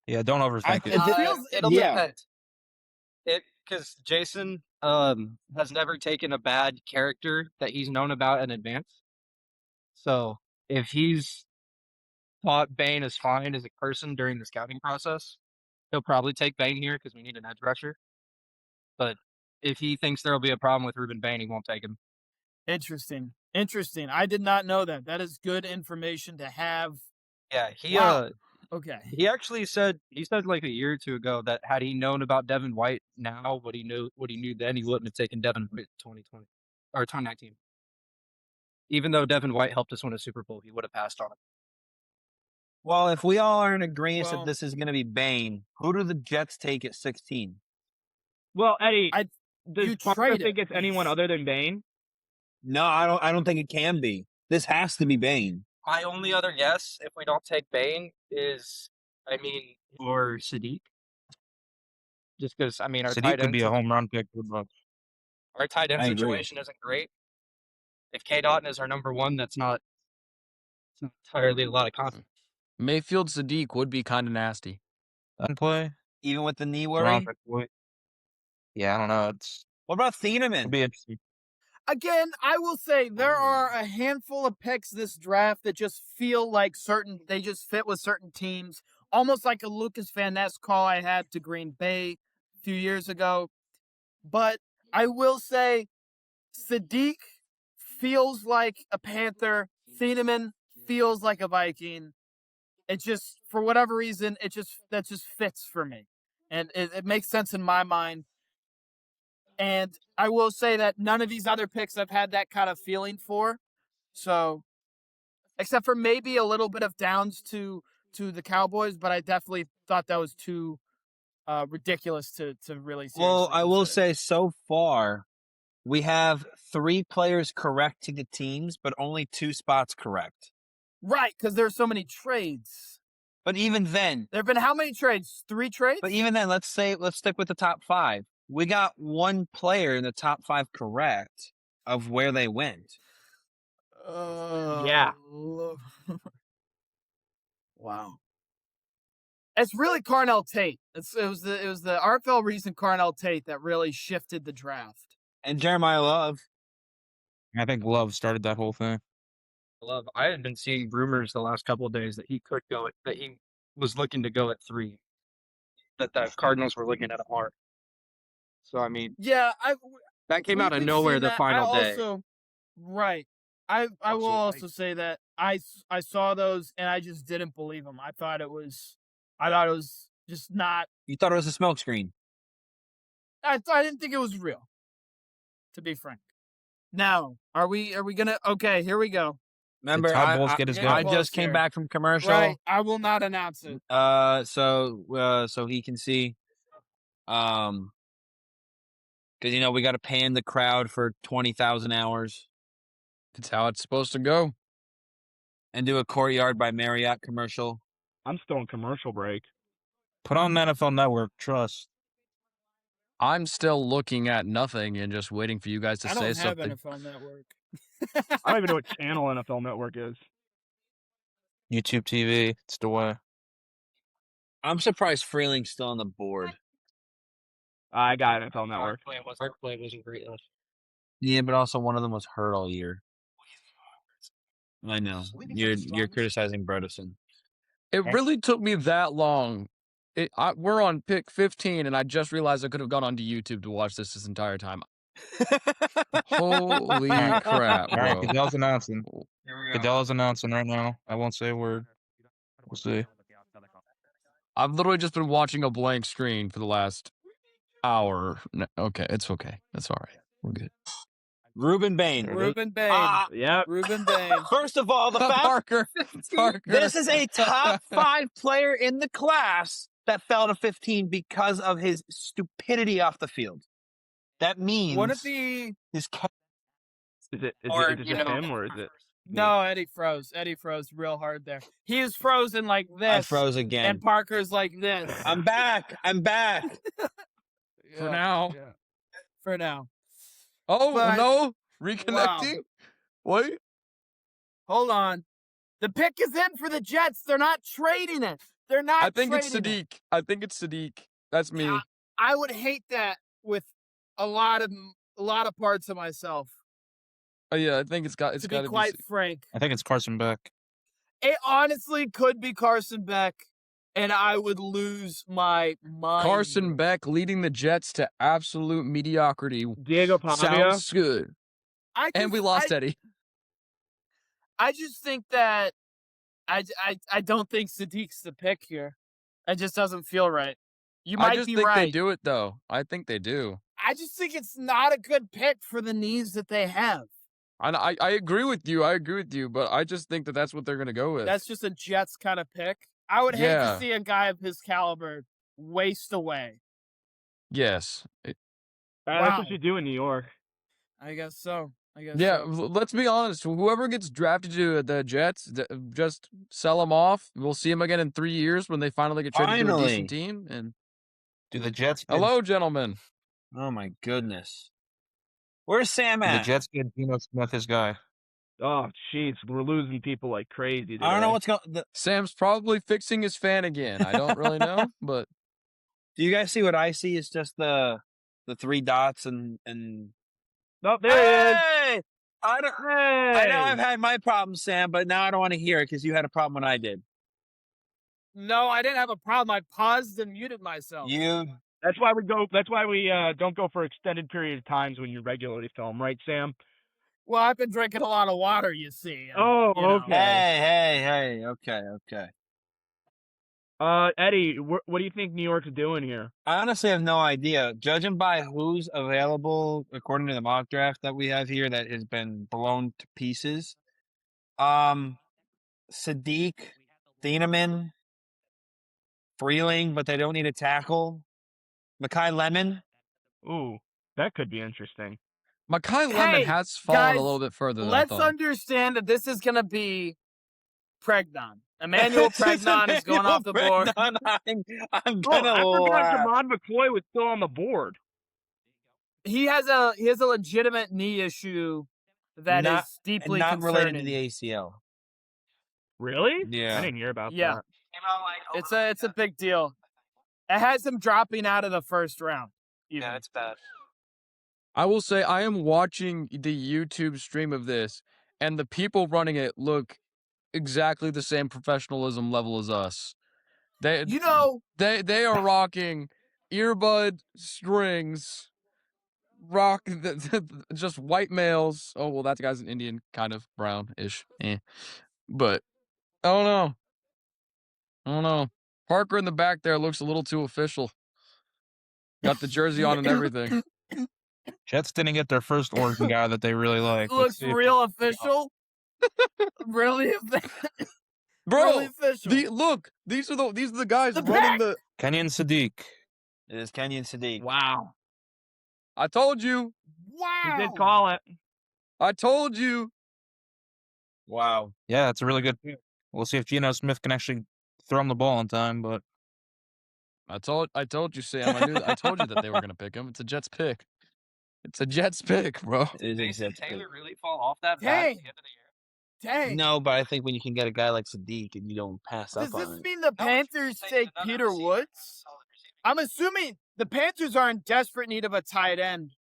[SPEAKER 3] Yeah, don't overthink it.
[SPEAKER 1] It feels.
[SPEAKER 8] It'll
[SPEAKER 2] yeah.
[SPEAKER 8] depend. Because Jason has never taken a bad character that he's known about in advance. So if he's thought Bane is fine as a person during the scouting process, he'll probably take Bane here because we need an edge rusher. But if he thinks there'll be a problem with Ruben Bane, he won't take him.
[SPEAKER 1] Interesting. Interesting. I did not know that. That is good information to have.
[SPEAKER 8] Yeah, he
[SPEAKER 1] Wow. Okay.
[SPEAKER 8] he actually said like a year or two ago that had he known about Devin White now, what he knew then, he wouldn't have taken Devin White in 2020 or 2019. Even though Devin White helped us win a Super Bowl, he would have passed on it.
[SPEAKER 2] Well, if we all are in agreement
[SPEAKER 1] Well-
[SPEAKER 2] that this is going to be Bane, who do the Jets take at 16?
[SPEAKER 4] Well, Eddie,
[SPEAKER 1] you
[SPEAKER 4] does Parker
[SPEAKER 1] trade
[SPEAKER 4] think
[SPEAKER 1] it.
[SPEAKER 4] it's anyone other than Bane?
[SPEAKER 2] No, I don't think it can be. This has to be Bane.
[SPEAKER 8] My only other guess, if we don't take Bane, is or Sadiq. Just because our
[SPEAKER 3] Sadiq
[SPEAKER 8] tight
[SPEAKER 3] could
[SPEAKER 8] end
[SPEAKER 3] be a home run pick. But
[SPEAKER 8] our tight end
[SPEAKER 2] I agree.
[SPEAKER 8] situation isn't great. If K. Dotton is our number one, it's not entirely a lot of confidence.
[SPEAKER 5] Mayfield Sadiq would be kind of nasty.
[SPEAKER 3] doesn't play.
[SPEAKER 2] Even with the knee worry.
[SPEAKER 3] Round pick boy. Yeah, I don't know.
[SPEAKER 2] What about
[SPEAKER 3] It'll
[SPEAKER 2] Thieneman?
[SPEAKER 3] be interesting.
[SPEAKER 1] Again, I will say there are a handful of picks this draft that just feel like they just fit with certain teams. Almost like a Lucas Van Ness call I had to Green Bay a few years ago. But I will say Sadiq feels like a Panther. Thieneman feels like a Viking. It just, for whatever reason, that just fits for me. And it makes sense in my mind. And I will say that none of these other picks I've had that kind of feeling for. So, except for maybe a little bit of Downs to the Cowboys, but I definitely thought that was too ridiculous to really seriously
[SPEAKER 2] Well, I will
[SPEAKER 1] consider.
[SPEAKER 2] say so far, we have 3 players correct to the teams, but only 2 spots correct.
[SPEAKER 1] Right, because there's so many trades.
[SPEAKER 2] But even then,
[SPEAKER 1] There have been how many trades? 3 trades?
[SPEAKER 2] let's stick with the top 5. We got 1 player in the top 5 correct of where they went.
[SPEAKER 4] Yeah.
[SPEAKER 1] Wow. It's really Carnell Tate. It was the RFL recent Carnell Tate that really shifted the draft.
[SPEAKER 2] And Jeremiah Love.
[SPEAKER 3] I think Love started that whole thing.
[SPEAKER 8] Love. I had been seeing rumors the last couple of days that he was looking to go at 3. That the Cardinals were looking at him hard. So
[SPEAKER 1] Yeah,
[SPEAKER 8] that came out of
[SPEAKER 1] we've
[SPEAKER 8] nowhere
[SPEAKER 1] seen
[SPEAKER 8] the
[SPEAKER 1] that.
[SPEAKER 8] final
[SPEAKER 1] I
[SPEAKER 8] day.
[SPEAKER 1] also, right. I will also say that I saw those and I just didn't believe them. I thought it was just not.
[SPEAKER 2] You thought it was a smokescreen.
[SPEAKER 1] I didn't think it was real. To be frank. Now, are we gonna? Okay, here we go.
[SPEAKER 2] Remember,
[SPEAKER 3] Todd Bowles get his
[SPEAKER 1] guy?
[SPEAKER 2] I
[SPEAKER 1] Close
[SPEAKER 2] just came
[SPEAKER 1] here.
[SPEAKER 2] back from commercial.
[SPEAKER 1] Right, I will not announce it.
[SPEAKER 2] So he can see, because we got to pan the crowd for 20,000 hours
[SPEAKER 5] It's how it's supposed to go.
[SPEAKER 2] and do a Courtyard by Marriott commercial.
[SPEAKER 4] I'm still in commercial break.
[SPEAKER 3] Put on NFL Network. Trust.
[SPEAKER 5] I'm still looking at nothing and just waiting for you guys to
[SPEAKER 1] I
[SPEAKER 5] say
[SPEAKER 1] don't have
[SPEAKER 5] something.
[SPEAKER 1] NFL Network.
[SPEAKER 4] I don't even know what channel NFL Network is.
[SPEAKER 3] YouTube TV. It's the way.
[SPEAKER 2] I'm surprised Freeling's still on the board.
[SPEAKER 4] I got NFL Network.
[SPEAKER 8] Play wasn't great last.
[SPEAKER 2] Yeah, but also one of them was hurt all year. I know. You're criticizing Bredesen.
[SPEAKER 5] It really took me that long. We're on pick 15, and I just realized I could have gone onto YouTube to watch this entire time. Holy crap,
[SPEAKER 3] All right,
[SPEAKER 5] bro.
[SPEAKER 3] Goodell's announcing. Goodell's announcing right now. I won't say a word. We'll see.
[SPEAKER 5] I've literally just been watching a blank screen for the last hour. Okay, it's okay. It's all right. We're good.
[SPEAKER 2] Ruben Bain.
[SPEAKER 1] Ruben Bain.
[SPEAKER 4] Yep.
[SPEAKER 1] Ruben Bain.
[SPEAKER 2] First of all, the fact
[SPEAKER 5] Parker.
[SPEAKER 2] this is a top 5 player in the class that fell to 15 because of his stupidity off the field. That means
[SPEAKER 1] One of the
[SPEAKER 2] his
[SPEAKER 4] Is it
[SPEAKER 1] Or,
[SPEAKER 4] just
[SPEAKER 1] you know,
[SPEAKER 4] him or is it?
[SPEAKER 1] no, Eddie froze. Eddie froze real hard there. He is frozen like this.
[SPEAKER 2] I froze again.
[SPEAKER 1] And Parker's like this.
[SPEAKER 2] I'm back. I'm back.
[SPEAKER 5] For now.
[SPEAKER 1] For now.
[SPEAKER 5] Oh,
[SPEAKER 1] But-
[SPEAKER 5] no. Reconnecting? Wait.
[SPEAKER 1] Hold on. The pick is in for the Jets. They're not trading it. They're not
[SPEAKER 5] I think it's
[SPEAKER 1] trading it.
[SPEAKER 5] Sadiq. I think it's Sadiq. That's me.
[SPEAKER 1] Yeah. I would hate that with a lot of parts of myself.
[SPEAKER 5] Oh, yeah, I think it's got
[SPEAKER 1] To
[SPEAKER 5] to
[SPEAKER 1] be quite frank,
[SPEAKER 3] I think it's Carson Beck.
[SPEAKER 1] it honestly could be Carson Beck, and I would lose my mind.
[SPEAKER 5] Carson Beck leading the Jets to absolute mediocrity.
[SPEAKER 4] Diego Pavia.
[SPEAKER 5] Sounds good. And we lost Eddie.
[SPEAKER 1] I just think that I don't think Sadiq's the pick here. It just doesn't feel right. You might
[SPEAKER 5] I just
[SPEAKER 1] be
[SPEAKER 5] think
[SPEAKER 1] right.
[SPEAKER 5] they do it, though. I think they do.
[SPEAKER 1] I just think it's not a good pick for the needs that they have.
[SPEAKER 5] I agree with you. I agree with you, but I just think that that's what they're going to go with.
[SPEAKER 1] That's just a Jets kind of pick. I would hate
[SPEAKER 5] Yeah.
[SPEAKER 1] to see a guy of his caliber waste away.
[SPEAKER 5] Yes.
[SPEAKER 4] That's
[SPEAKER 1] Wow.
[SPEAKER 4] what you do in New York.
[SPEAKER 1] I guess so.
[SPEAKER 5] Yeah, let's be honest. Whoever gets drafted to the Jets, just sell them off. We'll see them again in 3 years when they finally get traded to a
[SPEAKER 2] Finally.
[SPEAKER 5] decent team. And
[SPEAKER 3] Do the Jets? Get,
[SPEAKER 5] hello, gentlemen.
[SPEAKER 2] Oh my goodness. Where's Sam
[SPEAKER 3] Do the
[SPEAKER 2] at?
[SPEAKER 3] Jets get Geno Smith his guy?
[SPEAKER 4] Oh, jeez, we're losing people like crazy.
[SPEAKER 2] I don't know
[SPEAKER 4] today.
[SPEAKER 2] what's going.
[SPEAKER 5] Sam's probably fixing his fan again. I don't really know, but
[SPEAKER 2] Do you guys see what I see? It's just the 3 dots and.
[SPEAKER 4] Oh, there he is.
[SPEAKER 2] Hey! I don't.
[SPEAKER 4] Hey.
[SPEAKER 2] I know I've had my problems, Sam, but now I don't want to hear it because you had a problem when I did.
[SPEAKER 1] No, I didn't have a problem. I paused and muted myself.
[SPEAKER 2] You.
[SPEAKER 4] That's why we go. That's why we don't go for extended period of times when you regularly film, right, Sam?
[SPEAKER 1] Well, I've been drinking a lot of water, you see. and,
[SPEAKER 4] Oh,
[SPEAKER 1] you know.
[SPEAKER 4] okay.
[SPEAKER 2] Hey. Okay.
[SPEAKER 4] Eddie, what do you think New York's doing here?
[SPEAKER 2] I honestly have no idea. Judging by who's available, according to the mock draft that we have here, that has been blown to pieces. Sadiq, Thieneman, Freeling, but they don't need a tackle. Makai Lemon.
[SPEAKER 4] Ooh, that could be interesting.
[SPEAKER 5] Makai
[SPEAKER 1] Hey,
[SPEAKER 5] Lemon has fallen
[SPEAKER 1] guys,
[SPEAKER 5] a little bit further than
[SPEAKER 1] Let's
[SPEAKER 5] I thought.
[SPEAKER 1] understand that this is going to be Pregnon. Emmanuel Pregnon is going off the board.
[SPEAKER 2] I'm
[SPEAKER 4] Oh,
[SPEAKER 2] gonna
[SPEAKER 4] I forgot
[SPEAKER 2] laugh.
[SPEAKER 4] Jamon McCoy was still on the board.
[SPEAKER 1] He has a legitimate knee issue that is
[SPEAKER 2] Not-
[SPEAKER 1] deeply
[SPEAKER 2] Not
[SPEAKER 1] concerning.
[SPEAKER 2] related to the ACL.
[SPEAKER 4] Really?
[SPEAKER 2] Yeah.
[SPEAKER 4] I didn't hear about
[SPEAKER 1] Yeah.
[SPEAKER 4] that.
[SPEAKER 1] It's a big deal. It has him dropping out of the first round. even.
[SPEAKER 8] Yeah, it's bad.
[SPEAKER 5] I will say I am watching the YouTube stream of this, and the people running it look exactly the same professionalism level as us. They
[SPEAKER 1] You know,
[SPEAKER 5] they are rocking earbud strings, just white males. Oh well, that guy's an Indian, kind of brown-ish, but I don't know. Parker in the back there looks a little too official. Got the jersey on and everything.
[SPEAKER 3] Jets didn't get their first Oregon guy that they really like. Let's
[SPEAKER 1] looks
[SPEAKER 3] see if-
[SPEAKER 1] real official. Really,
[SPEAKER 5] Bro,
[SPEAKER 1] really official.
[SPEAKER 5] look, these are the guys
[SPEAKER 1] The
[SPEAKER 5] running the.
[SPEAKER 3] Kenyon Sadiq.
[SPEAKER 2] It is Kenyon Sadiq.
[SPEAKER 4] Wow.
[SPEAKER 5] I told you.
[SPEAKER 1] wow.
[SPEAKER 4] He did call it.
[SPEAKER 5] I told you.
[SPEAKER 2] Wow.
[SPEAKER 3] Yeah, that's a really good pick. We'll see if Geno Smith can actually throw him the ball in time, but
[SPEAKER 5] I told you, Sam. I told you that they were gonna pick him. It's a Jets pick. It's a Jets pick, bro.
[SPEAKER 2] It is a
[SPEAKER 8] Mason
[SPEAKER 2] Jets pick.
[SPEAKER 8] Taylor really fall off that bad
[SPEAKER 1] Dang.
[SPEAKER 8] at the end of the year?
[SPEAKER 1] Dang.
[SPEAKER 2] No, but I think when you can get a guy like Sadiq and you don't pass
[SPEAKER 1] Does
[SPEAKER 2] up
[SPEAKER 1] this
[SPEAKER 2] on it.
[SPEAKER 1] mean the
[SPEAKER 8] No,
[SPEAKER 1] Panthers
[SPEAKER 8] just
[SPEAKER 1] take
[SPEAKER 8] another
[SPEAKER 1] Peter
[SPEAKER 8] receiver,
[SPEAKER 1] Woods?
[SPEAKER 8] solid receiving.
[SPEAKER 1] I'm assuming the Panthers are in desperate need of a tight end.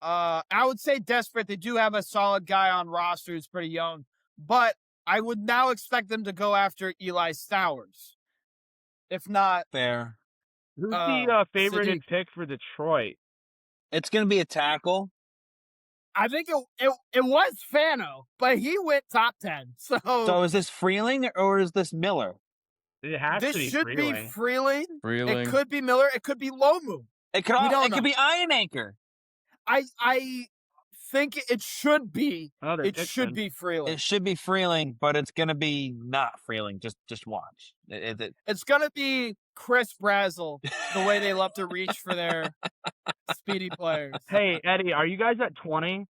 [SPEAKER 1] I would say desperate. They do have a solid guy on roster who's pretty young, but I would now expect them to go after Eli Stowers. If not,
[SPEAKER 2] Fair.
[SPEAKER 4] Who's the favorited
[SPEAKER 1] Sadiq.
[SPEAKER 4] pick for Detroit?
[SPEAKER 2] It's going to be a tackle.
[SPEAKER 1] I think it was Fano, but he went top 10.
[SPEAKER 2] So is this Freeling or is this Miller?
[SPEAKER 4] It has
[SPEAKER 1] this
[SPEAKER 4] to be
[SPEAKER 1] should
[SPEAKER 4] Freeling.
[SPEAKER 1] be Freeling.
[SPEAKER 5] Freeling.
[SPEAKER 1] It could be Miller. It could be Lomu.
[SPEAKER 2] It could
[SPEAKER 1] We
[SPEAKER 2] all,
[SPEAKER 1] don't
[SPEAKER 2] it
[SPEAKER 1] know.
[SPEAKER 2] could be Iron Anchor.
[SPEAKER 1] I think it should be.
[SPEAKER 4] Another
[SPEAKER 1] It
[SPEAKER 4] pick
[SPEAKER 1] should
[SPEAKER 4] then.
[SPEAKER 1] be Freeling.
[SPEAKER 2] It should be Freeling, but it's going to be not Freeling. Just watch.
[SPEAKER 1] It's gonna be Chris Brazel, the way they love to reach for their speedy players.
[SPEAKER 4] Hey, Eddie, are you guys at 20?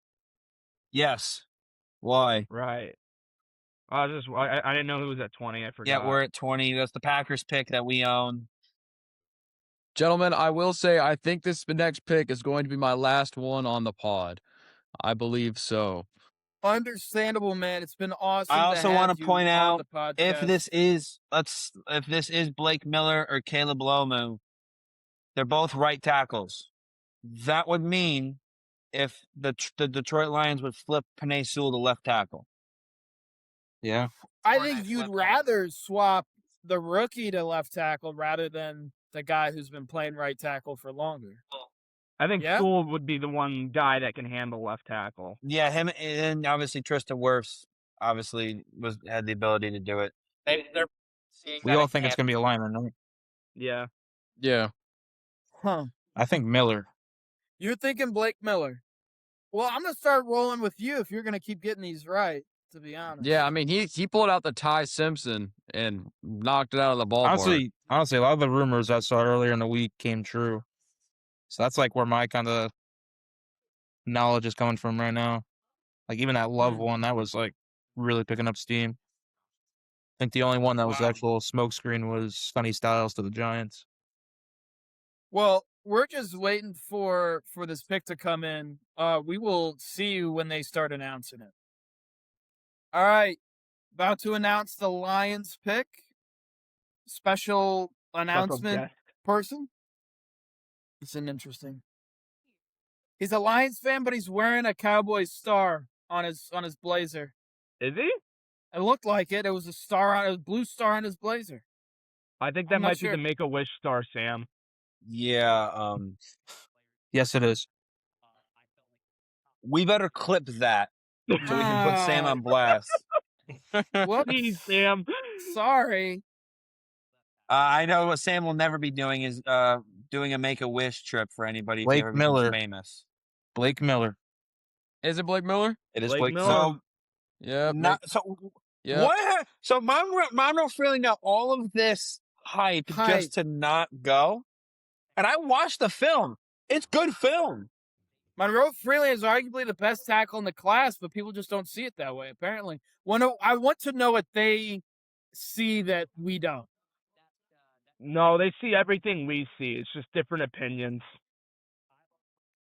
[SPEAKER 2] Yes. Why?
[SPEAKER 4] Right. I didn't know who was at 20. I forgot.
[SPEAKER 2] Yeah, we're at 20. That's the Packers pick that we own.
[SPEAKER 5] Gentlemen, I will say I think this next pick is going to be my last one on the pod. I believe so.
[SPEAKER 1] Understandable, man. It's been awesome.
[SPEAKER 2] I also
[SPEAKER 1] want
[SPEAKER 2] want
[SPEAKER 1] to
[SPEAKER 2] to point
[SPEAKER 1] on
[SPEAKER 2] out
[SPEAKER 1] the podcast.
[SPEAKER 2] if this is Blake Miller or Caleb Lomu, they're both right tackles. That would mean if the Detroit Lions would flip Penei Sewell to left tackle.
[SPEAKER 3] yeah.
[SPEAKER 1] I
[SPEAKER 8] Or
[SPEAKER 1] think
[SPEAKER 8] they
[SPEAKER 1] you'd
[SPEAKER 8] flip
[SPEAKER 1] rather swap the rookie to left tackle rather than the guy who's been playing right tackle for longer.
[SPEAKER 4] I think
[SPEAKER 1] Yeah?
[SPEAKER 4] Sewell would be the one guy that can handle left tackle.
[SPEAKER 2] Yeah, him and obviously Tristan Wirfs obviously had the ability to do it.
[SPEAKER 8] They're seeing
[SPEAKER 3] We
[SPEAKER 8] that
[SPEAKER 3] all
[SPEAKER 8] it
[SPEAKER 3] think it's
[SPEAKER 8] can't
[SPEAKER 3] gonna be a lineman, right?
[SPEAKER 4] Yeah.
[SPEAKER 5] Yeah.
[SPEAKER 1] Huh.
[SPEAKER 3] I think Miller.
[SPEAKER 1] You're thinking Blake Miller. Well, I'm gonna start rolling with you if you're gonna keep getting these right, to be honest.
[SPEAKER 5] Yeah, I mean he pulled out the Ty Simpson and knocked it out of the ballpark.
[SPEAKER 3] Honestly, a lot of the rumors I saw earlier in the week came true. So that's like where my kind of knowledge is coming from right now. Like even that Love one, that was like really picking up steam. I think the only one that was
[SPEAKER 1] Wow.
[SPEAKER 3] actual smokescreen was Sonny Styles to the Giants.
[SPEAKER 1] Well, we're just waiting for this pick to come in. We will see you when they start announcing it. All right, about to announce the Lions pick. Special announcement
[SPEAKER 4] guest.
[SPEAKER 1] person. It's an interesting. He's a Lions fan, but he's wearing a Cowboys star on his blazer.
[SPEAKER 4] Is he?
[SPEAKER 1] It looked like it. It was a blue star on his blazer.
[SPEAKER 4] I think that
[SPEAKER 1] I'm not
[SPEAKER 4] might
[SPEAKER 1] sure.
[SPEAKER 4] be the Make-A-Wish star, Sam.
[SPEAKER 2] Yeah,
[SPEAKER 3] Yes, it is.
[SPEAKER 2] we better clip that so we can put Sam on blast.
[SPEAKER 1] Whoops.
[SPEAKER 4] Please, Sam.
[SPEAKER 1] Sorry.
[SPEAKER 2] I know what Sam will never be doing is doing a Make-A-Wish trip for anybody if
[SPEAKER 3] Blake
[SPEAKER 2] he ever becomes
[SPEAKER 3] Miller.
[SPEAKER 2] famous.
[SPEAKER 3] Blake Miller.
[SPEAKER 5] Is it Blake Miller?
[SPEAKER 2] It is
[SPEAKER 4] Blake
[SPEAKER 2] Blake
[SPEAKER 4] Miller.
[SPEAKER 2] So,
[SPEAKER 5] Yeah. Yeah.
[SPEAKER 2] what? So Monroe feeling got all of this hype just to not go, and I watched the film. It's good film.
[SPEAKER 1] Monroe Freeland is arguably the best tackle in the class, but people just don't see it that way, apparently. I want to know what they see that we don't.
[SPEAKER 4] No, they see everything we see. It's just different opinions.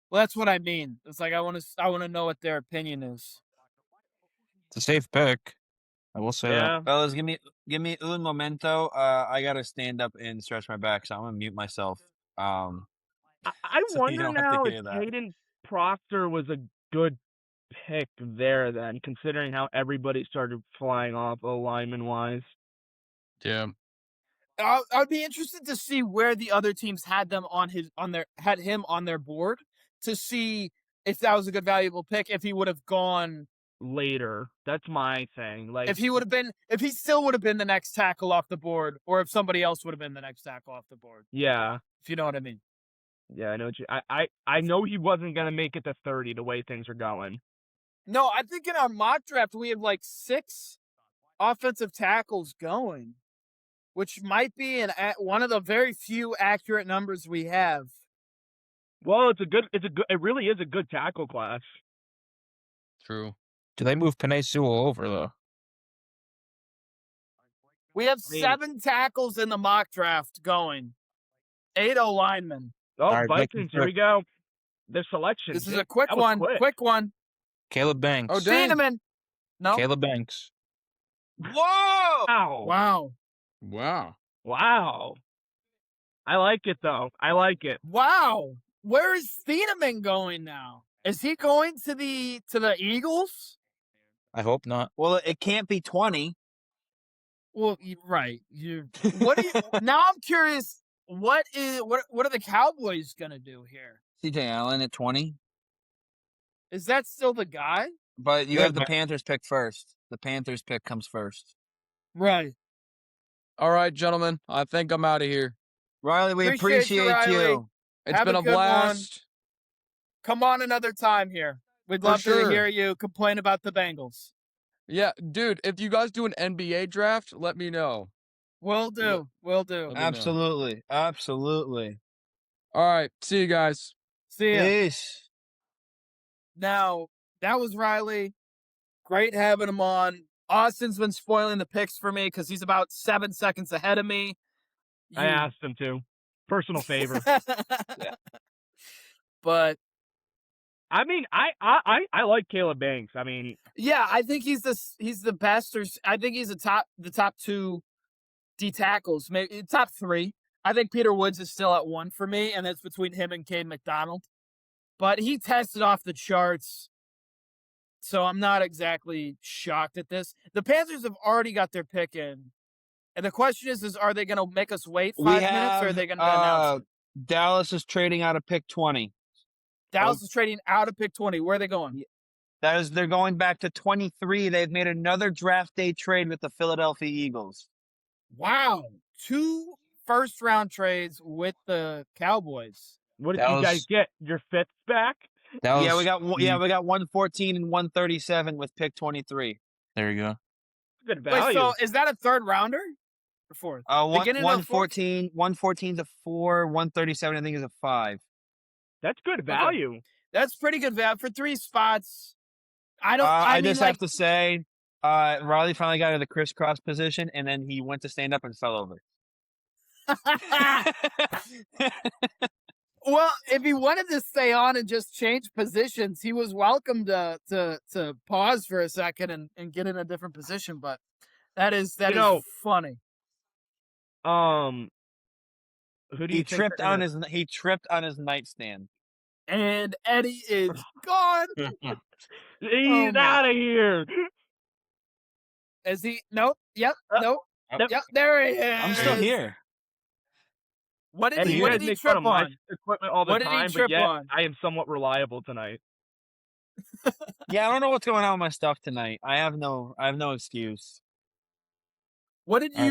[SPEAKER 1] Well, that's what I mean. It's like I want to know what their opinion is.
[SPEAKER 3] It's a safe pick. I will say that.
[SPEAKER 4] Yeah.
[SPEAKER 2] Fellas, give me un momento. I gotta stand up and stretch my back, so I'm gonna mute myself.
[SPEAKER 4] I
[SPEAKER 2] So you
[SPEAKER 4] wonder
[SPEAKER 2] don't have to
[SPEAKER 4] now
[SPEAKER 2] hear
[SPEAKER 4] if
[SPEAKER 2] that.
[SPEAKER 4] Hayden Proctor was a good pick there then, considering how everybody started flying off lineman wise.
[SPEAKER 5] Yeah.
[SPEAKER 1] I'd be interested to see where the other teams had him on their board to see if that was a good valuable pick. If he would have gone
[SPEAKER 4] Later. That's my thing. Like
[SPEAKER 1] if he still would have been the next tackle off the board, or if somebody else would have been the next tackle off the board.
[SPEAKER 4] yeah.
[SPEAKER 1] If you know what I mean.
[SPEAKER 4] Yeah, I know what you I know he wasn't gonna make it to 30 the way things are going.
[SPEAKER 1] No, I think in our mock draft we have like 6 offensive tackles going, which might be one of the very few accurate numbers we have.
[SPEAKER 4] Well, it really is a good tackle class.
[SPEAKER 5] True.
[SPEAKER 3] Do they move Penei Sewell over though?
[SPEAKER 1] We have
[SPEAKER 4] I mean-
[SPEAKER 1] 7 tackles in the mock draft going. 8 O linemen.
[SPEAKER 4] Oh,
[SPEAKER 3] All right, make it
[SPEAKER 4] Vikings, here we
[SPEAKER 3] quick.
[SPEAKER 4] go. The selection.
[SPEAKER 1] This is
[SPEAKER 4] Jake,
[SPEAKER 1] a quick
[SPEAKER 4] that was
[SPEAKER 1] one.
[SPEAKER 4] quick.
[SPEAKER 1] Quick one.
[SPEAKER 3] Caleb Banks.
[SPEAKER 5] Oh, dang.
[SPEAKER 1] Steeneman. No.
[SPEAKER 3] Caleb Banks.
[SPEAKER 2] Whoa!
[SPEAKER 4] Wow.
[SPEAKER 1] Wow.
[SPEAKER 5] Wow.
[SPEAKER 4] Wow. I like it though. I like it.
[SPEAKER 1] Wow. Where is Steeneman going now? Is he going to the Eagles?
[SPEAKER 3] I hope not.
[SPEAKER 2] Well, it can't be 20.
[SPEAKER 1] Well, right. What do you now I'm curious, what are the Cowboys gonna do here?
[SPEAKER 2] CJ Allen at 20.
[SPEAKER 1] Is that still the guy?
[SPEAKER 2] But you
[SPEAKER 3] Yeah,
[SPEAKER 2] have the
[SPEAKER 3] but-
[SPEAKER 2] Panthers pick first. The Panthers pick comes first.
[SPEAKER 1] Right.
[SPEAKER 5] All right, gentlemen. I think I'm out of here.
[SPEAKER 2] Riley, we
[SPEAKER 1] Appreciate you,
[SPEAKER 2] appreciate
[SPEAKER 1] Riley.
[SPEAKER 2] you.
[SPEAKER 5] It's
[SPEAKER 1] Have
[SPEAKER 5] been
[SPEAKER 1] a
[SPEAKER 5] a
[SPEAKER 1] good one.
[SPEAKER 5] blast.
[SPEAKER 1] Come on another time here. We'd
[SPEAKER 5] For
[SPEAKER 1] love to
[SPEAKER 5] sure.
[SPEAKER 1] hear you complain about the Bengals.
[SPEAKER 5] Yeah, dude, if you guys do an NBA draft, let me know.
[SPEAKER 1] Will do. Will do.
[SPEAKER 5] Let me know.
[SPEAKER 2] Absolutely. Absolutely.
[SPEAKER 5] All right. See you guys.
[SPEAKER 1] See ya.
[SPEAKER 2] Peace.
[SPEAKER 1] Now, that was Riley. Great having him on. Austin's been spoiling the picks for me because he's about 7 seconds ahead of me.
[SPEAKER 4] I asked him to. Personal favor.
[SPEAKER 1] But
[SPEAKER 4] I mean, I like Caleb Banks. I mean,
[SPEAKER 1] yeah, I think he's the best. I think he's the top 2 D tackles, maybe top 3. I think Peter Woods is still at 1 for me, and that's between him and Cade McDonald. But he tested off the charts, so I'm not exactly shocked at this. The Panthers have already got their pick in, and the question is are they going to make us wait 5 minutes, or are they going to announce it?
[SPEAKER 2] Dallas is trading out of pick 20.
[SPEAKER 1] Dallas is trading out of pick 20. Where are they going?
[SPEAKER 2] They're going back to 23. They've made another draft day trade with the Philadelphia Eagles.
[SPEAKER 1] Wow, 2 first-round trades with the Cowboys.
[SPEAKER 4] what did
[SPEAKER 3] That
[SPEAKER 4] you guys
[SPEAKER 3] was-
[SPEAKER 4] get? Your 5th back?
[SPEAKER 3] That
[SPEAKER 2] Yeah,
[SPEAKER 3] was-
[SPEAKER 2] we got 114 and 137 with pick 23.
[SPEAKER 3] There you go.
[SPEAKER 4] Good
[SPEAKER 1] Wait,
[SPEAKER 4] value.
[SPEAKER 1] so is that a 3rd rounder or 4th? Beginning of the fourth?
[SPEAKER 2] 114 is a 4, 137 I think is a 5.
[SPEAKER 4] That's good value.
[SPEAKER 1] That's pretty good value for 3 spots. I don't.
[SPEAKER 2] I
[SPEAKER 1] mean,
[SPEAKER 2] just
[SPEAKER 1] like,
[SPEAKER 2] have to say, Riley finally got to the crisscross position, and then he went to stand up and fell over.
[SPEAKER 1] Well, if he wanted to stay on and just change positions, he was welcome to pause for a second and get in a different position. But that is funny.
[SPEAKER 4] Who do
[SPEAKER 2] he
[SPEAKER 4] you think
[SPEAKER 2] tripped
[SPEAKER 4] they're
[SPEAKER 2] on
[SPEAKER 4] gonna-
[SPEAKER 2] his nightstand.
[SPEAKER 1] And Eddie is gone.
[SPEAKER 4] He's
[SPEAKER 1] my-
[SPEAKER 4] out of here.
[SPEAKER 1] Is he? Nope. Yep. Nope.
[SPEAKER 4] Nope.
[SPEAKER 1] Yep. There he is.
[SPEAKER 2] I'm still here.
[SPEAKER 1] What did
[SPEAKER 4] Eddie,
[SPEAKER 1] he?
[SPEAKER 4] you
[SPEAKER 1] What
[SPEAKER 4] guys
[SPEAKER 1] did he
[SPEAKER 4] make fun
[SPEAKER 1] trip
[SPEAKER 4] of my
[SPEAKER 1] on?
[SPEAKER 4] equipment all the
[SPEAKER 1] What did he
[SPEAKER 4] time,
[SPEAKER 1] trip
[SPEAKER 4] but yet
[SPEAKER 1] on?
[SPEAKER 4] I am somewhat reliable tonight.
[SPEAKER 2] Yeah, I don't know what's going on with my stuff tonight. I have no excuse.
[SPEAKER 1] What did
[SPEAKER 3] All right.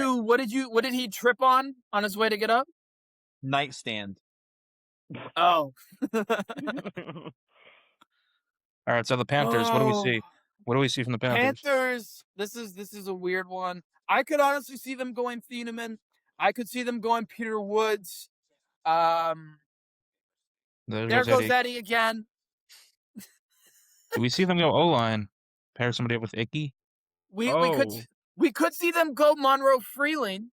[SPEAKER 1] you? What did he trip on his way to get up?
[SPEAKER 2] Nightstand.
[SPEAKER 1] Oh.
[SPEAKER 3] All right, so the Panthers. What do we
[SPEAKER 1] Oh.
[SPEAKER 3] see? What do we see from the Panthers?
[SPEAKER 1] Panthers. This is a weird one. I could honestly see them going Thieneman. I could see them going Peter Woods. There goes Eddie again.
[SPEAKER 3] Do we see them go O-line? Pair somebody up with Icky?
[SPEAKER 1] We
[SPEAKER 4] Oh.
[SPEAKER 1] could see them go Monroe Freeling.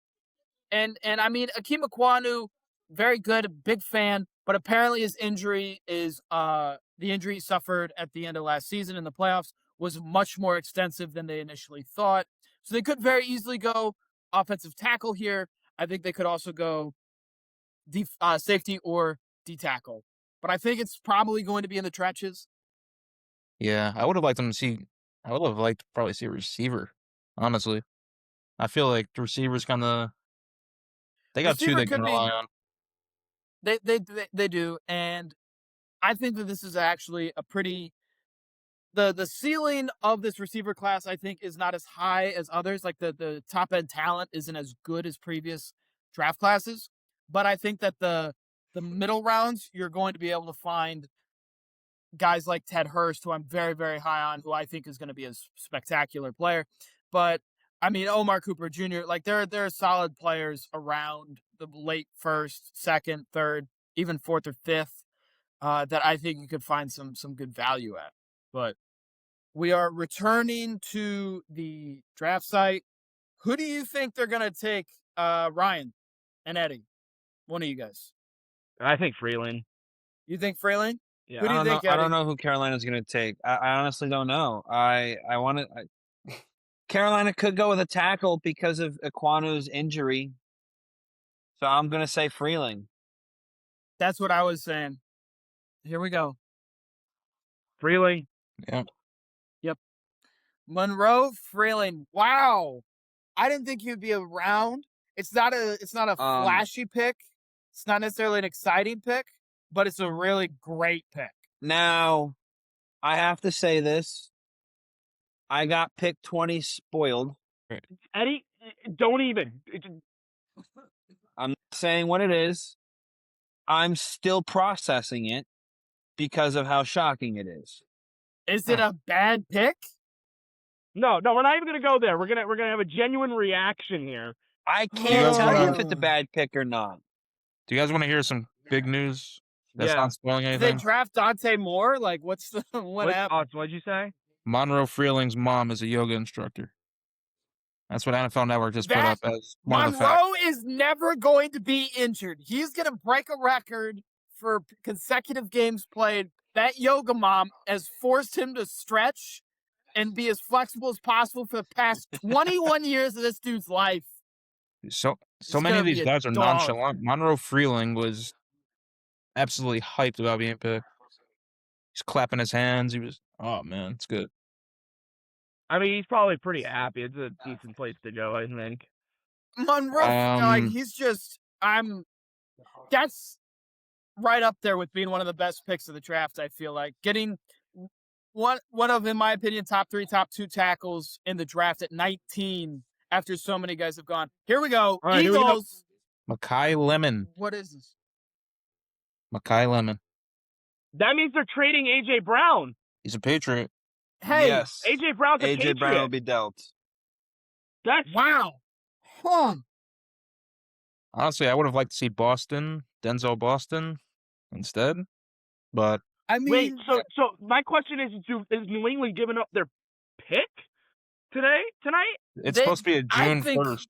[SPEAKER 1] And I mean Akeem Ekwonu, very good, a big fan, but apparently his injury is the injury he suffered at the end of last season in the playoffs was much more extensive than they initially thought. So they could very easily go offensive tackle here. I think they could also go safety or D tackle. But I think it's probably going to be in the trenches.
[SPEAKER 3] Yeah, I would have liked them to see. I would have liked to probably see a receiver. Honestly, I feel like the receivers kind of. They got 2
[SPEAKER 1] Receiver
[SPEAKER 3] they can
[SPEAKER 1] could be-
[SPEAKER 3] rely on.
[SPEAKER 1] They do, and I think that this is actually a pretty. The ceiling of this receiver class, I think, is not as high as others. Like the top end talent isn't as good as previous draft classes, but I think that the middle rounds you're going to be able to find guys like Ted Hurst, who I'm very, very high on, who I think is going to be a spectacular player. But I mean, Omar Cooper Jr., like there are solid players around the late 1st, 2nd, 3rd, even 4th or 5th that I think you could find some good value at. But we are returning to the draft site. Who do you think they're gonna take? Ryan and Eddie. One of you guys.
[SPEAKER 4] I think Freeland.
[SPEAKER 1] You think Freeling?
[SPEAKER 4] Yeah.
[SPEAKER 1] Who do you think,
[SPEAKER 2] I don't
[SPEAKER 1] Eddie?
[SPEAKER 2] know who Carolina's going to take. I honestly don't know. I want to. Carolina could go with a tackle because of Aquanu's injury. So I'm going to say Freeling.
[SPEAKER 1] That's what I was saying. Here we go.
[SPEAKER 4] Freeling.
[SPEAKER 3] Yeah.
[SPEAKER 1] Monroe Freeling. Wow. I didn't think he'd be around. It's not a flashy pick. It's not necessarily an exciting pick, but it's a really great pick.
[SPEAKER 2] Now, I have to say this. I got pick 20 spoiled.
[SPEAKER 4] Eddie, don't even.
[SPEAKER 2] I'm not saying what it is. I'm still processing it because of how shocking it is.
[SPEAKER 1] Is it a bad pick?
[SPEAKER 4] No, we're not even gonna go there. We're gonna have a genuine reaction here.
[SPEAKER 2] I
[SPEAKER 3] you
[SPEAKER 2] can't
[SPEAKER 3] guys
[SPEAKER 2] tell you
[SPEAKER 3] wanna-
[SPEAKER 2] if it's a bad pick or not.
[SPEAKER 3] Do you guys want to hear some big news? That's
[SPEAKER 4] Yeah.
[SPEAKER 3] not spoiling
[SPEAKER 1] Did they
[SPEAKER 3] anything.
[SPEAKER 1] draft Dante Moore? Like, what's the what happened?
[SPEAKER 4] What'd you say?
[SPEAKER 3] Monroe Freeling's mom is a yoga instructor. That's what NFL Network just put
[SPEAKER 1] That-
[SPEAKER 3] up as one of the facts.
[SPEAKER 1] Monroe is never going to be injured. He's going to break a record for consecutive games played. That yoga mom has forced him to stretch and be as flexible as possible for the past 21 years of this dude's life.
[SPEAKER 3] So
[SPEAKER 1] It's
[SPEAKER 3] many
[SPEAKER 1] gonna
[SPEAKER 3] of
[SPEAKER 1] be
[SPEAKER 3] these
[SPEAKER 1] a
[SPEAKER 3] guys are
[SPEAKER 1] dog.
[SPEAKER 3] nonchalant. Monroe Freeling was absolutely hyped about being picked. He's clapping his hands. He was, oh man, it's good.
[SPEAKER 4] I mean, he's probably pretty happy. It's a decent place to go, I think.
[SPEAKER 1] Monroe, like,
[SPEAKER 3] Um,
[SPEAKER 1] he's just, that's right up there with being one of the best picks of the draft, I feel like. Getting one of, in my opinion, top 3, top 2 tackles in the draft at 19 after so many guys have gone. Here we go.
[SPEAKER 4] All right, here we go.
[SPEAKER 1] Eagles.
[SPEAKER 3] Makai Lemon.
[SPEAKER 1] What is this?
[SPEAKER 3] Makai Lemon.
[SPEAKER 4] That means they're trading AJ Brown.
[SPEAKER 3] He's a Patriot.
[SPEAKER 1] Hey,
[SPEAKER 2] yes.
[SPEAKER 4] AJ Brown's a
[SPEAKER 2] AJ
[SPEAKER 4] Patriot.
[SPEAKER 2] Brown will be dealt.
[SPEAKER 4] That's
[SPEAKER 1] wow. Huh.
[SPEAKER 3] Honestly, I would have liked to see Boston, Denzel Boston, instead. But
[SPEAKER 1] I
[SPEAKER 4] wait.
[SPEAKER 1] mean,
[SPEAKER 4] So my question is New England giving up their pick tonight?
[SPEAKER 3] it's
[SPEAKER 1] They-
[SPEAKER 3] supposed to be a
[SPEAKER 1] I
[SPEAKER 3] June
[SPEAKER 1] think-
[SPEAKER 3] 1st.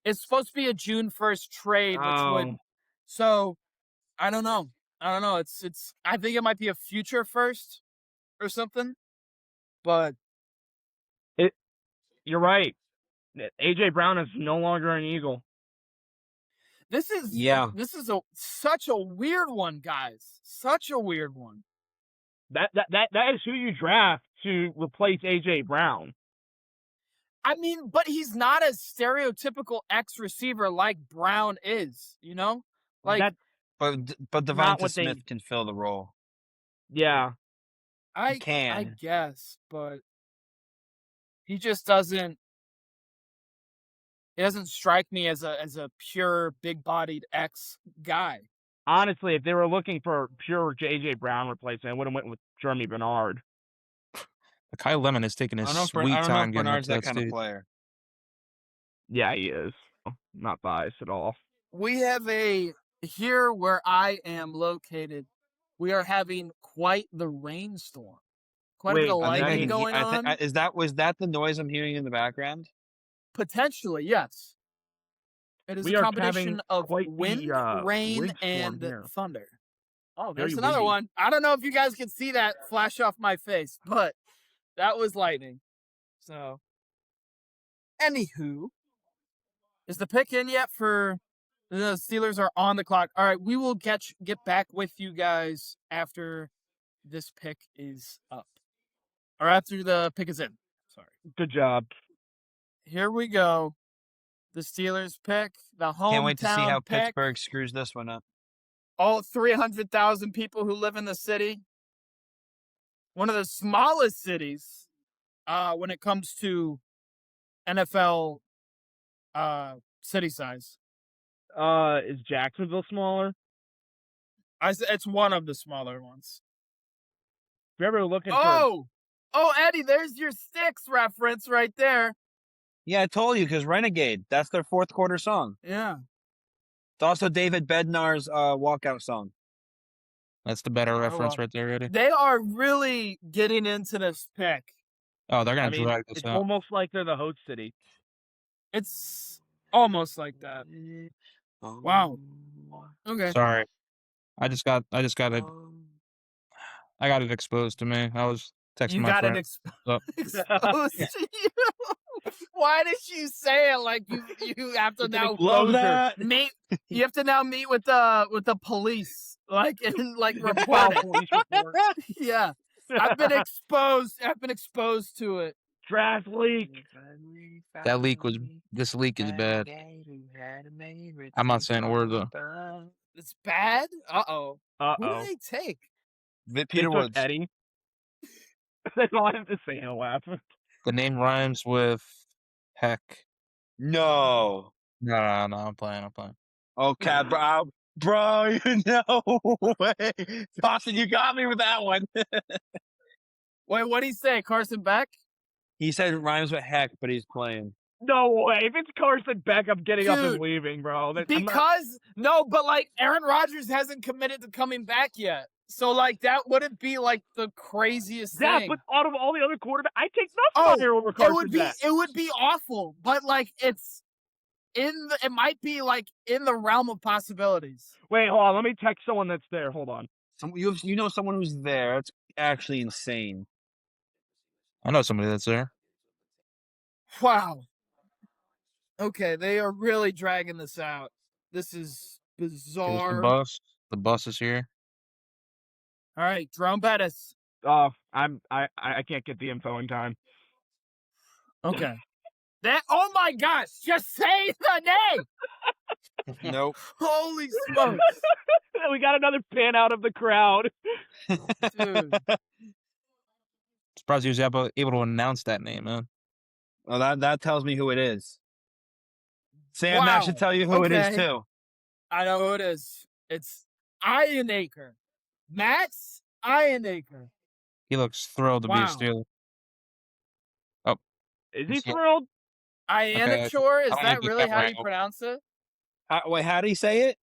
[SPEAKER 1] it's supposed to be a June 1st trade, which would.
[SPEAKER 4] Oh.
[SPEAKER 1] So, I don't know. It's. I think it might be a future first or something. But
[SPEAKER 4] You're right. AJ Brown is no longer an Eagle.
[SPEAKER 1] this is
[SPEAKER 2] Yeah.
[SPEAKER 1] such a weird one, guys. Such a weird one.
[SPEAKER 4] That is who you draft to replace AJ Brown.
[SPEAKER 1] I mean, but he's not a stereotypical X receiver like Brown is. You know, like
[SPEAKER 4] That
[SPEAKER 2] But
[SPEAKER 4] Not
[SPEAKER 2] Devonta
[SPEAKER 4] what they-
[SPEAKER 2] Smith can fill the role.
[SPEAKER 4] yeah.
[SPEAKER 1] I
[SPEAKER 2] can.
[SPEAKER 1] guess, but he just doesn't. He doesn't strike me as a pure big-bodied X guy.
[SPEAKER 4] Honestly, if they were looking for pure AJ Brown replacement, I would have went with Jeremy Bernard.
[SPEAKER 3] Makai Lemon is taking
[SPEAKER 2] I
[SPEAKER 3] his
[SPEAKER 2] don't know if,
[SPEAKER 3] sweet
[SPEAKER 2] I don't know
[SPEAKER 3] time
[SPEAKER 2] if
[SPEAKER 3] getting up
[SPEAKER 2] Bernard's
[SPEAKER 3] to
[SPEAKER 2] that
[SPEAKER 3] that
[SPEAKER 2] kind of
[SPEAKER 3] stage.
[SPEAKER 2] player.
[SPEAKER 4] Yeah, he is. Not biased at all.
[SPEAKER 1] We have here where I am located, we are having quite the rainstorm. Quite a bit of
[SPEAKER 4] Wait, I think I
[SPEAKER 1] lightning
[SPEAKER 4] can
[SPEAKER 1] going on.
[SPEAKER 2] Was that the noise I'm hearing in the background?
[SPEAKER 1] Potentially, yes. It is
[SPEAKER 4] We
[SPEAKER 1] a
[SPEAKER 4] are
[SPEAKER 1] combination
[SPEAKER 4] having
[SPEAKER 1] of
[SPEAKER 4] quite the,
[SPEAKER 1] wind, rain,
[SPEAKER 4] windstorm
[SPEAKER 1] and
[SPEAKER 4] here.
[SPEAKER 1] thunder. Oh,
[SPEAKER 4] Very
[SPEAKER 1] there's another
[SPEAKER 4] windy.
[SPEAKER 1] one. I don't know if you guys can see that flash off my face, but that was lightning. So, anywho, is the pick in yet for the Steelers are on the clock? All right, we will get back with you guys after this pick is up. Or after the pick is in. Sorry.
[SPEAKER 4] Good job.
[SPEAKER 1] Here we go. The Steelers pick, the hometown
[SPEAKER 2] Can't wait to see how
[SPEAKER 1] pick.
[SPEAKER 2] Pittsburgh screws this one up.
[SPEAKER 1] All 300,000 people who live in the city. One of the smallest cities when it comes to NFL city size.
[SPEAKER 4] Is Jacksonville smaller?
[SPEAKER 1] It's one of the smaller ones.
[SPEAKER 4] If you're ever looking for
[SPEAKER 1] Oh, Eddie, there's your Styx reference right there.
[SPEAKER 2] Yeah, I told you, because Renegade, that's their fourth quarter song.
[SPEAKER 1] Yeah.
[SPEAKER 2] It's also David Bednar's walkout song.
[SPEAKER 3] That's the better reference
[SPEAKER 1] well.
[SPEAKER 3] right there, Eddie.
[SPEAKER 1] They are really getting into this pick.
[SPEAKER 3] Oh, they're
[SPEAKER 4] I
[SPEAKER 3] gonna
[SPEAKER 4] mean,
[SPEAKER 3] drag this
[SPEAKER 4] it's
[SPEAKER 3] out.
[SPEAKER 4] almost like they're the host city.
[SPEAKER 1] It's almost like that. Wow. Okay.
[SPEAKER 3] Sorry, I just got it. I got it exposed to me. I was texting
[SPEAKER 1] You
[SPEAKER 3] my
[SPEAKER 1] got it
[SPEAKER 3] friend. Up.
[SPEAKER 1] exposed to you. Why did you say it like you have to
[SPEAKER 4] It's an
[SPEAKER 1] now
[SPEAKER 2] Love
[SPEAKER 4] exposure.
[SPEAKER 2] that.
[SPEAKER 1] meet? You have to now meet with the police, like and like
[SPEAKER 4] You have to
[SPEAKER 1] report
[SPEAKER 4] file
[SPEAKER 1] it.
[SPEAKER 4] police report.
[SPEAKER 1] Yeah, I've been exposed. I've been exposed to it.
[SPEAKER 4] Draft leak.
[SPEAKER 3] This leak is bad. I'm not saying a word though.
[SPEAKER 1] It's bad. Uh-oh. Who
[SPEAKER 4] Uh-oh.
[SPEAKER 1] did they take?
[SPEAKER 4] They
[SPEAKER 2] Peter
[SPEAKER 4] took
[SPEAKER 2] Woods.
[SPEAKER 4] Eddie. That's all I have to say. He'll laugh.
[SPEAKER 3] The name rhymes with heck.
[SPEAKER 2] No.
[SPEAKER 3] No, I'm playing.
[SPEAKER 2] Okay, bro, no way. Austin, you got me with that one.
[SPEAKER 1] Wait, what did he say? Carson Beck?
[SPEAKER 2] He said it rhymes with heck, but he's playing.
[SPEAKER 4] No way. If it's Carson Beck, I'm getting up and
[SPEAKER 1] Dude,
[SPEAKER 4] leaving, bro. I'm not-
[SPEAKER 1] Because no, but like Aaron Rodgers hasn't committed to coming back yet. So like that wouldn't be like the craziest
[SPEAKER 4] yeah,
[SPEAKER 1] thing.
[SPEAKER 4] but out of all the other quarterbacks, I take
[SPEAKER 1] Oh,
[SPEAKER 4] Nussmeier over
[SPEAKER 1] it
[SPEAKER 4] Carson
[SPEAKER 1] would be
[SPEAKER 4] Beck.
[SPEAKER 1] awful, but like it might be like in the realm of possibilities.
[SPEAKER 4] Wait, hold on. Let me text someone that's there. Hold on.
[SPEAKER 2] You know someone who's there. That's actually insane.
[SPEAKER 3] I know somebody that's there.
[SPEAKER 1] Wow. Okay, they are really dragging this out. This is
[SPEAKER 3] Here's
[SPEAKER 1] bizarre.
[SPEAKER 3] the bus. The bus is here.
[SPEAKER 1] All right, Jerome Bettis.
[SPEAKER 4] Oh, I can't get the info in time.
[SPEAKER 1] Okay. Oh my gosh, just say the name.
[SPEAKER 2] Nope.
[SPEAKER 1] Holy smokes.
[SPEAKER 4] We got another pin out of the crowd.
[SPEAKER 1] Dude.
[SPEAKER 3] Surprised he was able to announce that name, man.
[SPEAKER 2] Well, that tells me who it is. Sam, that should
[SPEAKER 1] Wow.
[SPEAKER 2] tell you who it is
[SPEAKER 1] Okay.
[SPEAKER 2] too.
[SPEAKER 1] I know who it is. It's Ian Acre. Max Ian Acre.
[SPEAKER 3] He looks thrilled to be a
[SPEAKER 1] Wow.
[SPEAKER 3] Steeler.
[SPEAKER 4] Is he
[SPEAKER 3] Yeah.
[SPEAKER 4] thrilled?
[SPEAKER 1] Ianachor, is
[SPEAKER 3] don't
[SPEAKER 1] that
[SPEAKER 3] think you
[SPEAKER 1] really
[SPEAKER 3] got
[SPEAKER 1] how
[SPEAKER 3] right.
[SPEAKER 1] you pronounce it?
[SPEAKER 2] Wait, how do you say it?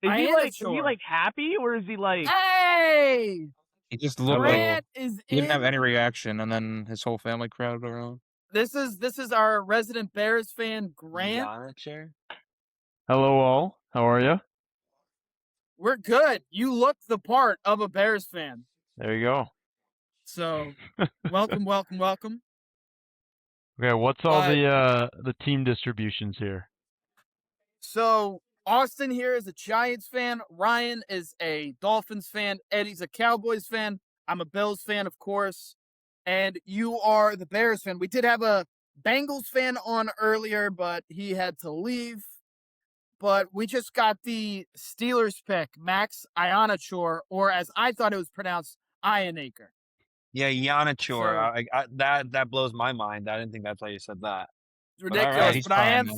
[SPEAKER 4] Is he
[SPEAKER 1] Ianachor.
[SPEAKER 4] like happy or is he like?
[SPEAKER 1] Hey!
[SPEAKER 3] He just looked like
[SPEAKER 1] Grant is
[SPEAKER 3] he didn't have
[SPEAKER 1] in.
[SPEAKER 3] any reaction, and then his whole family crowded around.
[SPEAKER 1] This is our resident Bears fan, Grant.
[SPEAKER 9] Hello, all. How are you?
[SPEAKER 1] We're good. You look the part of a Bears fan.
[SPEAKER 9] There you go.
[SPEAKER 1] So welcome.
[SPEAKER 9] Okay, what's all
[SPEAKER 1] But-
[SPEAKER 9] the team distributions here?
[SPEAKER 1] So Austin here is a Giants fan. Ryan is a Dolphins fan. Eddie's a Cowboys fan. I'm a Bills fan, of course. And you are the Bears fan. We did have a Bengals fan on earlier, but he had to leave. But we just got the Steelers pick, Max Ianachor, or as I thought it was pronounced, Ianacre.
[SPEAKER 2] Yeah, Ianachor.
[SPEAKER 1] So-
[SPEAKER 2] That blows my mind. I didn't think that's how you said that.
[SPEAKER 1] It's ridiculous.
[SPEAKER 3] right, he's
[SPEAKER 1] But I
[SPEAKER 3] fine,
[SPEAKER 1] have
[SPEAKER 3] man.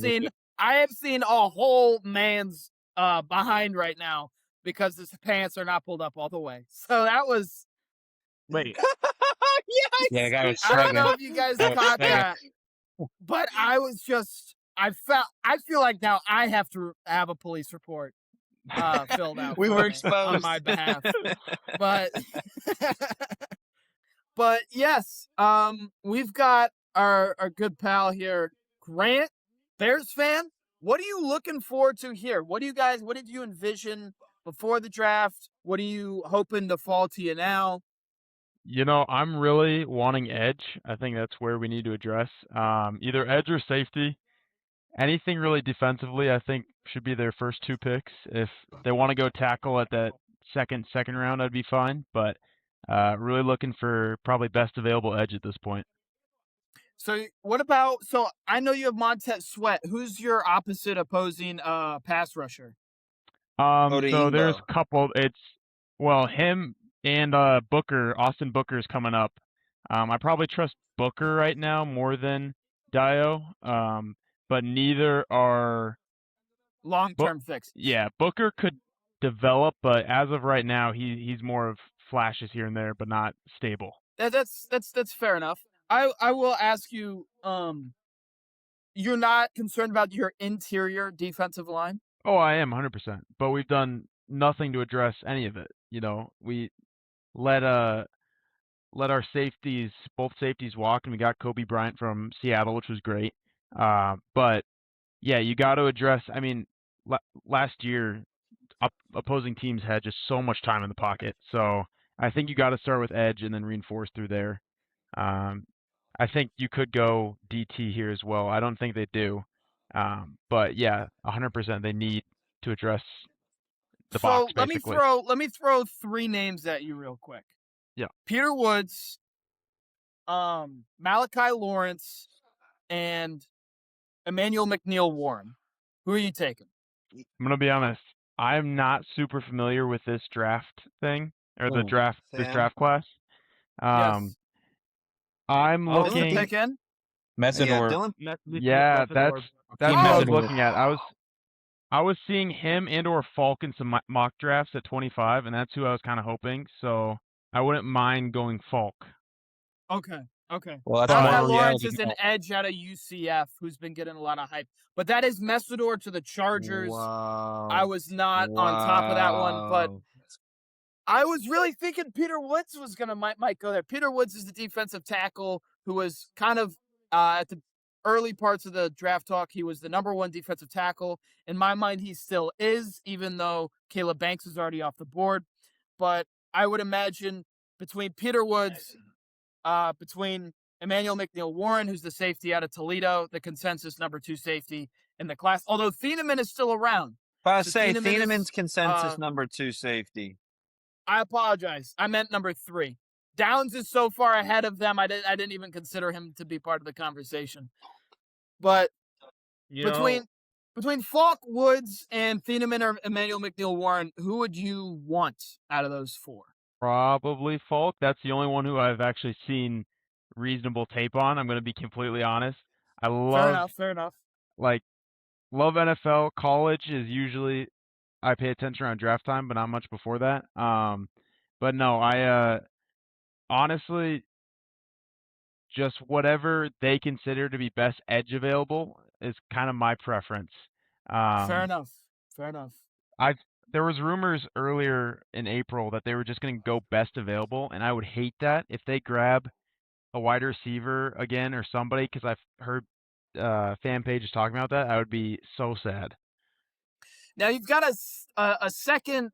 [SPEAKER 1] seen a whole man's behind right now because his pants are not pulled up all the way. So that was
[SPEAKER 4] Wait.
[SPEAKER 3] Yeah, the guy was
[SPEAKER 1] I don't
[SPEAKER 3] struggling.
[SPEAKER 1] know if you guys
[SPEAKER 3] That was
[SPEAKER 1] caught
[SPEAKER 3] second.
[SPEAKER 1] that, but I feel like now I have to have a police report filled out.
[SPEAKER 2] We
[SPEAKER 1] for
[SPEAKER 2] were
[SPEAKER 1] me
[SPEAKER 2] exposed
[SPEAKER 1] on my behalf, but but yes, we've got our good pal here, Grant, Bears fan. What are you looking forward to here? What did you envision before the draft? What are you hoping to fall to you now?
[SPEAKER 9] You know, I'm really wanting edge. I think that's where we need to address either edge or safety. Anything really defensively, I think, should be their first two picks. If they want to go tackle at that second round, I'd be fine. But really looking for probably best available edge at this point.
[SPEAKER 1] So what about? So I know you have Montez Sweat. Who's your opposite opposing pass rusher?
[SPEAKER 9] So there's
[SPEAKER 2] Odeyingbo.
[SPEAKER 9] a couple. It's him and Booker. Austin Booker is coming up. I probably trust Booker right now more than Dio. But neither are.
[SPEAKER 1] Long-term fix.
[SPEAKER 9] Yeah, Booker could develop, but as of right now, he's more of flashes here and there, but not stable.
[SPEAKER 1] That's fair enough. I will ask you. You're not concerned about your interior defensive line?
[SPEAKER 9] Oh, I am 100%. But we've done nothing to address any of it. You know, we let our safeties, both safeties, walk, and we got Kobe Bryant from Seattle, which was great. But yeah, you got to address. I mean, last year, opposing teams had just so much time in the pocket. So I think you got to start with edge and then reinforce through there. I think you could go DT here as well. I don't think they do. But yeah, 100% they need to address the
[SPEAKER 1] So
[SPEAKER 9] box
[SPEAKER 1] let me
[SPEAKER 9] basically.
[SPEAKER 1] throw 3 names at you real quick.
[SPEAKER 9] Yeah.
[SPEAKER 1] Peter Woods, Malachi Lawrence, and Emmanuel McNeil Warren. Who are you taking?
[SPEAKER 9] I'm gonna be honest. I'm not super familiar with this draft thing or the
[SPEAKER 2] Ooh,
[SPEAKER 9] this
[SPEAKER 2] Sam?
[SPEAKER 9] draft class.
[SPEAKER 1] Yes.
[SPEAKER 9] I'm
[SPEAKER 2] Oh,
[SPEAKER 1] Dylan
[SPEAKER 9] looking.
[SPEAKER 1] Picken?
[SPEAKER 2] Yeah,
[SPEAKER 3] Messidor.
[SPEAKER 2] Dylan.
[SPEAKER 9] Yeah, that's
[SPEAKER 3] Hakeem
[SPEAKER 9] what I was
[SPEAKER 3] Messidor.
[SPEAKER 9] looking at. I was seeing him and or Falk in some mock drafts at 25, and that's who I was kind of hoping. So I wouldn't mind going Falk.
[SPEAKER 1] Okay. Okay.
[SPEAKER 3] Well, that's
[SPEAKER 1] Malachi
[SPEAKER 3] more
[SPEAKER 1] Lawrence
[SPEAKER 3] reality
[SPEAKER 1] is an
[SPEAKER 3] now.
[SPEAKER 1] edge out of UCF who's been getting a lot of hype. But that is Messidor to the Chargers.
[SPEAKER 2] Wow.
[SPEAKER 1] I was not on top of that one, but
[SPEAKER 2] Wow.
[SPEAKER 1] I was really thinking Peter Woods was might go there. Peter Woods is the defensive tackle who was kind of at the early parts of the draft talk. He was the number 1 defensive tackle. In my mind, he still is, even though Caleb Banks is already off the board. But I would imagine between Peter Woods, between Emmanuel McNeil Warren, who's the safety out of Toledo, the consensus number 2 safety in the class. Although Thieneman is still around.
[SPEAKER 2] If I
[SPEAKER 1] So
[SPEAKER 2] say
[SPEAKER 1] Thieneman is,
[SPEAKER 2] Thienemann's consensus number 2 safety.
[SPEAKER 1] I apologize. I meant number 3. Downs is so far ahead of them. I didn't even consider him to be part of the conversation. But between Falk, Woods, and Thieneman or Emmanuel McNeil Warren, who would you want out of those 4?
[SPEAKER 9] Probably Falk. That's the only one who I've actually seen reasonable tape on. I'm going to be completely honest. I love
[SPEAKER 1] Fair enough.
[SPEAKER 9] love NFL. College is usually I pay attention around draft time, but not much before that. But no, I honestly just whatever they consider to be best edge available is kind of my preference.
[SPEAKER 1] Fair enough.
[SPEAKER 9] There was rumors earlier in April that they were just going to go best available, and I would hate that if they grab a wide receiver again or somebody because I've heard fan pages talking about that. I would be so sad.
[SPEAKER 1] Now you've got a second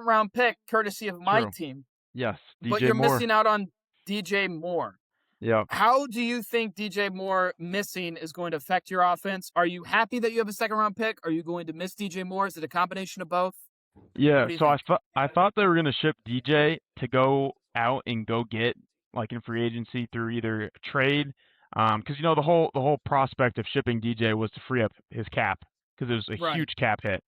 [SPEAKER 1] round pick courtesy of my
[SPEAKER 9] True.
[SPEAKER 1] team,
[SPEAKER 9] Yes,
[SPEAKER 1] but
[SPEAKER 9] DJ
[SPEAKER 1] you're
[SPEAKER 9] Moore.
[SPEAKER 1] missing out on DJ Moore.
[SPEAKER 9] Yeah.
[SPEAKER 1] How do you think DJ Moore missing is going to affect your offense? Are you happy that you have a second round pick? Are you going to miss DJ Moore? Is it a combination of both?
[SPEAKER 9] Yeah,
[SPEAKER 1] What do you
[SPEAKER 9] so
[SPEAKER 1] think?
[SPEAKER 9] I thought they were gonna ship DJ to go out and go get like in free agency through either trade, because you know the whole prospect of shipping DJ was to free up his cap because it was a
[SPEAKER 1] Right.
[SPEAKER 9] huge cap hit.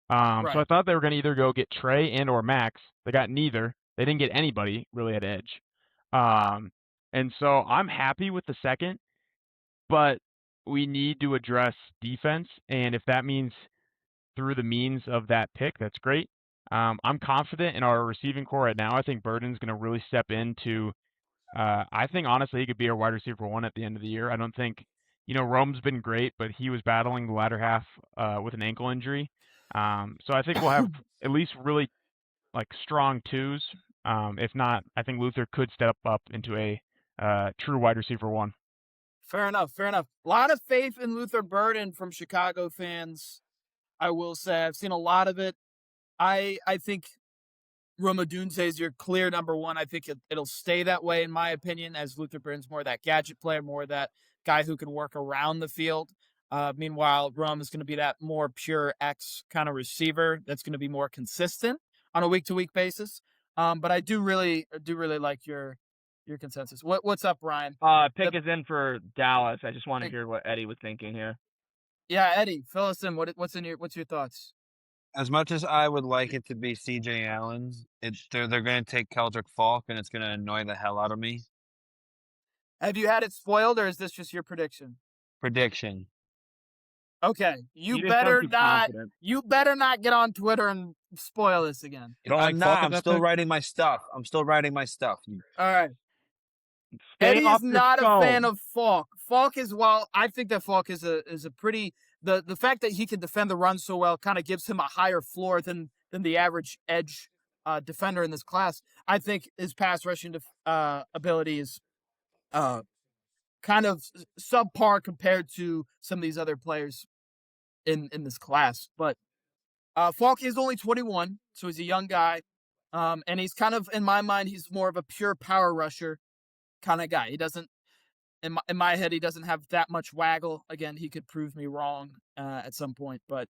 [SPEAKER 9] So I
[SPEAKER 1] Right.
[SPEAKER 9] thought they were gonna either go get Trey and or Max. They got neither. They didn't get anybody really at edge. And so I'm happy with the second, but we need to address defense, and if that means through the means of that pick, that's great. I'm confident in our receiving core right now. I think Burden's going to really step into. I think honestly he could be our wide receiver 1 at the end of the year. I don't think, Rome's been great, but he was battling the latter half with an ankle injury. So I think we'll have at least really like strong 2s. If not, I think Luther could step up into a true wide receiver 1.
[SPEAKER 1] Fair enough. A lot of faith in Luther Burden from Chicago fans. I will say I've seen a lot of it. I think Rome Odunze is your clear number 1. I think it'll stay that way in my opinion, as Luther Burden's more that gadget player, more that guy who can work around the field. Meanwhile, Rome is going to be that more pure X kind of receiver that's going to be more consistent on a week-to-week basis. But I do really like your consensus. What's up, Ryan?
[SPEAKER 4] Pick is in for Dallas. I just want to hear what Eddie was thinking here.
[SPEAKER 1] Yeah, Eddie, fill us in. What's your thoughts?
[SPEAKER 2] As much as I would like it to be CJ Allen, they're going to take Keldrick Falk, and it's going to annoy the hell out of me.
[SPEAKER 1] Have you had it spoiled, or is this just your prediction?
[SPEAKER 2] Prediction.
[SPEAKER 1] Okay, you
[SPEAKER 4] just don't
[SPEAKER 1] better
[SPEAKER 4] be
[SPEAKER 1] not.
[SPEAKER 4] confident.
[SPEAKER 1] You better not get on Twitter and spoil this again.
[SPEAKER 3] You don't
[SPEAKER 2] I'm
[SPEAKER 3] like
[SPEAKER 2] not.
[SPEAKER 3] Falk at
[SPEAKER 2] I'm
[SPEAKER 3] that
[SPEAKER 2] still
[SPEAKER 3] pick?
[SPEAKER 2] writing my stuff.
[SPEAKER 1] All right.
[SPEAKER 4] Stay
[SPEAKER 1] Eddie
[SPEAKER 4] off
[SPEAKER 1] is
[SPEAKER 4] your
[SPEAKER 1] not a fan
[SPEAKER 4] phone.
[SPEAKER 1] of Falk. Falk is I think that Falk is a pretty the fact that he can defend the run so well kind of gives him a higher floor than the average edge defender in this class. I think his pass rushing ability is kind of subpar compared to some of these other players in this class. But Falk is only 21, so he's a young guy. And he's kind of, in my mind, he's more of a pure power rusher kind of guy. He doesn't, in my head, he doesn't have that much waggle. Again, he could prove me wrong at some point, but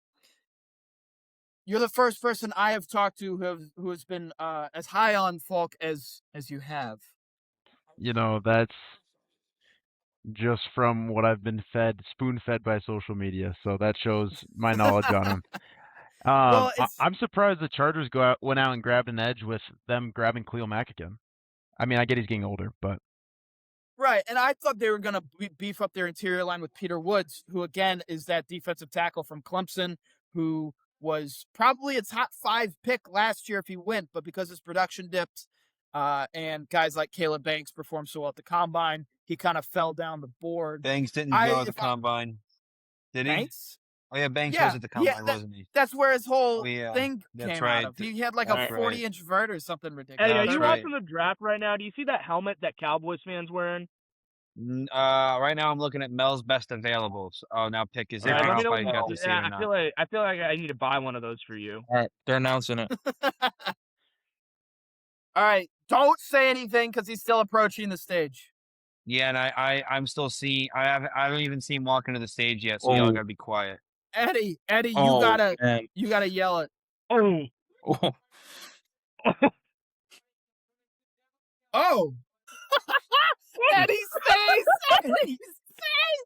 [SPEAKER 1] you're the first person I have talked to who has been as high on Falk as you have.
[SPEAKER 9] You know, that's just from what I've been spoon-fed by social media. So that shows my knowledge on him.
[SPEAKER 1] Well,
[SPEAKER 9] I'm surprised the Chargers went out and grabbed an edge with them grabbing Khalil Mack again. I mean, I get he's getting older, but
[SPEAKER 1] right. And I thought they were going to beef up their interior line with Peter Woods, who, again, is that defensive tackle from Clemson, who was probably a top 5 pick last year if he went, but because his production dipped and guys like Caleb Banks performed so well at the Combine, he kind of fell down the board.
[SPEAKER 2] Banks didn't go at the Combine. Did he?
[SPEAKER 1] Banks?
[SPEAKER 2] Oh, yeah, Banks was at the Combine, wasn't he?
[SPEAKER 1] That's where his whole
[SPEAKER 2] yeah,
[SPEAKER 1] thing
[SPEAKER 2] that's
[SPEAKER 1] came
[SPEAKER 2] right.
[SPEAKER 1] out of. He had like
[SPEAKER 2] That's
[SPEAKER 1] a
[SPEAKER 2] right.
[SPEAKER 1] 40-inch vert or something ridiculous.
[SPEAKER 4] Hey, are
[SPEAKER 2] that's
[SPEAKER 4] you
[SPEAKER 2] right.
[SPEAKER 4] watching the draft right now? Do you see that helmet that Cowboys fans wearing?
[SPEAKER 2] Right now I'm looking at Mel's best available. Oh, now pick is in.
[SPEAKER 4] Let
[SPEAKER 2] I
[SPEAKER 4] me
[SPEAKER 2] don't know
[SPEAKER 4] know
[SPEAKER 2] if I got to see it or
[SPEAKER 4] I
[SPEAKER 2] not.
[SPEAKER 4] feel like I need to buy one of those for you.
[SPEAKER 3] All right, they're announcing it.
[SPEAKER 1] All right, don't say anything because he's still approaching the stage.
[SPEAKER 2] Yeah, and I'm still seeing. I haven't even seen him walk into the stage yet, so y'all gotta be quiet.
[SPEAKER 1] Eddie, you
[SPEAKER 3] Oh,
[SPEAKER 1] gotta
[SPEAKER 3] man.
[SPEAKER 1] yell it.
[SPEAKER 4] Oh,
[SPEAKER 3] Oh,
[SPEAKER 1] Oh, Eddie's face! Eddie's face!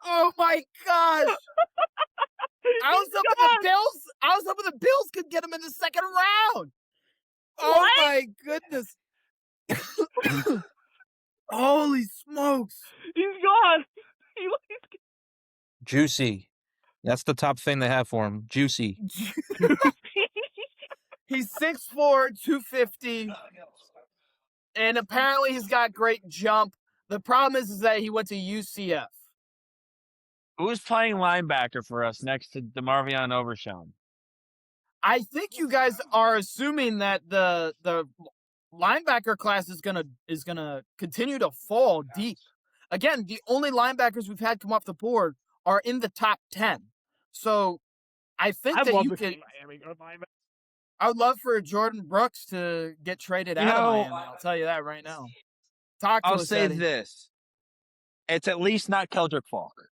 [SPEAKER 1] Oh my gosh! I was hoping the Bills could get him in the second round. Oh
[SPEAKER 4] What?
[SPEAKER 1] my goodness! Holy smokes!
[SPEAKER 4] he's gone.
[SPEAKER 3] juicy. That's the top thing they have for him. Juicy.
[SPEAKER 1] He's 6'4", 250, and apparently he's got great jump. The problem is that he went to UCF.
[SPEAKER 2] Who's playing linebacker for us next to DeMarvion Overshown?
[SPEAKER 1] I think you guys are assuming that the linebacker class is gonna continue to fall deep. Again, the only linebackers we've had come off the board are in the top 10. So I think
[SPEAKER 4] I'd
[SPEAKER 1] that
[SPEAKER 4] love
[SPEAKER 1] you
[SPEAKER 4] to
[SPEAKER 1] could.
[SPEAKER 4] see Miami go linebacker.
[SPEAKER 1] I would love for Jordan Brooks to get traded out of Miami. I'll tell you that right now. Talk to
[SPEAKER 2] I'll
[SPEAKER 1] us,
[SPEAKER 2] say
[SPEAKER 1] Eddie.
[SPEAKER 2] this: it's at least not Keldrick Falk.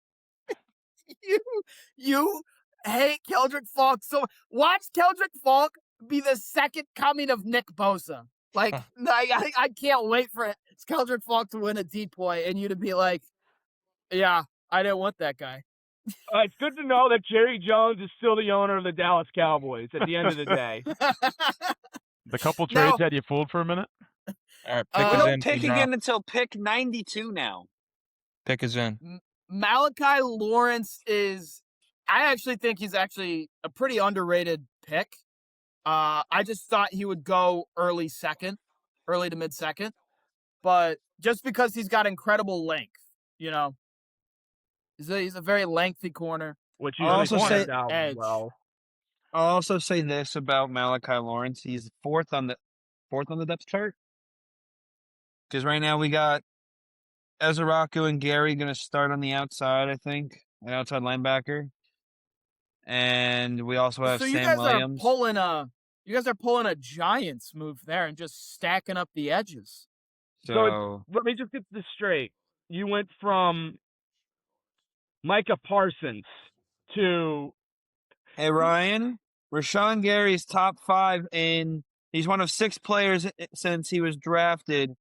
[SPEAKER 1] You hate Keldrick Falk so watch Keldrick Falk be the second coming of Nick Bosa. Like I can't wait for Keldrick Falk to win a DPOY and you to be like, yeah, I didn't want that guy.
[SPEAKER 4] It's good to know that Jerry Jones is still the owner of the Dallas Cowboys at the end of the day.
[SPEAKER 9] the couple
[SPEAKER 1] Now-
[SPEAKER 9] trades had you fooled for a minute.
[SPEAKER 3] All right, pick
[SPEAKER 1] We
[SPEAKER 2] We
[SPEAKER 3] is
[SPEAKER 2] don't
[SPEAKER 3] in.
[SPEAKER 2] pick
[SPEAKER 3] P-Drop.
[SPEAKER 2] again until pick 92 now.
[SPEAKER 3] Pick is in.
[SPEAKER 1] Malachi Lawrence is I actually think he's actually a pretty underrated pick. I just thought he would go early to mid second. But just because he's got incredible length, you know. He's a very lengthy corner.
[SPEAKER 4] Which
[SPEAKER 2] I'll
[SPEAKER 4] usually
[SPEAKER 2] also
[SPEAKER 4] points
[SPEAKER 2] say-
[SPEAKER 4] out
[SPEAKER 1] Edge.
[SPEAKER 4] well.
[SPEAKER 2] I'll also say this about Malachi Lawrence: he's fourth on the depth chart. Because right now we got Ezeraku and Gary going to start on the outside. I think an outside linebacker, and we also have
[SPEAKER 1] So
[SPEAKER 2] Sam
[SPEAKER 1] you guys
[SPEAKER 2] Williams.
[SPEAKER 1] are pulling a Giants move there and just stacking up the edges.
[SPEAKER 2] So
[SPEAKER 4] Let me just get this straight. You went from Micah Parsons to
[SPEAKER 2] hey Ryan, Rashawn Gary's top 5 in. He's one of 6 players since he was drafted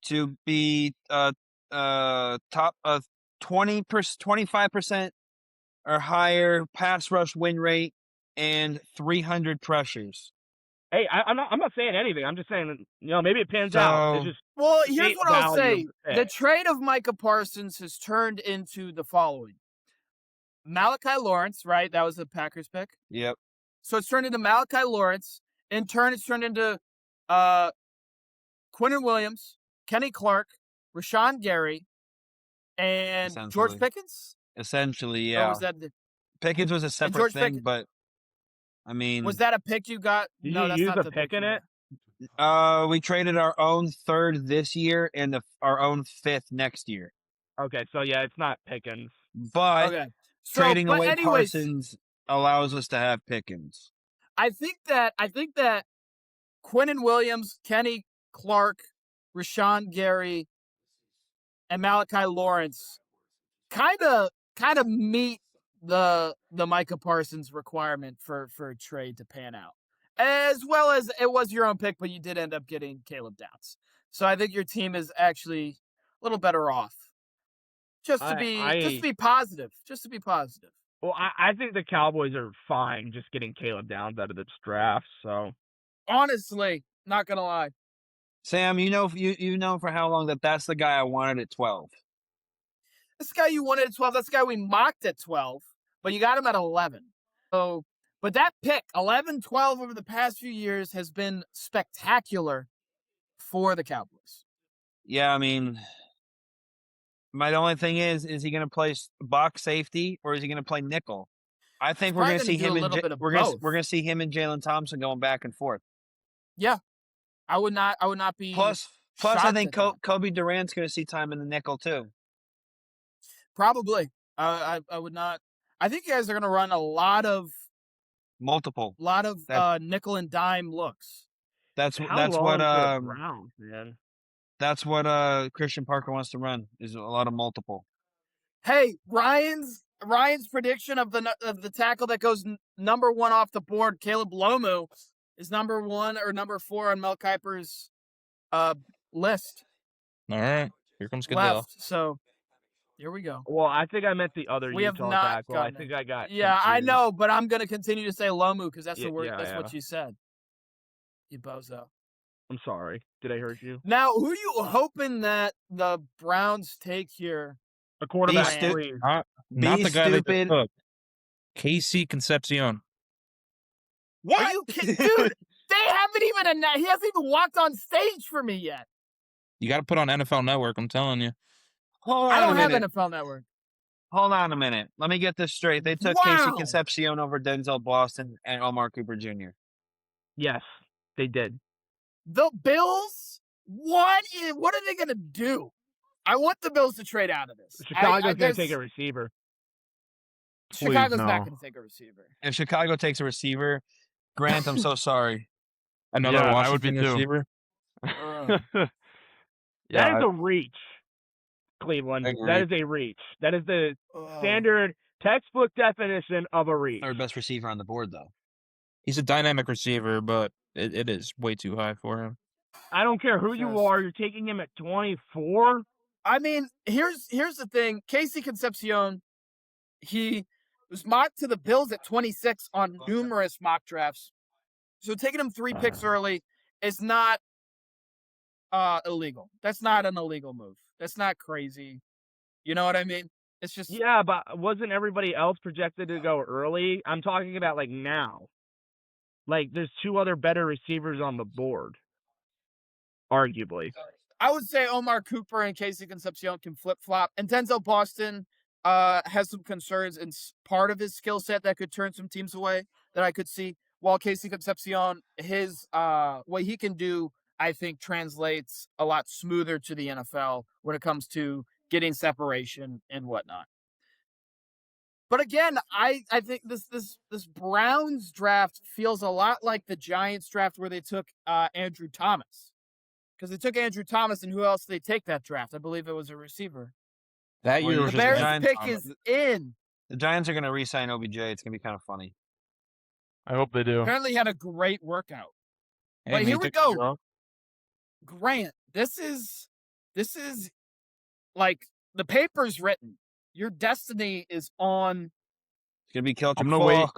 [SPEAKER 2] to be top of 25% or higher pass rush win rate and 300 pressures.
[SPEAKER 4] hey, I'm not saying anything. I'm just saying that, maybe it pans out. It's
[SPEAKER 2] So-
[SPEAKER 4] just
[SPEAKER 1] Well, here's
[SPEAKER 4] Great
[SPEAKER 1] what I'll
[SPEAKER 4] value
[SPEAKER 1] say.
[SPEAKER 4] of the
[SPEAKER 1] The
[SPEAKER 4] pick.
[SPEAKER 1] trade of Micah Parsons has turned into the following. Malachi Lawrence, right? That was the Packers pick.
[SPEAKER 2] Yep.
[SPEAKER 1] So it's turned into Malachi Lawrence. In turn, it's turned into Quinnen Williams, Kenny Clark, Rashawn Gary, and George
[SPEAKER 2] Essentially.
[SPEAKER 1] Pickens?
[SPEAKER 2] Essentially,
[SPEAKER 1] Or
[SPEAKER 2] yeah.
[SPEAKER 1] was that
[SPEAKER 2] Pickens was a separate
[SPEAKER 1] George
[SPEAKER 2] thing,
[SPEAKER 1] Pickens-
[SPEAKER 2] but I mean,
[SPEAKER 1] was that a pick you got?
[SPEAKER 4] Did
[SPEAKER 1] No,
[SPEAKER 4] you
[SPEAKER 1] that's
[SPEAKER 4] use
[SPEAKER 1] not
[SPEAKER 4] a
[SPEAKER 1] the
[SPEAKER 4] pick
[SPEAKER 1] you
[SPEAKER 4] in it?
[SPEAKER 1] got.
[SPEAKER 2] we traded our own 3rd this year and our own 5th next year.
[SPEAKER 4] Okay, so yeah, it's not Pickens.
[SPEAKER 2] But
[SPEAKER 1] Okay. So,
[SPEAKER 2] trading
[SPEAKER 1] but
[SPEAKER 2] away
[SPEAKER 1] anyways,
[SPEAKER 2] Parsons allows us to have Pickens.
[SPEAKER 1] I think that Quinnen Williams, Kenny Clark, Rashawn Gary, and Malachi Lawrence kind of meet the Micah Parsons requirement for a trade to pan out. As well as it was your own pick, but you did end up getting Caleb Downs. So I think your team is actually a little better off. Just to be positive. Just to be positive.
[SPEAKER 4] Well, I think the Cowboys are fine just getting Caleb Downs out of this draft. So
[SPEAKER 1] Honestly, not gonna lie.
[SPEAKER 2] Sam, you know for how long that's the guy I wanted at 12.
[SPEAKER 1] This guy you wanted at 12, that's the guy we mocked at 12, but you got him at 11. So, but that pick, 11, 12 over the past few years has been spectacular for the Cowboys.
[SPEAKER 2] Yeah, I mean, my only thing is he going to play box safety or is he going to play nickel? I think we're going to see him and we're going to see him and Jalen Thompson going back and forth.
[SPEAKER 1] Yeah, I would not be.
[SPEAKER 2] Plus, I think Kobe Durant's going to see time in the nickel too.
[SPEAKER 1] Probably. I would not. I think you guys are going to run a lot of nickel and dime looks.
[SPEAKER 2] That's what
[SPEAKER 4] Browns, man.
[SPEAKER 2] That's what Christian Parker wants to run, is a lot of multiple.
[SPEAKER 1] Hey, Ryan's prediction of the tackle that goes number 1 off the board, Caleb Lomu, is number 1 or number 4 on Mel Kiper's list.
[SPEAKER 3] All right, here comes
[SPEAKER 1] Goodell.
[SPEAKER 3] Goodell.
[SPEAKER 1] So here we go.
[SPEAKER 4] Well, I think I meant the other Utah tackle. I think I got.
[SPEAKER 1] Yeah, confused. I know, but I'm going to continue to say Lomu because that's the word.
[SPEAKER 4] Yeah,
[SPEAKER 1] that's what you said. You bozo.
[SPEAKER 4] I'm sorry. Did I hurt you?
[SPEAKER 1] Now, who are you hoping that the Browns take here?
[SPEAKER 4] A quarterback.
[SPEAKER 3] Not the guy that they took. Casey Concepcion.
[SPEAKER 1] What? Are you kidding? Dude, he hasn't even walked on stage for me yet.
[SPEAKER 3] You got to put on NFL Network, I'm telling you.
[SPEAKER 1] I don't have NFL Network.
[SPEAKER 2] Hold on a minute. Let me get this straight. They took Casey Concepcion over Denzel Boston and Omar Cooper Jr.
[SPEAKER 4] Yes, they did.
[SPEAKER 1] The Bills? What are they going to do? I want the Bills to trade out of this.
[SPEAKER 4] Chicago's going to take a receiver.
[SPEAKER 1] Chicago's not going to take a receiver.
[SPEAKER 2] If Chicago takes a receiver, Grant, I'm so sorry.
[SPEAKER 3] Another Washington receiver?
[SPEAKER 4] That is a reach, Cleveland. That is a reach. That is the standard textbook definition of a reach.
[SPEAKER 2] Third best receiver on the board, though.
[SPEAKER 3] He's a dynamic receiver, but it is way too high for him.
[SPEAKER 4] I don't care who you are. You're taking him at 24?
[SPEAKER 1] I mean, here's the thing. Casey Concepcion, he was mocked to the Bills at 26 on numerous mock drafts. So taking him 3 picks early is not illegal. That's not an illegal move. That's not crazy. You know what I mean? It's just...
[SPEAKER 4] Yeah, but wasn't everybody else projected to go early? I'm talking about, like, now. Like, there's 2 other better receivers on the board. Arguably.
[SPEAKER 1] I would say Omar Cooper and Casey Concepcion can flip-flop. And Denzel Boston has some concerns in part of his skill set that could turn some teams away that I could see. While Casey Concepcion, his what he can do, I think, translates a lot smoother to the NFL when it comes to getting separation and whatnot. But again, I think this Browns draft feels a lot like the Giants draft where they took Andrew Thomas. Because they took Andrew Thomas, and who else did they take that draft? I believe it was a receiver.
[SPEAKER 3] That year was
[SPEAKER 1] the Bears pick is in.
[SPEAKER 2] The Giants are going to re-sign OBJ. It's going to be kind of funny.
[SPEAKER 9] I hope they do.
[SPEAKER 1] Apparently he had a great workout.
[SPEAKER 3] Hey,
[SPEAKER 1] but here we go. Grant, this is like the paper's written. Your destiny is on.
[SPEAKER 2] It's going to be Celtic
[SPEAKER 9] I'm gonna wait.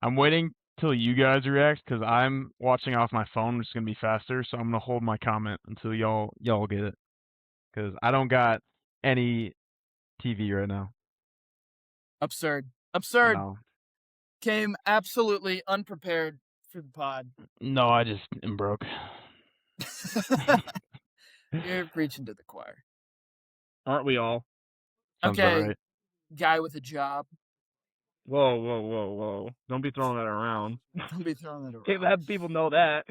[SPEAKER 9] I'm waiting till you guys react because I'm watching off my phone, which is going to be faster. So I'm going to hold my comment until y'all get it. Because I don't got any TV right now.
[SPEAKER 1] Absurd.
[SPEAKER 9] No.
[SPEAKER 1] Came absolutely unprepared for the pod.
[SPEAKER 9] No, I just am broke.
[SPEAKER 1] You're preaching to the choir.
[SPEAKER 4] Aren't we all?
[SPEAKER 9] Sounds
[SPEAKER 1] Okay,
[SPEAKER 9] right.
[SPEAKER 1] guy with a job.
[SPEAKER 4] Whoa. Don't be throwing that around.
[SPEAKER 1] Don't be throwing that around.
[SPEAKER 4] Can't have people know that.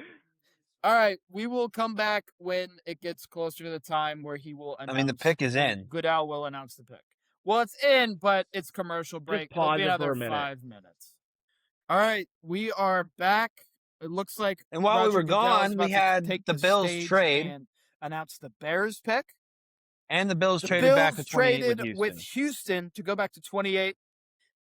[SPEAKER 1] All right, we will come back when it gets closer to the time where he will announce.
[SPEAKER 2] I mean, the pick is
[SPEAKER 1] when
[SPEAKER 2] in.
[SPEAKER 1] Goodell will announce the pick. Well, it's in, but it's commercial break. It'll
[SPEAKER 4] pause
[SPEAKER 1] be
[SPEAKER 4] it for
[SPEAKER 1] another
[SPEAKER 4] a minute.
[SPEAKER 1] 5 minutes. All right, we are back. It looks like
[SPEAKER 2] And while we
[SPEAKER 1] Roger
[SPEAKER 2] were
[SPEAKER 1] Goodell is
[SPEAKER 2] gone,
[SPEAKER 1] about
[SPEAKER 2] we
[SPEAKER 1] to
[SPEAKER 2] had
[SPEAKER 1] take
[SPEAKER 2] the Bills
[SPEAKER 1] stage
[SPEAKER 2] trade.
[SPEAKER 1] and announce the Bears pick.
[SPEAKER 2] And the Bills
[SPEAKER 1] The
[SPEAKER 2] traded back
[SPEAKER 1] Bills
[SPEAKER 2] to 28
[SPEAKER 1] traded
[SPEAKER 2] with Houston.
[SPEAKER 1] Houston to go back to 28,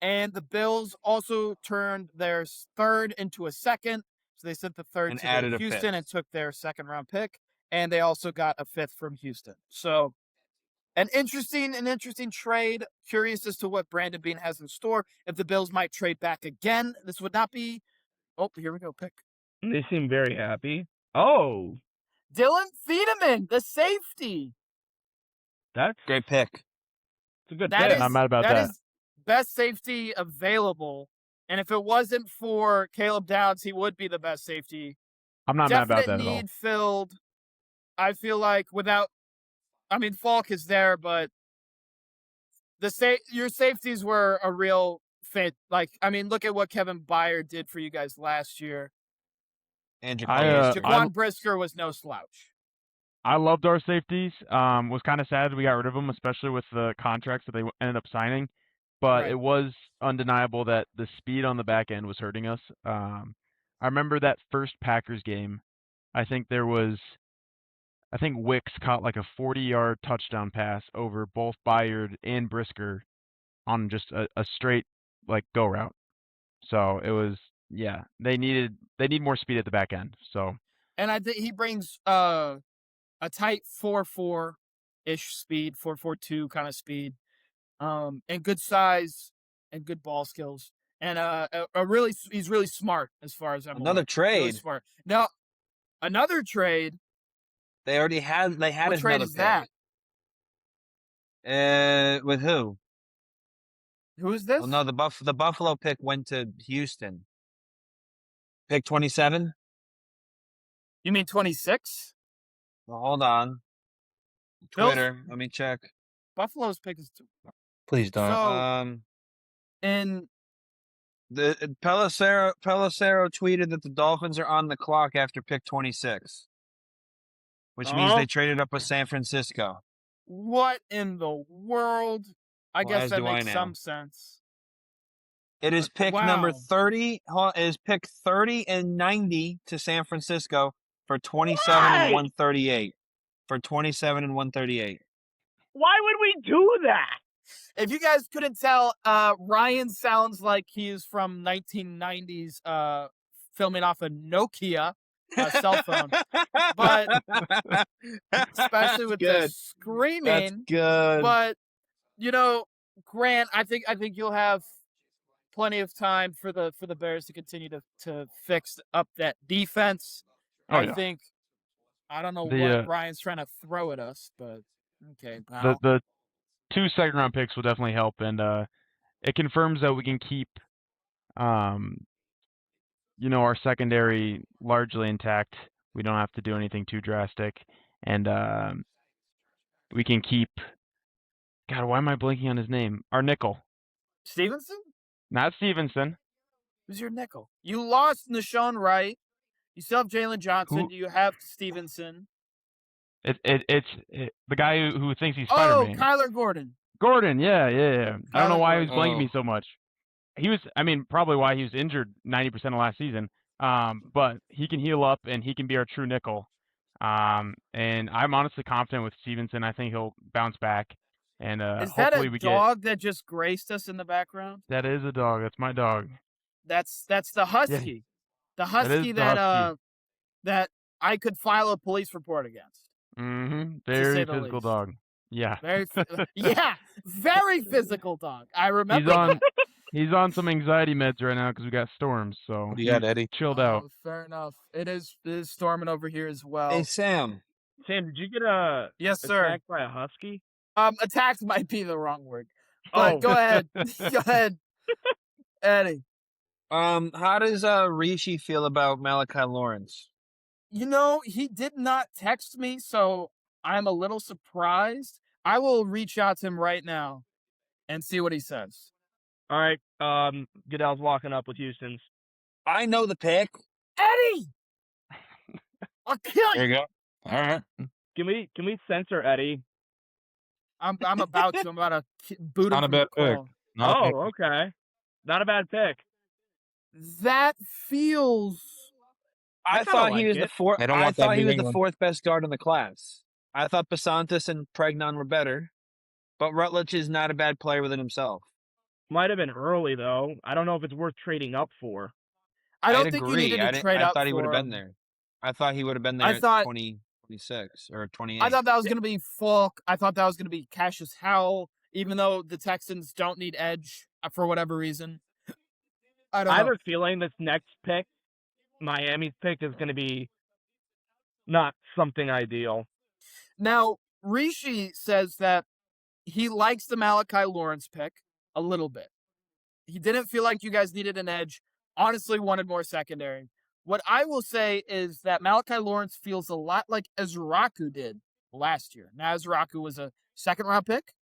[SPEAKER 1] and the Bills also turned their third into a second. So they sent the third
[SPEAKER 2] And
[SPEAKER 1] to
[SPEAKER 2] added a
[SPEAKER 1] Houston
[SPEAKER 2] fifth.
[SPEAKER 1] and took their second round pick, and they also got a fifth from Houston. So an interesting trade. Curious as to what Brandon Beane has in store. If the Bills might trade back again, this would not be. Oh, here we go. Pick
[SPEAKER 4] They seem very happy. Oh,
[SPEAKER 1] Dylan Thiedemann, the safety.
[SPEAKER 4] that's
[SPEAKER 2] Great pick.
[SPEAKER 4] it's a good
[SPEAKER 1] That
[SPEAKER 4] pick.
[SPEAKER 1] is
[SPEAKER 9] Not mad about
[SPEAKER 1] that
[SPEAKER 9] that.
[SPEAKER 1] is best safety available. And if it wasn't for Caleb Downs, he would be the best safety.
[SPEAKER 9] I'm not mad about
[SPEAKER 1] Definite
[SPEAKER 9] that at all.
[SPEAKER 1] need filled. I feel like Falk is there, but your safeties were a real fit. Look at what Kevin Byard did for you guys last year.
[SPEAKER 2] And
[SPEAKER 1] Jaquan Brisker was no slouch.
[SPEAKER 9] I loved our safeties. Was kind of sad we got rid of them, especially with the contracts that they ended up signing. But
[SPEAKER 1] Right.
[SPEAKER 9] it was undeniable that the speed on the back end was hurting us. I remember that first Packers game. I think Wicks caught like a 40-yard touchdown pass over both Byard and Brisker on just a straight go route. So it was they need more speed at the back end. So
[SPEAKER 1] And I think he brings a tight 4.4-ish speed, 4.42 kind of speed, and good size and good ball skills, and he's really smart as far as I'm
[SPEAKER 2] Another
[SPEAKER 1] aware.
[SPEAKER 2] trade.
[SPEAKER 1] Really smart. Now, another trade.
[SPEAKER 2] They had
[SPEAKER 1] What trade
[SPEAKER 2] another
[SPEAKER 1] is that?
[SPEAKER 2] pick. With who?
[SPEAKER 1] Who is this?
[SPEAKER 2] Well, no, the Buffalo pick went to Houston. Pick 27.
[SPEAKER 1] You mean 26?
[SPEAKER 2] Well, hold on.
[SPEAKER 1] Bills-
[SPEAKER 2] Twitter. Let me check.
[SPEAKER 1] Buffalo's pick is
[SPEAKER 3] Please don't.
[SPEAKER 1] so. And
[SPEAKER 2] The Pelissero tweeted that the Dolphins are on the clock after pick 26, which means they traded up with San Francisco.
[SPEAKER 1] what in the world? I
[SPEAKER 2] Well,
[SPEAKER 1] guess
[SPEAKER 2] as
[SPEAKER 1] that
[SPEAKER 2] do I
[SPEAKER 1] makes
[SPEAKER 2] now.
[SPEAKER 1] some sense.
[SPEAKER 2] It is pick number
[SPEAKER 1] Wow.
[SPEAKER 2] 30. It is pick 30 and 90 to San Francisco for 27 and
[SPEAKER 4] Why?
[SPEAKER 2] 138. For 27 and 138.
[SPEAKER 4] Why would we do that?
[SPEAKER 1] If you guys couldn't tell, Ryan sounds like he's from 1990s, filming off a Nokia cell phone, but especially with the screaming.
[SPEAKER 2] That's good.
[SPEAKER 1] But Grant, I think you'll have plenty of time for the Bears to continue to fix up that defense.
[SPEAKER 9] Oh,
[SPEAKER 1] I
[SPEAKER 9] yeah.
[SPEAKER 1] think I don't know
[SPEAKER 9] The,
[SPEAKER 1] what Ryan's trying to throw at us, but okay. Pal.
[SPEAKER 9] the 2 second-round picks will definitely help, and it confirms that we can keep our secondary largely intact. We don't have to do anything too drastic, and we can keep. God, why am I blanking on his name? Our nickel,
[SPEAKER 1] Stevenson?
[SPEAKER 9] not Stevenson.
[SPEAKER 1] Who's your nickel? You lost Nashawn Wright. You still have Jalen Johnson.
[SPEAKER 9] Who-
[SPEAKER 1] You have Stevenson.
[SPEAKER 9] It's the guy who thinks he's
[SPEAKER 1] Oh,
[SPEAKER 9] Spider-Man.
[SPEAKER 1] Kyler Gordon.
[SPEAKER 9] Gordon, yeah. I don't know
[SPEAKER 1] Kyler
[SPEAKER 9] why he was
[SPEAKER 2] Gordon.
[SPEAKER 9] blanking me so much. He was, probably why he was injured 90% of last season. But he can heal up and he can be our true nickel. And I'm honestly confident with Stevenson. I think he'll bounce back. And
[SPEAKER 1] Is that
[SPEAKER 9] hopefully
[SPEAKER 1] a
[SPEAKER 9] we
[SPEAKER 1] dog that just graced us in the background?
[SPEAKER 9] That is a dog. That's my dog.
[SPEAKER 1] That's the husky. The
[SPEAKER 9] is
[SPEAKER 1] husky
[SPEAKER 9] the husky.
[SPEAKER 1] that I could file a police report against.
[SPEAKER 9] Mm-hmm.
[SPEAKER 1] say
[SPEAKER 9] Very
[SPEAKER 1] the
[SPEAKER 9] physical
[SPEAKER 1] least.
[SPEAKER 9] dog. Yeah.
[SPEAKER 1] Very very physical dog. I remember.
[SPEAKER 9] He's on some anxiety meds right now because we got storms. So
[SPEAKER 3] What do you got, Eddie?
[SPEAKER 9] chilled out.
[SPEAKER 1] Oh, fair enough. It is storming over here as well.
[SPEAKER 2] Hey, Sam.
[SPEAKER 4] Sam, did you get
[SPEAKER 1] Yes, sir.
[SPEAKER 4] attacked by a husky?
[SPEAKER 1] Attacked might be the wrong word. But go ahead. Go ahead. Eddie.
[SPEAKER 2] How does Rishi feel about Malachi Lawrence?
[SPEAKER 1] He did not text me, so I'm a little surprised. I will reach out to him right now and see what he says.
[SPEAKER 4] All right. Goodell's walking up with Houston's.
[SPEAKER 2] I know the pick.
[SPEAKER 1] Eddie! I'll kill
[SPEAKER 3] There
[SPEAKER 1] you.
[SPEAKER 3] you go. All right.
[SPEAKER 4] Can we censor Eddie?
[SPEAKER 1] I'm about to. I'm about to boot him
[SPEAKER 3] Not a
[SPEAKER 1] from the
[SPEAKER 3] bad pick.
[SPEAKER 1] call.
[SPEAKER 3] Not a bad
[SPEAKER 4] Oh, okay. Not a bad pick.
[SPEAKER 1] That feels.
[SPEAKER 4] I
[SPEAKER 2] I
[SPEAKER 4] kinda
[SPEAKER 2] thought he
[SPEAKER 4] like
[SPEAKER 2] was the
[SPEAKER 4] it.
[SPEAKER 2] fourth.
[SPEAKER 3] I don't
[SPEAKER 2] I
[SPEAKER 3] want that
[SPEAKER 2] thought he
[SPEAKER 3] New
[SPEAKER 2] was the
[SPEAKER 3] England.
[SPEAKER 2] fourth best guard in the class. I thought Basantis and Pregnon were better, but Rutledge is not a bad player within himself.
[SPEAKER 4] Might have been early though. I don't know if it's worth trading up for.
[SPEAKER 1] I don't
[SPEAKER 2] I'd
[SPEAKER 1] think you
[SPEAKER 2] agree.
[SPEAKER 1] needed to trade
[SPEAKER 2] I
[SPEAKER 1] up
[SPEAKER 2] thought he would
[SPEAKER 1] for
[SPEAKER 2] have been
[SPEAKER 1] him.
[SPEAKER 2] there. I thought he would have been
[SPEAKER 1] I
[SPEAKER 2] there
[SPEAKER 1] thought-
[SPEAKER 2] at 26 or 28.
[SPEAKER 1] I thought that was going to be Falk. I thought that was going to be Cassius Howell, even though the Texans don't need edge for whatever reason. I don't
[SPEAKER 4] I have
[SPEAKER 1] know.
[SPEAKER 4] a feeling this next pick, Miami's pick, is going to be not something ideal.
[SPEAKER 1] Now, Rishi says that he likes the Malachi Lawrence pick a little bit. He didn't feel like you guys needed an edge. Honestly, wanted more secondary. What I will say is that Malachi Lawrence feels a lot like Ezraku did last year. Now, Ezraku was a second-round pick,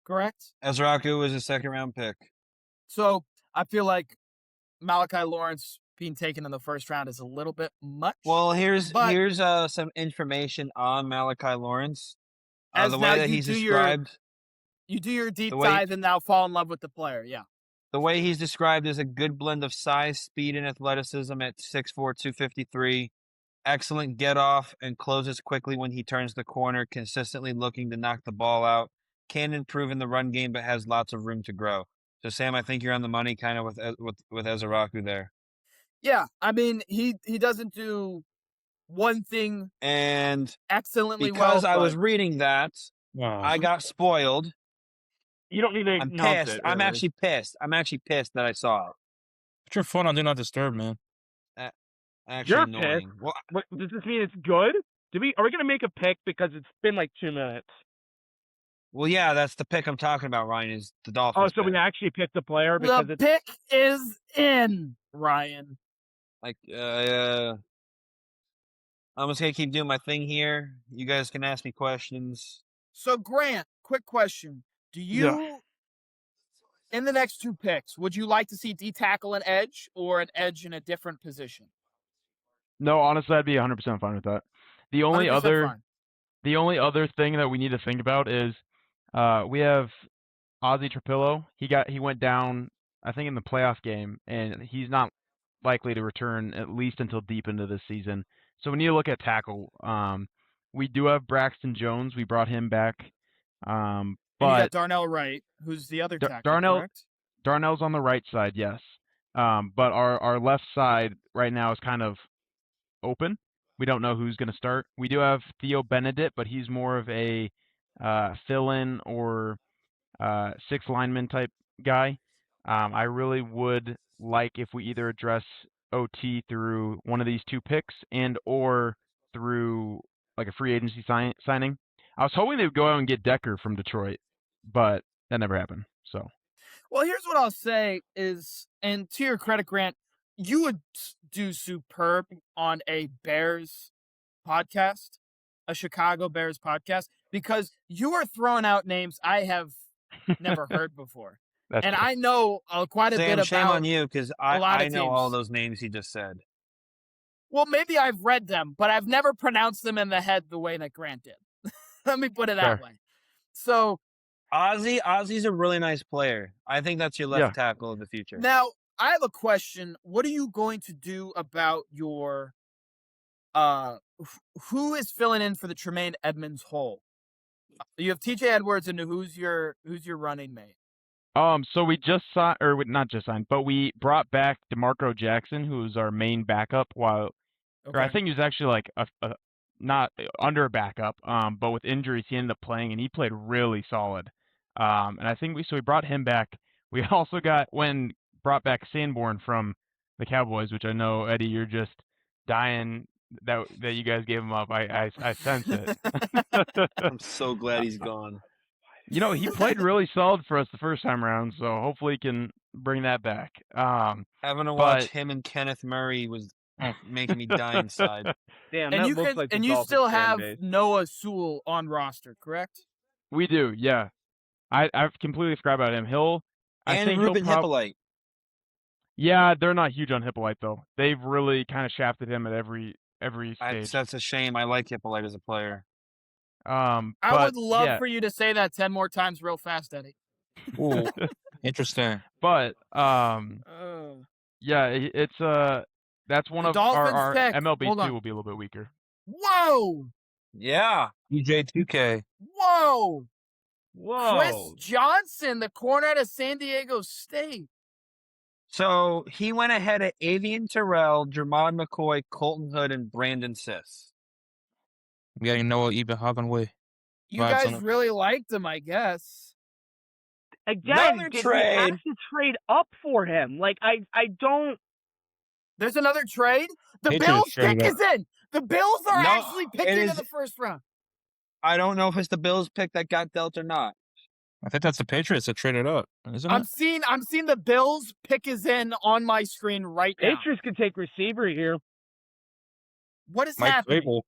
[SPEAKER 1] correct?
[SPEAKER 2] Ezraku was a second-round pick.
[SPEAKER 1] So I feel like Malachi Lawrence being taken in the first round is a little bit much.
[SPEAKER 2] Well, here's
[SPEAKER 1] But-
[SPEAKER 2] some information on Malachi Lawrence.
[SPEAKER 1] As
[SPEAKER 2] The
[SPEAKER 1] now
[SPEAKER 2] way that
[SPEAKER 1] you
[SPEAKER 2] he's
[SPEAKER 1] do your-
[SPEAKER 2] described,
[SPEAKER 1] You do your deep
[SPEAKER 2] the way-
[SPEAKER 1] dive and now fall in love with the player. Yeah.
[SPEAKER 2] the way he's described is a good blend of size, speed, and athleticism at 6'4", 253. Excellent get off and closes quickly when he turns the corner, consistently looking to knock the ball out. Can improve in the run game, but has lots of room to grow. So, Sam, I think you're on the money kind of with Ezraku there.
[SPEAKER 1] Yeah. I mean, he doesn't do one thing
[SPEAKER 2] And
[SPEAKER 1] excellently
[SPEAKER 2] because
[SPEAKER 1] well.
[SPEAKER 2] I was
[SPEAKER 1] but-
[SPEAKER 2] reading that, I got spoiled.
[SPEAKER 4] You don't need to
[SPEAKER 2] I'm
[SPEAKER 4] announce
[SPEAKER 2] pissed.
[SPEAKER 4] it.
[SPEAKER 2] I'm
[SPEAKER 4] really.
[SPEAKER 2] actually pissed. I'm actually pissed that I saw it.
[SPEAKER 3] Put your phone on Do Not Disturb, man.
[SPEAKER 2] Actually
[SPEAKER 4] You're
[SPEAKER 2] annoying.
[SPEAKER 4] pissed.
[SPEAKER 2] Well,
[SPEAKER 4] What, does this mean it's good? Are we gonna make a pick because it's been like 2 minutes?
[SPEAKER 2] well, yeah, that's the pick I'm talking about, Ryan, is the
[SPEAKER 4] Oh,
[SPEAKER 2] Dolphins.
[SPEAKER 4] so we
[SPEAKER 2] pick.
[SPEAKER 4] actually picked a player because
[SPEAKER 1] The
[SPEAKER 4] it's
[SPEAKER 1] pick is in, Ryan.
[SPEAKER 2] Like, I'm just gonna keep doing my thing here. You guys can ask me questions.
[SPEAKER 1] So, Grant, quick question. Do you, in the next two picks, would you like to see D tackle an edge or an edge in a different position?
[SPEAKER 9] No, honestly, I'd be 100% fine with that. The only
[SPEAKER 1] 100%
[SPEAKER 9] other
[SPEAKER 1] fine.
[SPEAKER 9] the only other thing that we need to think about is we have Ozzy Trapillo. He went down, I think, in the playoff game, and he's not likely to return at least until deep into this season. So we need to look at tackle. We do have Braxton Jones. We brought him back.
[SPEAKER 1] And you
[SPEAKER 9] But
[SPEAKER 1] got Darnell Wright, who's the other tackle,
[SPEAKER 9] Darnell-
[SPEAKER 1] correct?
[SPEAKER 9] Darnell's on the right side, yes. But our left side right now is kind of open. We don't know who's going to start. We do have Theo Benedict, but he's more of a fill-in or six lineman type guy. I really would like if we either address OT through one of these two picks and or through like a free agency signing. I was hoping they would go out and get Decker from Detroit, but that never happened. So
[SPEAKER 1] Well, here's what I'll say is, and to your credit, Grant, you would do superb on a Bears podcast, a Chicago Bears podcast, because you are throwing out names I have never heard before.
[SPEAKER 9] that's
[SPEAKER 1] And
[SPEAKER 9] fair.
[SPEAKER 1] I know quite a
[SPEAKER 2] Sam,
[SPEAKER 1] bit
[SPEAKER 2] shame
[SPEAKER 1] about.
[SPEAKER 2] on you because
[SPEAKER 1] a lot
[SPEAKER 2] I
[SPEAKER 1] of
[SPEAKER 2] know all
[SPEAKER 1] teams.
[SPEAKER 2] those names he just said.
[SPEAKER 1] Well, maybe I've read them, but I've never pronounced them in the head the way that Grant did. Let me put it that
[SPEAKER 9] Fair.
[SPEAKER 1] way. So
[SPEAKER 2] Ozzy's a really nice player. I think that's your left tackle of the future.
[SPEAKER 1] now I have a question. What are you going to do about your who is filling in for the Tremaine Edmonds hole? You have TJ Edwards, and who's your running mate?
[SPEAKER 9] So we just signed, or not just signed, but we brought back DeMarco Jackson, who was our main backup. Or I think he was actually like a not under a backup, but with injuries he ended up playing, and he played really solid. And I think we brought him back. We also brought back Sanborn from the Cowboys, which I know, Eddie, you're just dying that you guys gave him up. I sense it.
[SPEAKER 2] I'm so glad he's gone.
[SPEAKER 9] You know, he played really solid for us the first time around, so hopefully he can bring that back.
[SPEAKER 2] Having to watch
[SPEAKER 9] but-
[SPEAKER 2] him and Kenneth Murray was making me die inside.
[SPEAKER 4] damn.
[SPEAKER 1] And
[SPEAKER 4] that
[SPEAKER 1] you
[SPEAKER 4] looks
[SPEAKER 1] can,
[SPEAKER 4] like the
[SPEAKER 1] and you
[SPEAKER 4] Dolphins
[SPEAKER 1] still
[SPEAKER 4] fan
[SPEAKER 1] have
[SPEAKER 4] base.
[SPEAKER 1] Noah Sewell on roster, correct?
[SPEAKER 9] We do, yeah. I've completely forgot about him. I
[SPEAKER 2] And
[SPEAKER 9] think
[SPEAKER 2] Ruben
[SPEAKER 9] he'll
[SPEAKER 2] Hippolyte.
[SPEAKER 9] Yeah, they're not huge on Hippolyte though. They've really kind of shafted him at every every stage.
[SPEAKER 2] That's a shame. I like Hippolyte as a player.
[SPEAKER 1] I
[SPEAKER 9] But
[SPEAKER 1] would love
[SPEAKER 9] yeah,
[SPEAKER 1] for you to say that 10 more times real fast, Eddie.
[SPEAKER 3] Ooh, interesting.
[SPEAKER 9] but
[SPEAKER 1] Oh.
[SPEAKER 9] yeah, it's that's one
[SPEAKER 1] The
[SPEAKER 9] of
[SPEAKER 1] Dolphins
[SPEAKER 9] our
[SPEAKER 1] pick.
[SPEAKER 9] MLB
[SPEAKER 1] Hold
[SPEAKER 9] 2
[SPEAKER 1] on.
[SPEAKER 9] will be a little bit weaker.
[SPEAKER 1] Whoa!
[SPEAKER 2] Yeah.
[SPEAKER 3] EJ2K.
[SPEAKER 1] Whoa! Chris
[SPEAKER 4] Whoa.
[SPEAKER 1] Johnson, the corner out of San Diego State.
[SPEAKER 2] So he went ahead of Avian Terrell, Jermod McCoy, Colton Hood, and Brandon Siss.
[SPEAKER 3] We got Noah Eben Hockenway.
[SPEAKER 1] You
[SPEAKER 3] Vibes
[SPEAKER 1] guys
[SPEAKER 3] on it.
[SPEAKER 1] really liked him, I guess.
[SPEAKER 4] Again,
[SPEAKER 2] Another
[SPEAKER 4] did
[SPEAKER 2] trade.
[SPEAKER 4] we have to trade up for him? Like, I don't.
[SPEAKER 1] There's another trade. The
[SPEAKER 3] Patriots
[SPEAKER 1] Bills pick
[SPEAKER 3] traded
[SPEAKER 1] is in. The Bills are
[SPEAKER 2] No,
[SPEAKER 1] actually
[SPEAKER 2] it
[SPEAKER 1] picking in
[SPEAKER 2] is-
[SPEAKER 1] the first round.
[SPEAKER 2] I don't know if it's the Bills pick that got dealt or not.
[SPEAKER 3] I think that's the Patriots that traded up, isn't
[SPEAKER 1] I'm
[SPEAKER 3] it?
[SPEAKER 1] seeing the Bills pick is in on my screen right now.
[SPEAKER 4] Patriots could take receiver here.
[SPEAKER 1] What is
[SPEAKER 3] Mike
[SPEAKER 1] happening?
[SPEAKER 3] Vrabel.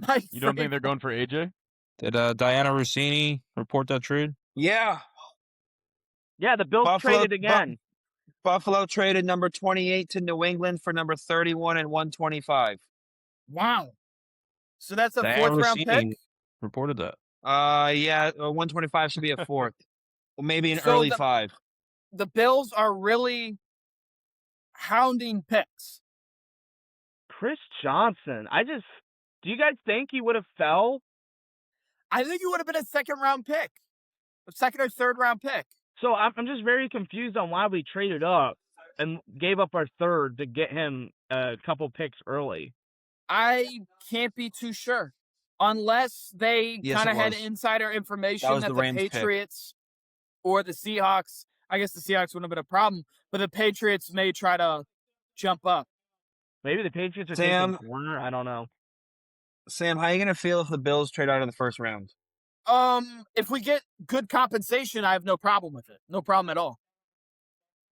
[SPEAKER 1] Mike
[SPEAKER 9] You don't think they're
[SPEAKER 1] Vrabel.
[SPEAKER 9] going for AJ?
[SPEAKER 3] Did Diana Rossini report that trade?
[SPEAKER 2] Yeah.
[SPEAKER 4] Yeah, the Bills
[SPEAKER 2] Buffalo-
[SPEAKER 4] traded again.
[SPEAKER 2] Buffalo traded number 28 to New England for number 31 and 125.
[SPEAKER 1] Wow. So that's a
[SPEAKER 3] Diana
[SPEAKER 1] fourth round
[SPEAKER 3] Rossini
[SPEAKER 1] pick.
[SPEAKER 3] reported that.
[SPEAKER 2] Yeah, 125 should be a fourth. Well, maybe an
[SPEAKER 1] So
[SPEAKER 2] early
[SPEAKER 1] the-
[SPEAKER 2] 5.
[SPEAKER 1] The Bills are really hounding picks.
[SPEAKER 4] Chris Johnson. Do you guys think he would have fell?
[SPEAKER 1] I think it would have been a second round pick, a second or third round pick.
[SPEAKER 4] So I'm just very confused on why we traded up and gave up our third to get him a couple picks early.
[SPEAKER 1] I can't be too sure unless they
[SPEAKER 2] Yes,
[SPEAKER 1] kind of
[SPEAKER 2] it
[SPEAKER 1] had
[SPEAKER 2] was.
[SPEAKER 1] insider information
[SPEAKER 2] was
[SPEAKER 1] that
[SPEAKER 2] the
[SPEAKER 1] the
[SPEAKER 2] Rams pick.
[SPEAKER 1] Patriots or the Seahawks. I guess the Seahawks wouldn't have been a problem, but the Patriots may try to jump up.
[SPEAKER 4] Maybe the Patriots are
[SPEAKER 2] Sam-
[SPEAKER 4] taking corner. I don't know.
[SPEAKER 2] Sam, how are you going to feel if the Bills trade out of the first round?
[SPEAKER 1] If we get good compensation, I have no problem with it. No problem at all.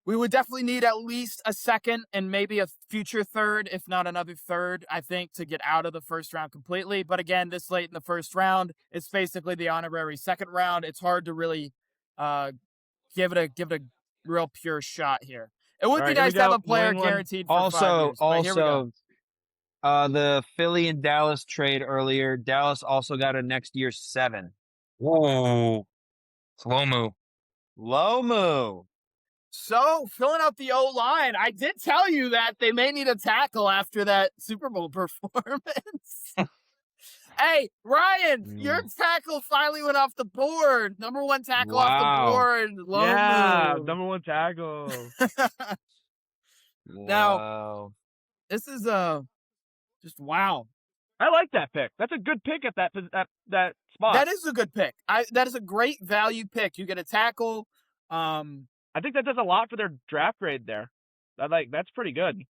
[SPEAKER 1] We would definitely need at least a second and maybe a future third, if not another third, I think, to get out of the first round completely. But again, this late in the first round, it's basically the honorary second round. It's hard to really give it a real pure shot here. It would
[SPEAKER 4] All
[SPEAKER 1] be
[SPEAKER 4] right, here we
[SPEAKER 1] nice to have
[SPEAKER 4] go.
[SPEAKER 1] a player
[SPEAKER 4] New England.
[SPEAKER 1] guaranteed for 5 years. But here we go.
[SPEAKER 2] The Philly and Dallas trade earlier. Dallas also got a next year 7.
[SPEAKER 3] Whoa. Slow-mo.
[SPEAKER 2] Lomu.
[SPEAKER 1] So, filling out the O-line, I did tell you that they may need a tackle after that Super Bowl performance. Hey, Ryan, your tackle finally went off the board. Number 1 tackle off
[SPEAKER 2] Wow.
[SPEAKER 1] the board.
[SPEAKER 4] Yeah,
[SPEAKER 1] Lomu.
[SPEAKER 4] number 1 tackle.
[SPEAKER 1] Now-
[SPEAKER 2] Wow.
[SPEAKER 1] This is just wow.
[SPEAKER 4] I like that pick. That's a good pick at that spot.
[SPEAKER 1] That is a good pick. That is a great value pick. You get a tackle.
[SPEAKER 4] I think that does a lot for their draft grade there. That's pretty good.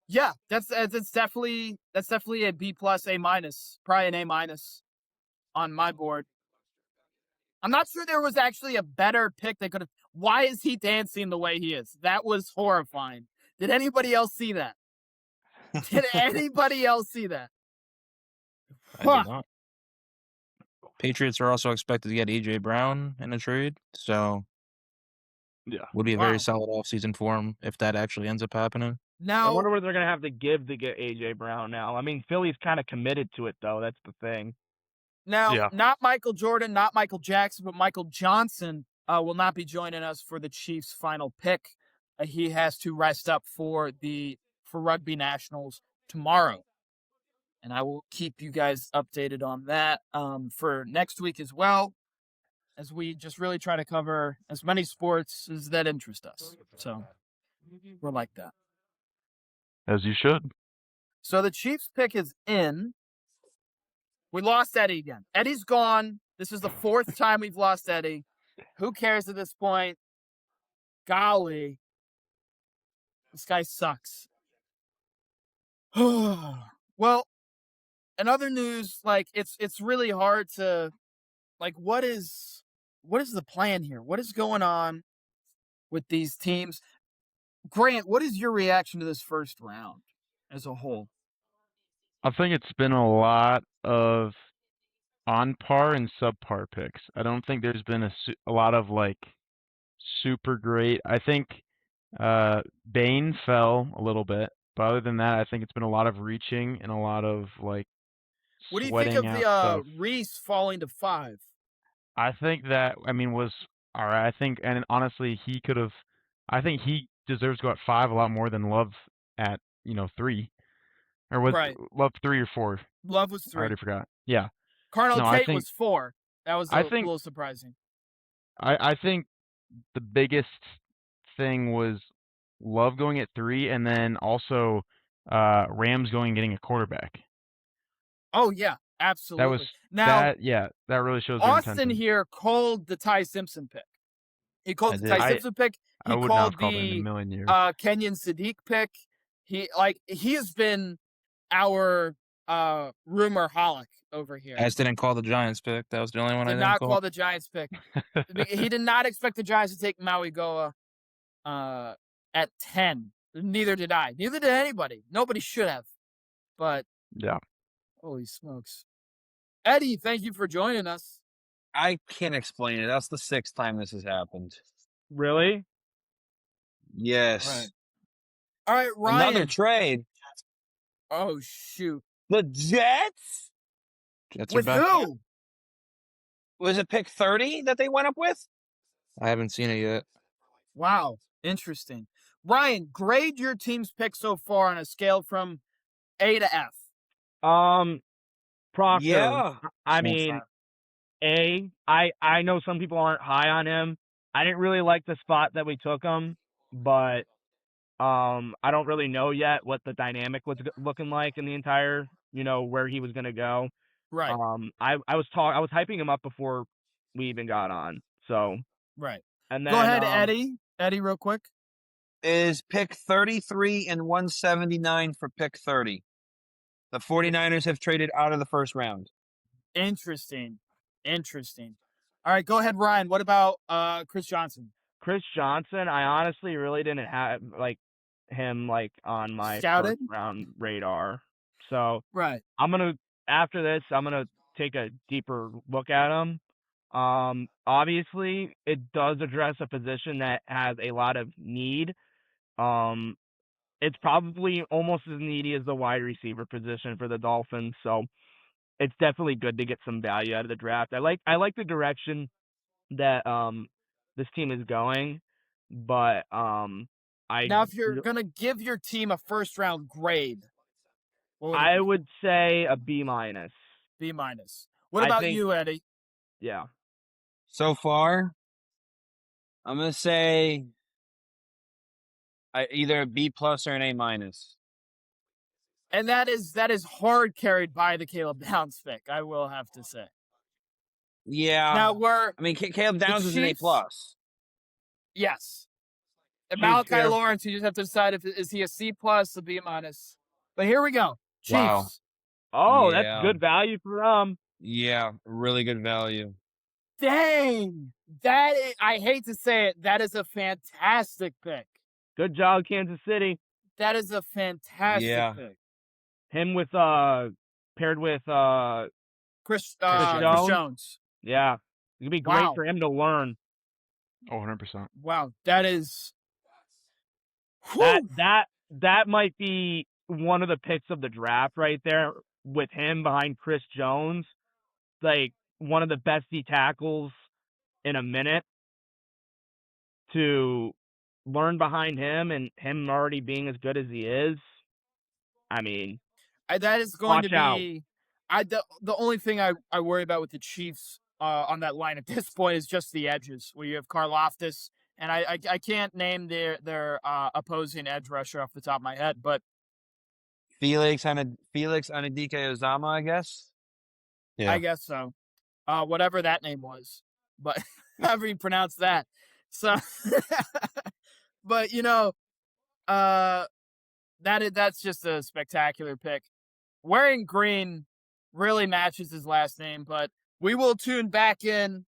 [SPEAKER 1] Yeah, that's definitely a B+, A-, probably an A- on my board. I'm not sure there was actually a better pick they could have. Why is he dancing the way he is? That was horrifying. Did anybody else see that? Did anybody else see that?
[SPEAKER 3] I did not. Patriots are also expected to get AJ Brown in a trade, so
[SPEAKER 9] Yeah.
[SPEAKER 3] would be a
[SPEAKER 1] Wow.
[SPEAKER 3] very solid offseason for him if that actually ends up happening.
[SPEAKER 4] I
[SPEAKER 1] Now,
[SPEAKER 4] wonder what they're going to have to give to get A.J. Brown now. I mean, Philly's kind of committed to it, though. That's the thing.
[SPEAKER 9] Yeah.
[SPEAKER 1] not Michael Jordan, not Michael Jackson, but Michael Johnson will not be joining us for the Chiefs' final pick. He has to rest up for Rugby Nationals tomorrow. And I will keep you guys updated on that for next week as well, as we just really try to cover as many sports as that interest us. So we're like that.
[SPEAKER 9] As you should.
[SPEAKER 1] So the Chiefs pick is in. We lost Eddie again. Eddie's gone. This is the 4th time we've lost Eddie. Who cares at this point? Golly. This guy sucks. Well, in other news, it's really hard to what is the plan here? What is going on with these teams? Grant, what is your reaction to this first round as a whole?
[SPEAKER 9] I think it's been a lot of on par and subpar picks. I don't think there's been a lot of super great. I think Bane fell a little bit, But other than that, I think it's been a lot of reaching and a lot of like
[SPEAKER 1] What do you think
[SPEAKER 9] sweating
[SPEAKER 1] of
[SPEAKER 9] out
[SPEAKER 1] the
[SPEAKER 9] stuff.
[SPEAKER 1] Reese falling to 5?
[SPEAKER 9] I think that was all right. I think, and honestly, he could have. I think he deserves to go at 5 a lot more than Love at 3, or was
[SPEAKER 1] Right.
[SPEAKER 9] Love 3 or 4?
[SPEAKER 1] Love was
[SPEAKER 9] I
[SPEAKER 1] 3.
[SPEAKER 9] already forgot. Yeah.
[SPEAKER 1] Cardinal
[SPEAKER 9] No, I
[SPEAKER 1] Tate
[SPEAKER 9] think
[SPEAKER 1] was 4. That was
[SPEAKER 9] I
[SPEAKER 1] a
[SPEAKER 9] think
[SPEAKER 1] little surprising.
[SPEAKER 9] I think the biggest thing was Love going at 3, and then also Rams going and getting a quarterback.
[SPEAKER 1] Oh yeah,
[SPEAKER 9] That
[SPEAKER 1] absolutely.
[SPEAKER 9] was
[SPEAKER 1] Now
[SPEAKER 9] that really shows their
[SPEAKER 1] Austin
[SPEAKER 9] intention.
[SPEAKER 1] here called the Ty Simpson pick. He called
[SPEAKER 2] I
[SPEAKER 1] the
[SPEAKER 2] did.
[SPEAKER 1] Ty Simpson pick.
[SPEAKER 9] I
[SPEAKER 1] He
[SPEAKER 9] would not
[SPEAKER 1] called
[SPEAKER 9] have called him in a
[SPEAKER 1] the
[SPEAKER 9] million years.
[SPEAKER 1] Kenyon Sadiq pick. He has been our rumor holic over here.
[SPEAKER 3] I just didn't call the Giants pick. That was the only one I
[SPEAKER 1] Did
[SPEAKER 3] didn't
[SPEAKER 1] not
[SPEAKER 3] call.
[SPEAKER 1] call the Giants pick. He did not expect the Giants to take Maui Goa at 10. Neither did I. Neither did anybody. Nobody should have. But
[SPEAKER 9] Yeah.
[SPEAKER 1] holy smokes. Eddie, thank you for joining us.
[SPEAKER 2] I can't explain it. That's the 6th time this has happened.
[SPEAKER 4] Really?
[SPEAKER 2] Yes.
[SPEAKER 1] All right, Ryan.
[SPEAKER 2] Another trade.
[SPEAKER 1] Oh shoot.
[SPEAKER 2] The Jets?
[SPEAKER 3] Jets are
[SPEAKER 1] With
[SPEAKER 3] back.
[SPEAKER 1] who?
[SPEAKER 2] Was it pick 30 that they went up with?
[SPEAKER 3] I haven't seen it yet.
[SPEAKER 1] Wow. Interesting. Ryan, grade your team's pick so far on a scale from A to F.
[SPEAKER 4] Proctor.
[SPEAKER 2] Yeah.
[SPEAKER 4] I
[SPEAKER 3] Small
[SPEAKER 4] mean,
[SPEAKER 3] fry.
[SPEAKER 4] I know some people aren't high on him. I didn't really like the spot that we took him, but I don't really know yet what the dynamic was looking like in the entire, where he was gonna go.
[SPEAKER 1] Right.
[SPEAKER 4] I was hyping him up before we even got on. So
[SPEAKER 1] Right.
[SPEAKER 4] and then
[SPEAKER 1] Go ahead, Eddie. Eddie, real quick.
[SPEAKER 2] Is pick 33 and 179 for pick 30. The 49ers have traded out of the first round.
[SPEAKER 1] Interesting. All right, go ahead, Ryan. What about Chris Johnson?
[SPEAKER 4] Chris Johnson, I honestly really didn't have him on my
[SPEAKER 1] Scouted?
[SPEAKER 4] first round radar. So
[SPEAKER 1] Right.
[SPEAKER 4] after this, I'm gonna take a deeper look at him. Obviously it does address a position that has a lot of need. It's probably almost as needy as the wide receiver position for the Dolphins. So it's definitely good to get some value out of the draft. I like the direction that this team is going, but
[SPEAKER 1] Now, if you're gonna give your team a first round grade, what would it
[SPEAKER 4] I
[SPEAKER 1] be?
[SPEAKER 4] would say a B-.
[SPEAKER 1] B-. What
[SPEAKER 4] I
[SPEAKER 1] about
[SPEAKER 4] think-
[SPEAKER 1] you, Eddie?
[SPEAKER 4] Yeah.
[SPEAKER 2] So far, I'm going to say either a B+ or an A-.
[SPEAKER 1] And that is hard carried by the Caleb Downs pick, I will have to say.
[SPEAKER 2] Yeah.
[SPEAKER 1] Now we're
[SPEAKER 2] I mean, Caleb Downs is an A+.
[SPEAKER 1] Chiefs- yes. And
[SPEAKER 4] Chiefs
[SPEAKER 1] Malachi
[SPEAKER 4] here.
[SPEAKER 1] Lawrence, you just have to decide is he a C+, a B-. But here we go. Chiefs.
[SPEAKER 3] Wow.
[SPEAKER 4] Oh,
[SPEAKER 2] Yeah.
[SPEAKER 4] that's good value for them.
[SPEAKER 2] Yeah, really good value.
[SPEAKER 1] Dang. I hate to say it, that is a fantastic pick.
[SPEAKER 4] Good job, Kansas City.
[SPEAKER 1] That is a fantastic
[SPEAKER 2] Yeah.
[SPEAKER 1] pick.
[SPEAKER 4] Him with paired with
[SPEAKER 1] Chris
[SPEAKER 4] Jones?
[SPEAKER 1] Jones.
[SPEAKER 4] yeah. It'd be great
[SPEAKER 1] Wow.
[SPEAKER 4] for him to learn.
[SPEAKER 9] Oh, 100%.
[SPEAKER 1] Wow, that is
[SPEAKER 4] That might be one of the picks of the draft right there with him behind Chris Jones. Like one of the best D tackles in a minute to learn behind him and him already being as good as he is. I mean,
[SPEAKER 1] that is going
[SPEAKER 4] Watch
[SPEAKER 1] to
[SPEAKER 4] out.
[SPEAKER 1] be. The only thing I worry about with the Chiefs on that line at this point is just the edges, where you have Karlaftis, and I can't name their opposing edge rusher off the top of my head, but
[SPEAKER 2] Felix Anudike-Uzomah, I guess.
[SPEAKER 3] Yeah.
[SPEAKER 1] I guess so. Whatever that name was, but however you pronounce that. So, but that's just a spectacular pick. Wearing green really matches his last name, but we will tune back in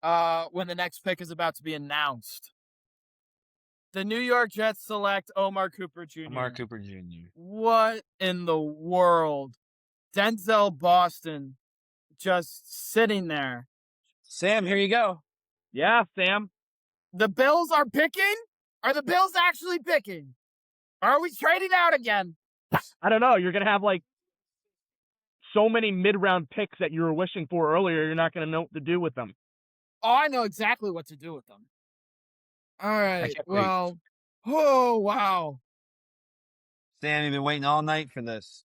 [SPEAKER 1] when the next pick is about to be announced. The New York Jets select Omar Cooper Jr.
[SPEAKER 2] Mark Cooper Jr.
[SPEAKER 1] What in the world? Denzel Boston just sitting there.
[SPEAKER 2] Sam, here you go.
[SPEAKER 4] yeah, Sam.
[SPEAKER 1] The Bills are picking? Are the Bills actually picking? Or are we trading out again?
[SPEAKER 4] I don't know. You're gonna have like so many mid-round picks that you were wishing for earlier. You're not gonna know what to do with them.
[SPEAKER 1] Oh, I know exactly what to do with them. All right.
[SPEAKER 3] can't wait.
[SPEAKER 1] Well, oh wow.
[SPEAKER 2] Sam, you've been waiting all night for this.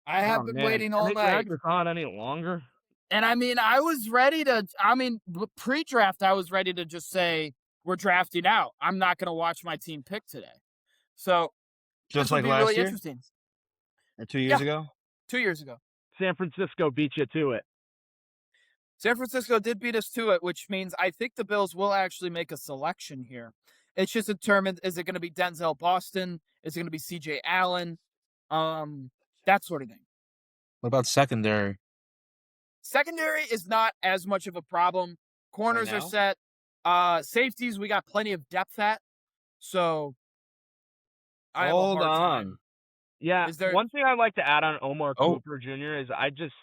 [SPEAKER 1] I have
[SPEAKER 4] Oh,
[SPEAKER 1] been
[SPEAKER 4] man.
[SPEAKER 1] waiting
[SPEAKER 4] Can
[SPEAKER 1] all
[SPEAKER 4] they
[SPEAKER 1] night.
[SPEAKER 4] drag this on any longer?
[SPEAKER 1] And I mean, I was ready to. I mean, pre-draft, I was ready to just say we're drafting out. I'm not going to watch my team pick today. So
[SPEAKER 2] Just
[SPEAKER 1] this would
[SPEAKER 2] like
[SPEAKER 1] be
[SPEAKER 2] last
[SPEAKER 1] really
[SPEAKER 2] year
[SPEAKER 1] interesting.
[SPEAKER 2] or 2 years
[SPEAKER 1] Yeah.
[SPEAKER 2] ago.
[SPEAKER 1] 2 years ago,
[SPEAKER 4] San Francisco beat you to it.
[SPEAKER 1] San Francisco did beat us to it, which means I think the Bills will actually make a selection here. It's just determined: is it going to be Denzel Boston? Is it going to be C.J. Allen? That sort of thing.
[SPEAKER 3] What about secondary?
[SPEAKER 1] Secondary is not as much of a problem. Corners are
[SPEAKER 2] now?
[SPEAKER 1] set. Safeties, we got plenty of depth at. So I have a
[SPEAKER 2] Hold
[SPEAKER 1] hard
[SPEAKER 2] on.
[SPEAKER 1] time.
[SPEAKER 4] Yeah.
[SPEAKER 1] Is there-
[SPEAKER 4] One thing I'd like to add on Omar
[SPEAKER 3] Oh.
[SPEAKER 4] Cooper Jr. is I just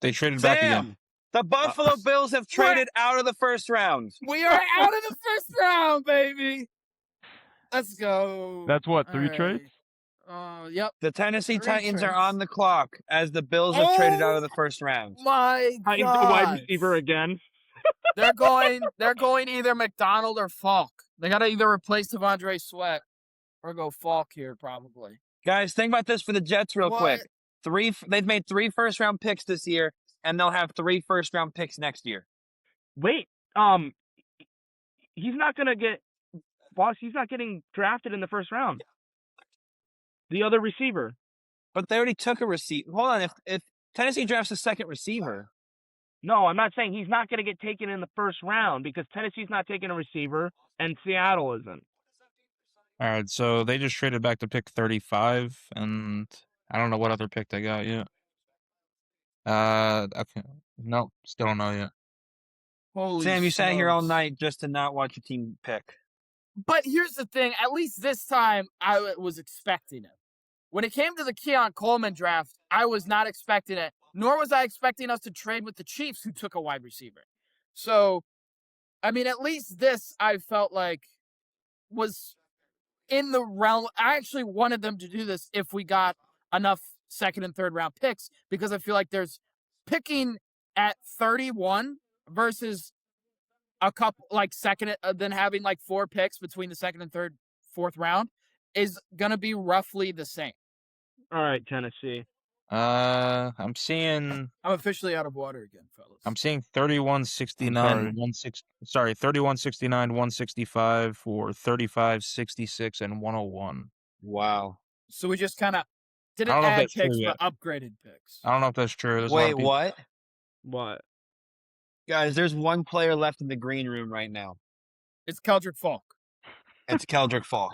[SPEAKER 3] They traded back again.
[SPEAKER 2] Sam, the Buffalo Bills have traded out of the first round.
[SPEAKER 1] We are out of the first round, baby. Let's go.
[SPEAKER 9] That's what,
[SPEAKER 1] All
[SPEAKER 9] 3
[SPEAKER 1] right.
[SPEAKER 9] trades?
[SPEAKER 1] Yep.
[SPEAKER 2] The Tennessee
[SPEAKER 1] Three
[SPEAKER 2] Titans are
[SPEAKER 1] trades.
[SPEAKER 2] on the clock as the Bills have traded out
[SPEAKER 1] Oh
[SPEAKER 2] of the first round.
[SPEAKER 1] My
[SPEAKER 4] Titans a wide
[SPEAKER 1] God.
[SPEAKER 4] receiver again.
[SPEAKER 1] They're going either McDonald or Falk. They got to either replace Devondre Sweat or go Falk here, probably.
[SPEAKER 2] Guys, think about this for the Jets real
[SPEAKER 1] What?
[SPEAKER 2] quick. They've made 3 first-round picks this year, and they'll have 3 first-round picks next year.
[SPEAKER 4] Wait, he's not gonna get. Boss, he's not getting drafted in the first round. The other receiver.
[SPEAKER 2] But they already took a receiver. Hold on, if Tennessee drafts a second receiver,
[SPEAKER 4] No, I'm not saying he's not gonna get taken in the first round because Tennessee's not taking a receiver and Seattle isn't.
[SPEAKER 3] All right, so they just traded back to pick 35, and I don't know what other pick they got yet. Okay, no, still don't know yet.
[SPEAKER 1] Holy
[SPEAKER 2] Sam, you sat here all
[SPEAKER 1] smokes.
[SPEAKER 2] night just to not watch your team pick.
[SPEAKER 1] But here's the thing. At least this time, I was expecting it. When it came to the Keon Coleman draft, I was not expecting it, nor was I expecting us to trade with the Chiefs, who took a wide receiver. So, I mean, at least this, I felt like, was in the realm. I actually wanted them to do this if we got enough second and third round picks, because I feel like there's picking at 31 versus a couple like second, then having like 4 picks between the second and third, fourth round is going to be roughly the same.
[SPEAKER 4] All right, Tennessee.
[SPEAKER 3] I'm seeing
[SPEAKER 1] I'm officially out of water again, fellas.
[SPEAKER 3] 3169, 3169, 165 for 35, 66, and 101.
[SPEAKER 2] Wow.
[SPEAKER 1] So we just kind of didn't
[SPEAKER 3] I don't know if
[SPEAKER 1] add
[SPEAKER 3] that's true
[SPEAKER 1] picks,
[SPEAKER 3] yet.
[SPEAKER 1] but upgraded picks.
[SPEAKER 3] I don't know if that's true. There's a lot
[SPEAKER 2] Wait,
[SPEAKER 3] of people-
[SPEAKER 2] what?
[SPEAKER 4] What?
[SPEAKER 2] Guys, there's one player left in the green room right now.
[SPEAKER 1] It's Keldrick Falk.
[SPEAKER 2] It's Keldrick Falk.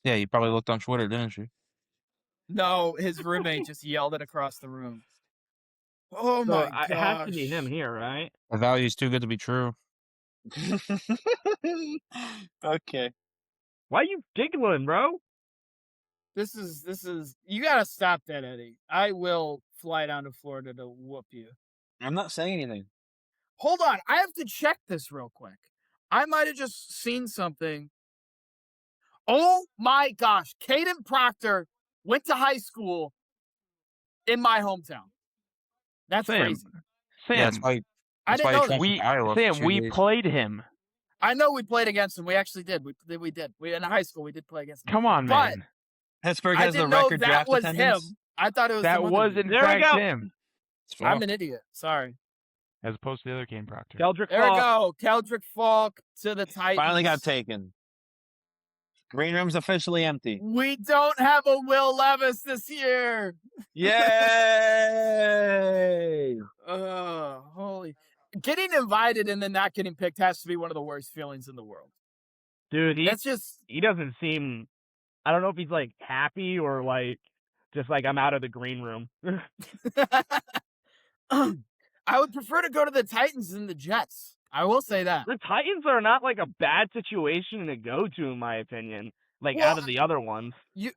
[SPEAKER 3] Yeah, you probably looked on Twitter, didn't you?
[SPEAKER 1] No, his roommate just yelled it across the room. Oh
[SPEAKER 4] So
[SPEAKER 1] my
[SPEAKER 4] it
[SPEAKER 1] gosh.
[SPEAKER 4] has to be him here, right?
[SPEAKER 3] The value's too good to be true.
[SPEAKER 2] Okay.
[SPEAKER 4] Why are you giggling, bro?
[SPEAKER 1] This is you gotta stop that, Eddie. I will fly down to Florida to whoop you.
[SPEAKER 2] I'm not saying anything.
[SPEAKER 1] Hold on, I have to check this real quick. I might have just seen something. Oh my gosh, Caden Proctor went to high school in my hometown. That's
[SPEAKER 9] Sam,
[SPEAKER 1] crazy.
[SPEAKER 9] Sam,
[SPEAKER 3] Yeah, that's why.
[SPEAKER 1] I
[SPEAKER 3] That's
[SPEAKER 1] didn't
[SPEAKER 3] why
[SPEAKER 1] know
[SPEAKER 3] he
[SPEAKER 1] that.
[SPEAKER 3] transferred to Iowa for
[SPEAKER 9] Sam,
[SPEAKER 3] 2
[SPEAKER 9] we
[SPEAKER 3] days.
[SPEAKER 9] played him.
[SPEAKER 1] I know we played against him. We actually did. We did. We in high school we did play against him.
[SPEAKER 9] Come on,
[SPEAKER 1] But
[SPEAKER 9] man.
[SPEAKER 2] Pittsburgh
[SPEAKER 1] I
[SPEAKER 2] has the
[SPEAKER 1] didn't know
[SPEAKER 2] record
[SPEAKER 1] that
[SPEAKER 2] draft
[SPEAKER 1] was
[SPEAKER 2] attendance.
[SPEAKER 1] him. I thought it was
[SPEAKER 9] That
[SPEAKER 1] some
[SPEAKER 9] was
[SPEAKER 1] other
[SPEAKER 9] in
[SPEAKER 1] dude.
[SPEAKER 4] There we
[SPEAKER 9] fact
[SPEAKER 4] go.
[SPEAKER 9] him,
[SPEAKER 3] It's
[SPEAKER 1] I'm
[SPEAKER 3] fine.
[SPEAKER 1] an idiot. Sorry.
[SPEAKER 9] as opposed to the other Kane Proctor.
[SPEAKER 4] Keldrick
[SPEAKER 1] There we
[SPEAKER 4] Falk.
[SPEAKER 1] go. Keldrick Falk to the Titans.
[SPEAKER 2] Finally got taken. Green room's officially empty.
[SPEAKER 1] We don't have a Will Levis this year.
[SPEAKER 2] Yay!
[SPEAKER 1] Holy. Getting invited and then not getting picked has to be one of the worst feelings in the world.
[SPEAKER 4] Dude,
[SPEAKER 1] That's just
[SPEAKER 4] he doesn't seem. I don't know if he's like happy or like just like I'm out of the green room.
[SPEAKER 1] I would prefer to go to the Titans than the Jets. I will say that.
[SPEAKER 4] The Titans are not like a bad situation to go to, in my opinion. Like
[SPEAKER 1] Well,
[SPEAKER 4] out of the other ones,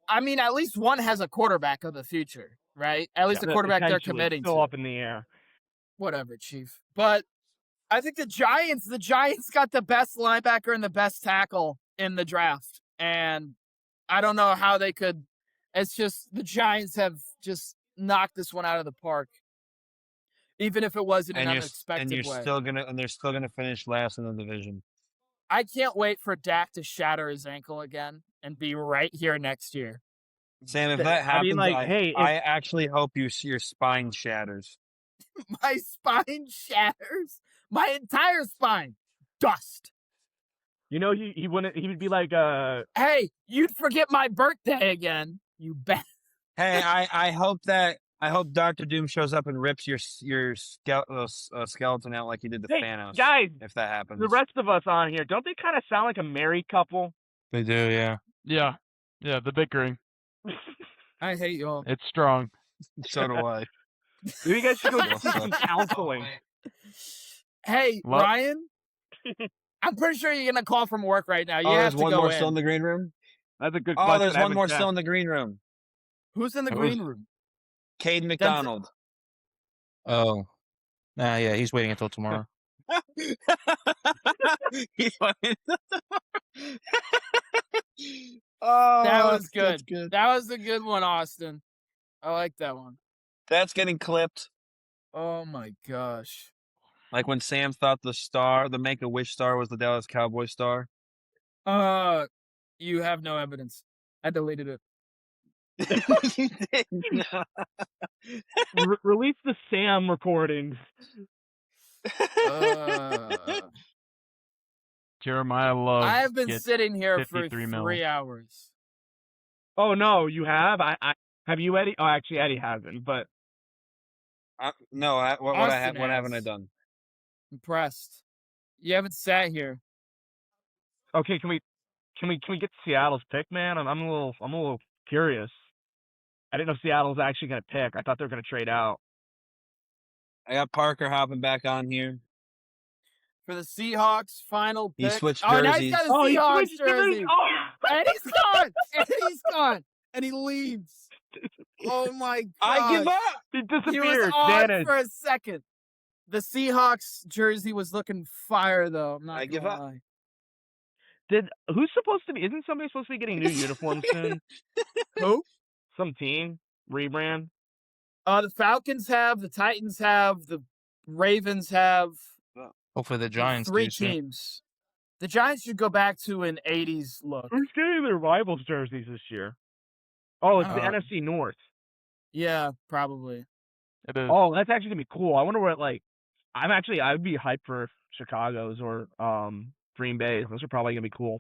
[SPEAKER 1] I mean, at least one has a quarterback of the future, right? At least a quarterback they're
[SPEAKER 4] Potentially,
[SPEAKER 1] committing
[SPEAKER 4] still
[SPEAKER 1] to.
[SPEAKER 4] up in the air.
[SPEAKER 1] Whatever, Chief. But I think the Giants got the best linebacker and the best tackle in the draft. And I don't know how they could. It's just the Giants have just knocked this one out of the park, even if it was in an
[SPEAKER 2] and
[SPEAKER 1] unexpected
[SPEAKER 2] you're
[SPEAKER 1] way.
[SPEAKER 2] they're still gonna finish last in the division.
[SPEAKER 1] I can't wait for Dak to shatter his ankle again and be right here next year.
[SPEAKER 2] Sam, if
[SPEAKER 4] Th-
[SPEAKER 2] that
[SPEAKER 4] I
[SPEAKER 2] happens,
[SPEAKER 4] mean, like, hey, if-
[SPEAKER 2] I actually hope your spine shatters.
[SPEAKER 1] My spine shatters. My entire spine. Dust.
[SPEAKER 4] You know, he wouldn't. He would be like,
[SPEAKER 1] Hey, you'd forget my birthday again. You bet.
[SPEAKER 2] Hey, I hope Dr. Doom shows up and rips your skeleton out like he did to
[SPEAKER 4] hey,
[SPEAKER 2] Thanos.
[SPEAKER 4] guys,
[SPEAKER 2] If that happens,
[SPEAKER 4] the rest of us on here, don't they kind of sound like a married couple?
[SPEAKER 3] They do, yeah.
[SPEAKER 9] Yeah. Yeah, the bickering.
[SPEAKER 1] I hate y'all.
[SPEAKER 9] It's strong.
[SPEAKER 2] so do I.
[SPEAKER 4] Maybe you guys should go
[SPEAKER 2] Well
[SPEAKER 4] seek
[SPEAKER 2] said.
[SPEAKER 4] some counseling.
[SPEAKER 1] Hey,
[SPEAKER 9] Well-
[SPEAKER 1] Ryan. I'm pretty sure you're gonna call from work right now. You
[SPEAKER 2] Oh,
[SPEAKER 1] have
[SPEAKER 2] there's
[SPEAKER 1] to
[SPEAKER 2] one
[SPEAKER 1] go
[SPEAKER 2] more
[SPEAKER 1] in.
[SPEAKER 2] still in the green room.
[SPEAKER 4] That's a good
[SPEAKER 2] Oh,
[SPEAKER 4] question.
[SPEAKER 2] there's
[SPEAKER 4] I
[SPEAKER 2] one
[SPEAKER 4] haven't
[SPEAKER 2] more
[SPEAKER 4] checked.
[SPEAKER 2] still in the green room.
[SPEAKER 1] Who's in the
[SPEAKER 3] Who's-
[SPEAKER 1] green room?
[SPEAKER 2] Caden McDonald.
[SPEAKER 3] Oh. Nah, yeah, he's waiting until tomorrow.
[SPEAKER 2] He's like- oh,
[SPEAKER 1] That was
[SPEAKER 2] that's
[SPEAKER 1] good.
[SPEAKER 2] good.
[SPEAKER 1] That was a good one, Austin. I like that one.
[SPEAKER 2] That's getting clipped.
[SPEAKER 1] Oh my gosh.
[SPEAKER 2] Like when Sam thought the Make-A-Wish star was the Dallas Cowboy star.
[SPEAKER 1] You have no evidence. I deleted it.
[SPEAKER 2] You did.
[SPEAKER 4] Release the Sam recordings.
[SPEAKER 9] Jeremiah Love.
[SPEAKER 1] I have been
[SPEAKER 9] gets
[SPEAKER 1] sitting here for
[SPEAKER 9] 53 mil.
[SPEAKER 1] 3 hours.
[SPEAKER 4] Oh no, you have? I have you, Eddie? Oh, actually, Eddie hasn't. But
[SPEAKER 2] No, what
[SPEAKER 1] Austin
[SPEAKER 2] haven't I
[SPEAKER 1] has.
[SPEAKER 2] done?
[SPEAKER 1] Impressed. You haven't sat here.
[SPEAKER 4] okay, can we get Seattle's pick, man? I'm a little curious. I didn't know Seattle's actually gonna pick. I thought they were gonna trade out.
[SPEAKER 2] I got Parker hopping back on here.
[SPEAKER 1] For the Seahawks final
[SPEAKER 2] He
[SPEAKER 1] pick.
[SPEAKER 2] switched
[SPEAKER 1] Oh, now he's
[SPEAKER 2] jerseys.
[SPEAKER 1] got a
[SPEAKER 4] Oh, he
[SPEAKER 1] Seahawks
[SPEAKER 4] switched jerseys.
[SPEAKER 1] jersey.
[SPEAKER 4] Oh.
[SPEAKER 1] And he's gone. And he's gone. And he leaves. Oh my god.
[SPEAKER 2] I give up.
[SPEAKER 4] He
[SPEAKER 1] He was
[SPEAKER 4] disappeared.
[SPEAKER 1] on
[SPEAKER 4] Vanished.
[SPEAKER 1] for a second. The Seahawks jersey was looking fire though. I'm not
[SPEAKER 2] I give
[SPEAKER 1] gonna
[SPEAKER 2] up.
[SPEAKER 1] lie.
[SPEAKER 4] Who's supposed to be? Isn't somebody supposed to be getting new uniforms soon?
[SPEAKER 1] Who?
[SPEAKER 4] Some team rebrand.
[SPEAKER 1] The Falcons have, the Titans have, the Ravens have.
[SPEAKER 3] Hopefully the Giants
[SPEAKER 1] Three
[SPEAKER 3] do soon.
[SPEAKER 1] teams. The Giants should go back to an 80s look.
[SPEAKER 4] Who's getting their rivals jerseys this year? Oh, it's the
[SPEAKER 1] Uh,
[SPEAKER 4] NFC North.
[SPEAKER 1] Yeah, probably.
[SPEAKER 9] It is.
[SPEAKER 4] Oh, that's actually gonna be cool. I wonder what I'd be hyped for Chicago's or Green Bay's. Those are probably gonna be cool.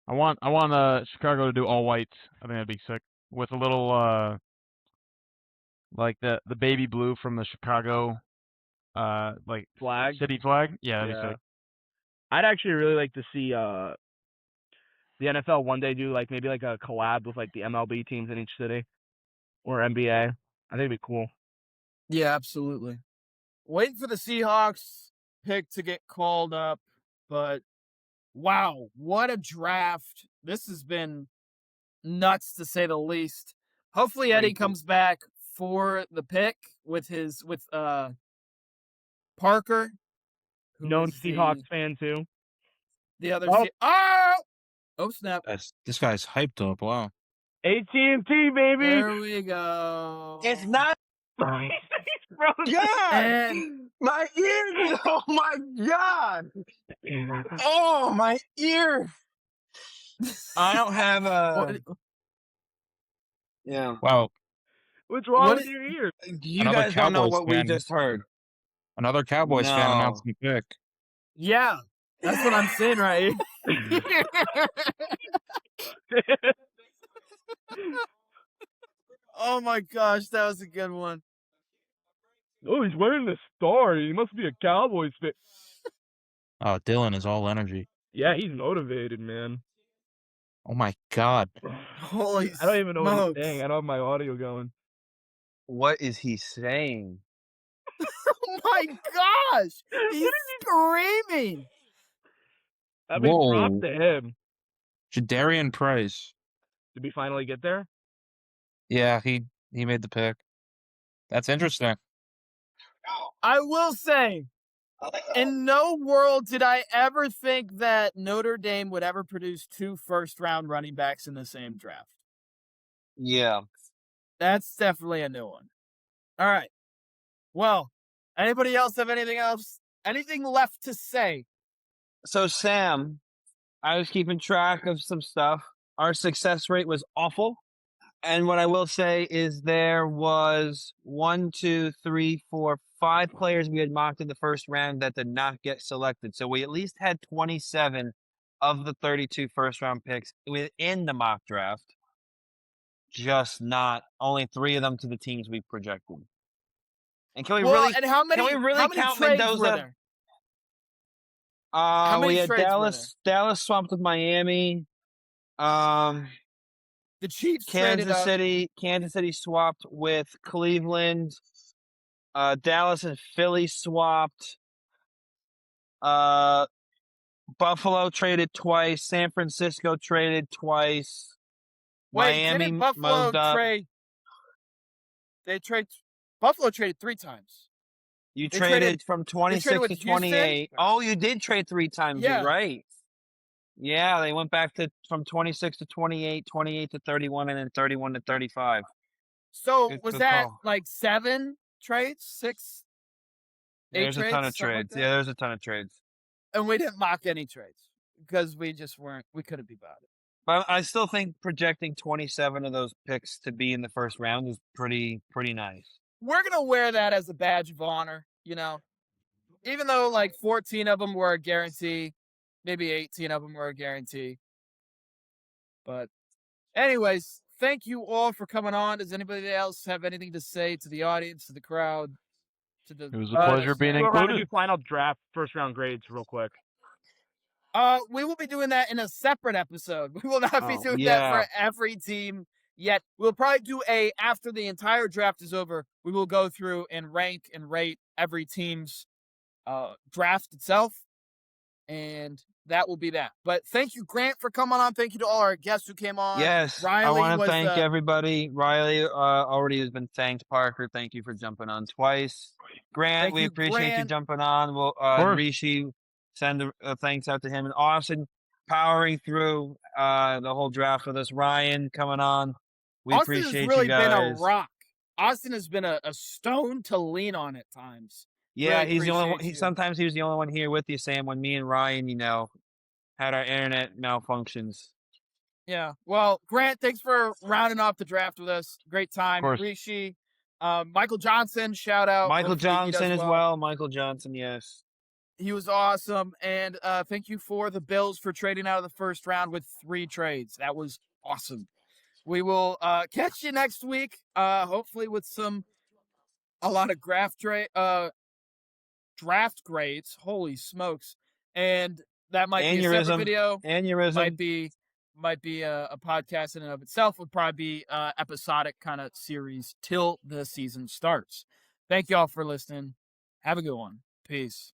[SPEAKER 9] I want Chicago to do all whites. I think that'd be sick. With a little like the baby blue from the Chicago like
[SPEAKER 4] Flag.
[SPEAKER 9] city flag. Yeah, that'd be
[SPEAKER 4] Yeah.
[SPEAKER 9] sick.
[SPEAKER 4] I'd actually really like to see the NFL one day do maybe a collab with the MLB teams in each city or NBA. I think it'd be cool.
[SPEAKER 1] Yeah, absolutely. Waiting for the Seahawks pick to get called up, but wow, what a draft. This has been nuts to say the least. Hopefully Eddie
[SPEAKER 4] Crazy.
[SPEAKER 1] comes back for the pick with Parker. who
[SPEAKER 4] Known
[SPEAKER 1] is
[SPEAKER 4] Seahawks fan too.
[SPEAKER 1] The other
[SPEAKER 4] Oh.
[SPEAKER 1] Oh snap.
[SPEAKER 3] This guy's hyped up. Wow.
[SPEAKER 4] AT&T baby.
[SPEAKER 1] There we go.
[SPEAKER 2] It's not.
[SPEAKER 4] Bro,
[SPEAKER 2] God,
[SPEAKER 1] And
[SPEAKER 2] my ear! Oh my god! Oh my ear! I don't have a.
[SPEAKER 1] what,
[SPEAKER 2] Yeah,
[SPEAKER 3] Wow.
[SPEAKER 4] What's wrong
[SPEAKER 1] What
[SPEAKER 4] with
[SPEAKER 1] is-
[SPEAKER 4] your ear?
[SPEAKER 2] you
[SPEAKER 3] Another
[SPEAKER 2] guys don't know
[SPEAKER 3] Cowboys
[SPEAKER 2] what we
[SPEAKER 3] fan.
[SPEAKER 2] just heard.
[SPEAKER 3] Another Cowboys fan
[SPEAKER 2] No.
[SPEAKER 3] announced the pick.
[SPEAKER 1] yeah, that's what I'm saying right here. Oh my gosh, that was a good one.
[SPEAKER 4] Oh, he's wearing the star. He must be a Cowboys fan.
[SPEAKER 3] Oh, Dylan is all energy.
[SPEAKER 4] Yeah, he's motivated, man.
[SPEAKER 3] Oh my god.
[SPEAKER 1] Holy
[SPEAKER 4] I don't even know what
[SPEAKER 1] smokes.
[SPEAKER 4] he's saying. I don't have my audio going.
[SPEAKER 2] What is he saying?
[SPEAKER 1] Oh my gosh! He's screaming.
[SPEAKER 4] I mean,
[SPEAKER 3] Whoa.
[SPEAKER 4] props to him.
[SPEAKER 3] Jadarian Price.
[SPEAKER 4] Did we finally get there?
[SPEAKER 3] Yeah, he made the pick. That's interesting.
[SPEAKER 1] I will say, In no world did I ever think that Notre Dame would ever produce 2 first-round running backs in the same draft.
[SPEAKER 2] Yeah.
[SPEAKER 1] That's definitely a new one. All right. Well, anybody else have anything else? Anything left to say?
[SPEAKER 2] So Sam, I was keeping track of some stuff. Our success rate was awful. And what I will say is there was 1, 2, 3, 4, 5 players we had mocked in the first round that did not get selected. So we at least had 27 of the 32 first-round picks within the mock draft. Just not only 3 of them to the teams we projected. And can we
[SPEAKER 1] Well,
[SPEAKER 2] really
[SPEAKER 1] and how many,
[SPEAKER 2] can we really
[SPEAKER 1] how many
[SPEAKER 2] count
[SPEAKER 1] trades
[SPEAKER 2] Mendoza?
[SPEAKER 1] were there? How many
[SPEAKER 2] We had
[SPEAKER 1] trades were
[SPEAKER 2] Dallas swapped with Miami.
[SPEAKER 1] The Chiefs traded up.
[SPEAKER 2] Kansas City swapped with Cleveland. Dallas and Philly swapped. Buffalo traded twice. San Francisco traded twice.
[SPEAKER 1] Wait,
[SPEAKER 2] Miami
[SPEAKER 1] didn't Buffalo
[SPEAKER 2] moved up.
[SPEAKER 1] trade? Buffalo traded 3 times.
[SPEAKER 2] You
[SPEAKER 1] They
[SPEAKER 2] traded
[SPEAKER 1] traded-
[SPEAKER 2] from
[SPEAKER 1] they
[SPEAKER 2] 26
[SPEAKER 1] traded
[SPEAKER 2] to
[SPEAKER 1] with Houston?
[SPEAKER 2] 28. Oh, you did trade 3 times.
[SPEAKER 1] Yeah.
[SPEAKER 2] You're right. Yeah, they went back to from 26 to 28, 28 to 31, and then 31 to 35.
[SPEAKER 1] So
[SPEAKER 2] Good-
[SPEAKER 1] was
[SPEAKER 2] good
[SPEAKER 1] that
[SPEAKER 2] call.
[SPEAKER 1] like 7 trades, 6, 8
[SPEAKER 2] There's
[SPEAKER 1] trades,
[SPEAKER 2] a ton of
[SPEAKER 1] something like
[SPEAKER 2] trades.
[SPEAKER 1] that?
[SPEAKER 2] Yeah, there's a ton of trades.
[SPEAKER 1] And we didn't mock any trades because we just weren't. We couldn't be about it.
[SPEAKER 2] But I still think projecting 27 of those picks to be in the first round is pretty nice.
[SPEAKER 1] We're gonna wear that as a badge of honor, even though like 14 of them were a guarantee, maybe 18 of them were a guarantee. But anyways, thank you all for coming on. Does anybody else have anything to say to the audience, to the crowd, to the?
[SPEAKER 9] It was a pleasure being
[SPEAKER 4] We're going to do
[SPEAKER 9] included.
[SPEAKER 4] final draft first round grades real quick.
[SPEAKER 1] We will be doing that in a separate episode. We will not be
[SPEAKER 2] Oh,
[SPEAKER 1] doing that
[SPEAKER 2] yeah.
[SPEAKER 1] for every team yet. We'll probably do after the entire draft is over, we will go through and rank and rate every team's draft itself. And that will be that. But thank you, Grant, for coming on. Thank you to all our guests who came on.
[SPEAKER 2] Yes,
[SPEAKER 1] Riley
[SPEAKER 2] I want to
[SPEAKER 1] was
[SPEAKER 2] thank
[SPEAKER 1] the-
[SPEAKER 2] everybody. Riley already has been thanked. Parker, thank you for jumping on twice. Grant,
[SPEAKER 1] Thank
[SPEAKER 2] we
[SPEAKER 1] you,
[SPEAKER 2] appreciate you
[SPEAKER 1] Grant.
[SPEAKER 2] jumping on. We'll
[SPEAKER 9] course.
[SPEAKER 2] Rishi, send thanks out to him. And Austin, powering through the whole draft with us. Ryan coming on. We
[SPEAKER 1] Austin
[SPEAKER 2] appreciate
[SPEAKER 1] has really
[SPEAKER 2] you guys.
[SPEAKER 1] been a rock. Austin has been a stone to lean on at times.
[SPEAKER 2] Yeah,
[SPEAKER 1] Really
[SPEAKER 2] he's the only one.
[SPEAKER 1] appreciate you.
[SPEAKER 2] Sometimes he was the only one here with you, Sam. When me and Ryan, had our internet malfunctions.
[SPEAKER 1] Yeah. Well, Grant, thanks for rounding off the draft with us. Great time.
[SPEAKER 9] course.
[SPEAKER 1] Rishi, Michael Johnson, shout out.
[SPEAKER 2] Michael
[SPEAKER 1] Hopefully he does
[SPEAKER 2] Johnson as well. Michael Johnson, yes.
[SPEAKER 1] He was awesome. And thank you for the Bills for trading out of the first round with 3 trades. That was awesome. We will catch you next week, hopefully with a lot of draft grades. Holy smokes. And that might be a separate
[SPEAKER 2] Aneurysm.
[SPEAKER 1] video.
[SPEAKER 2] Aneurysm.
[SPEAKER 1] Might be a podcast in and of itself. Would probably be episodic kind of series till the season starts. Thank y'all for listening. Have a good one. Peace.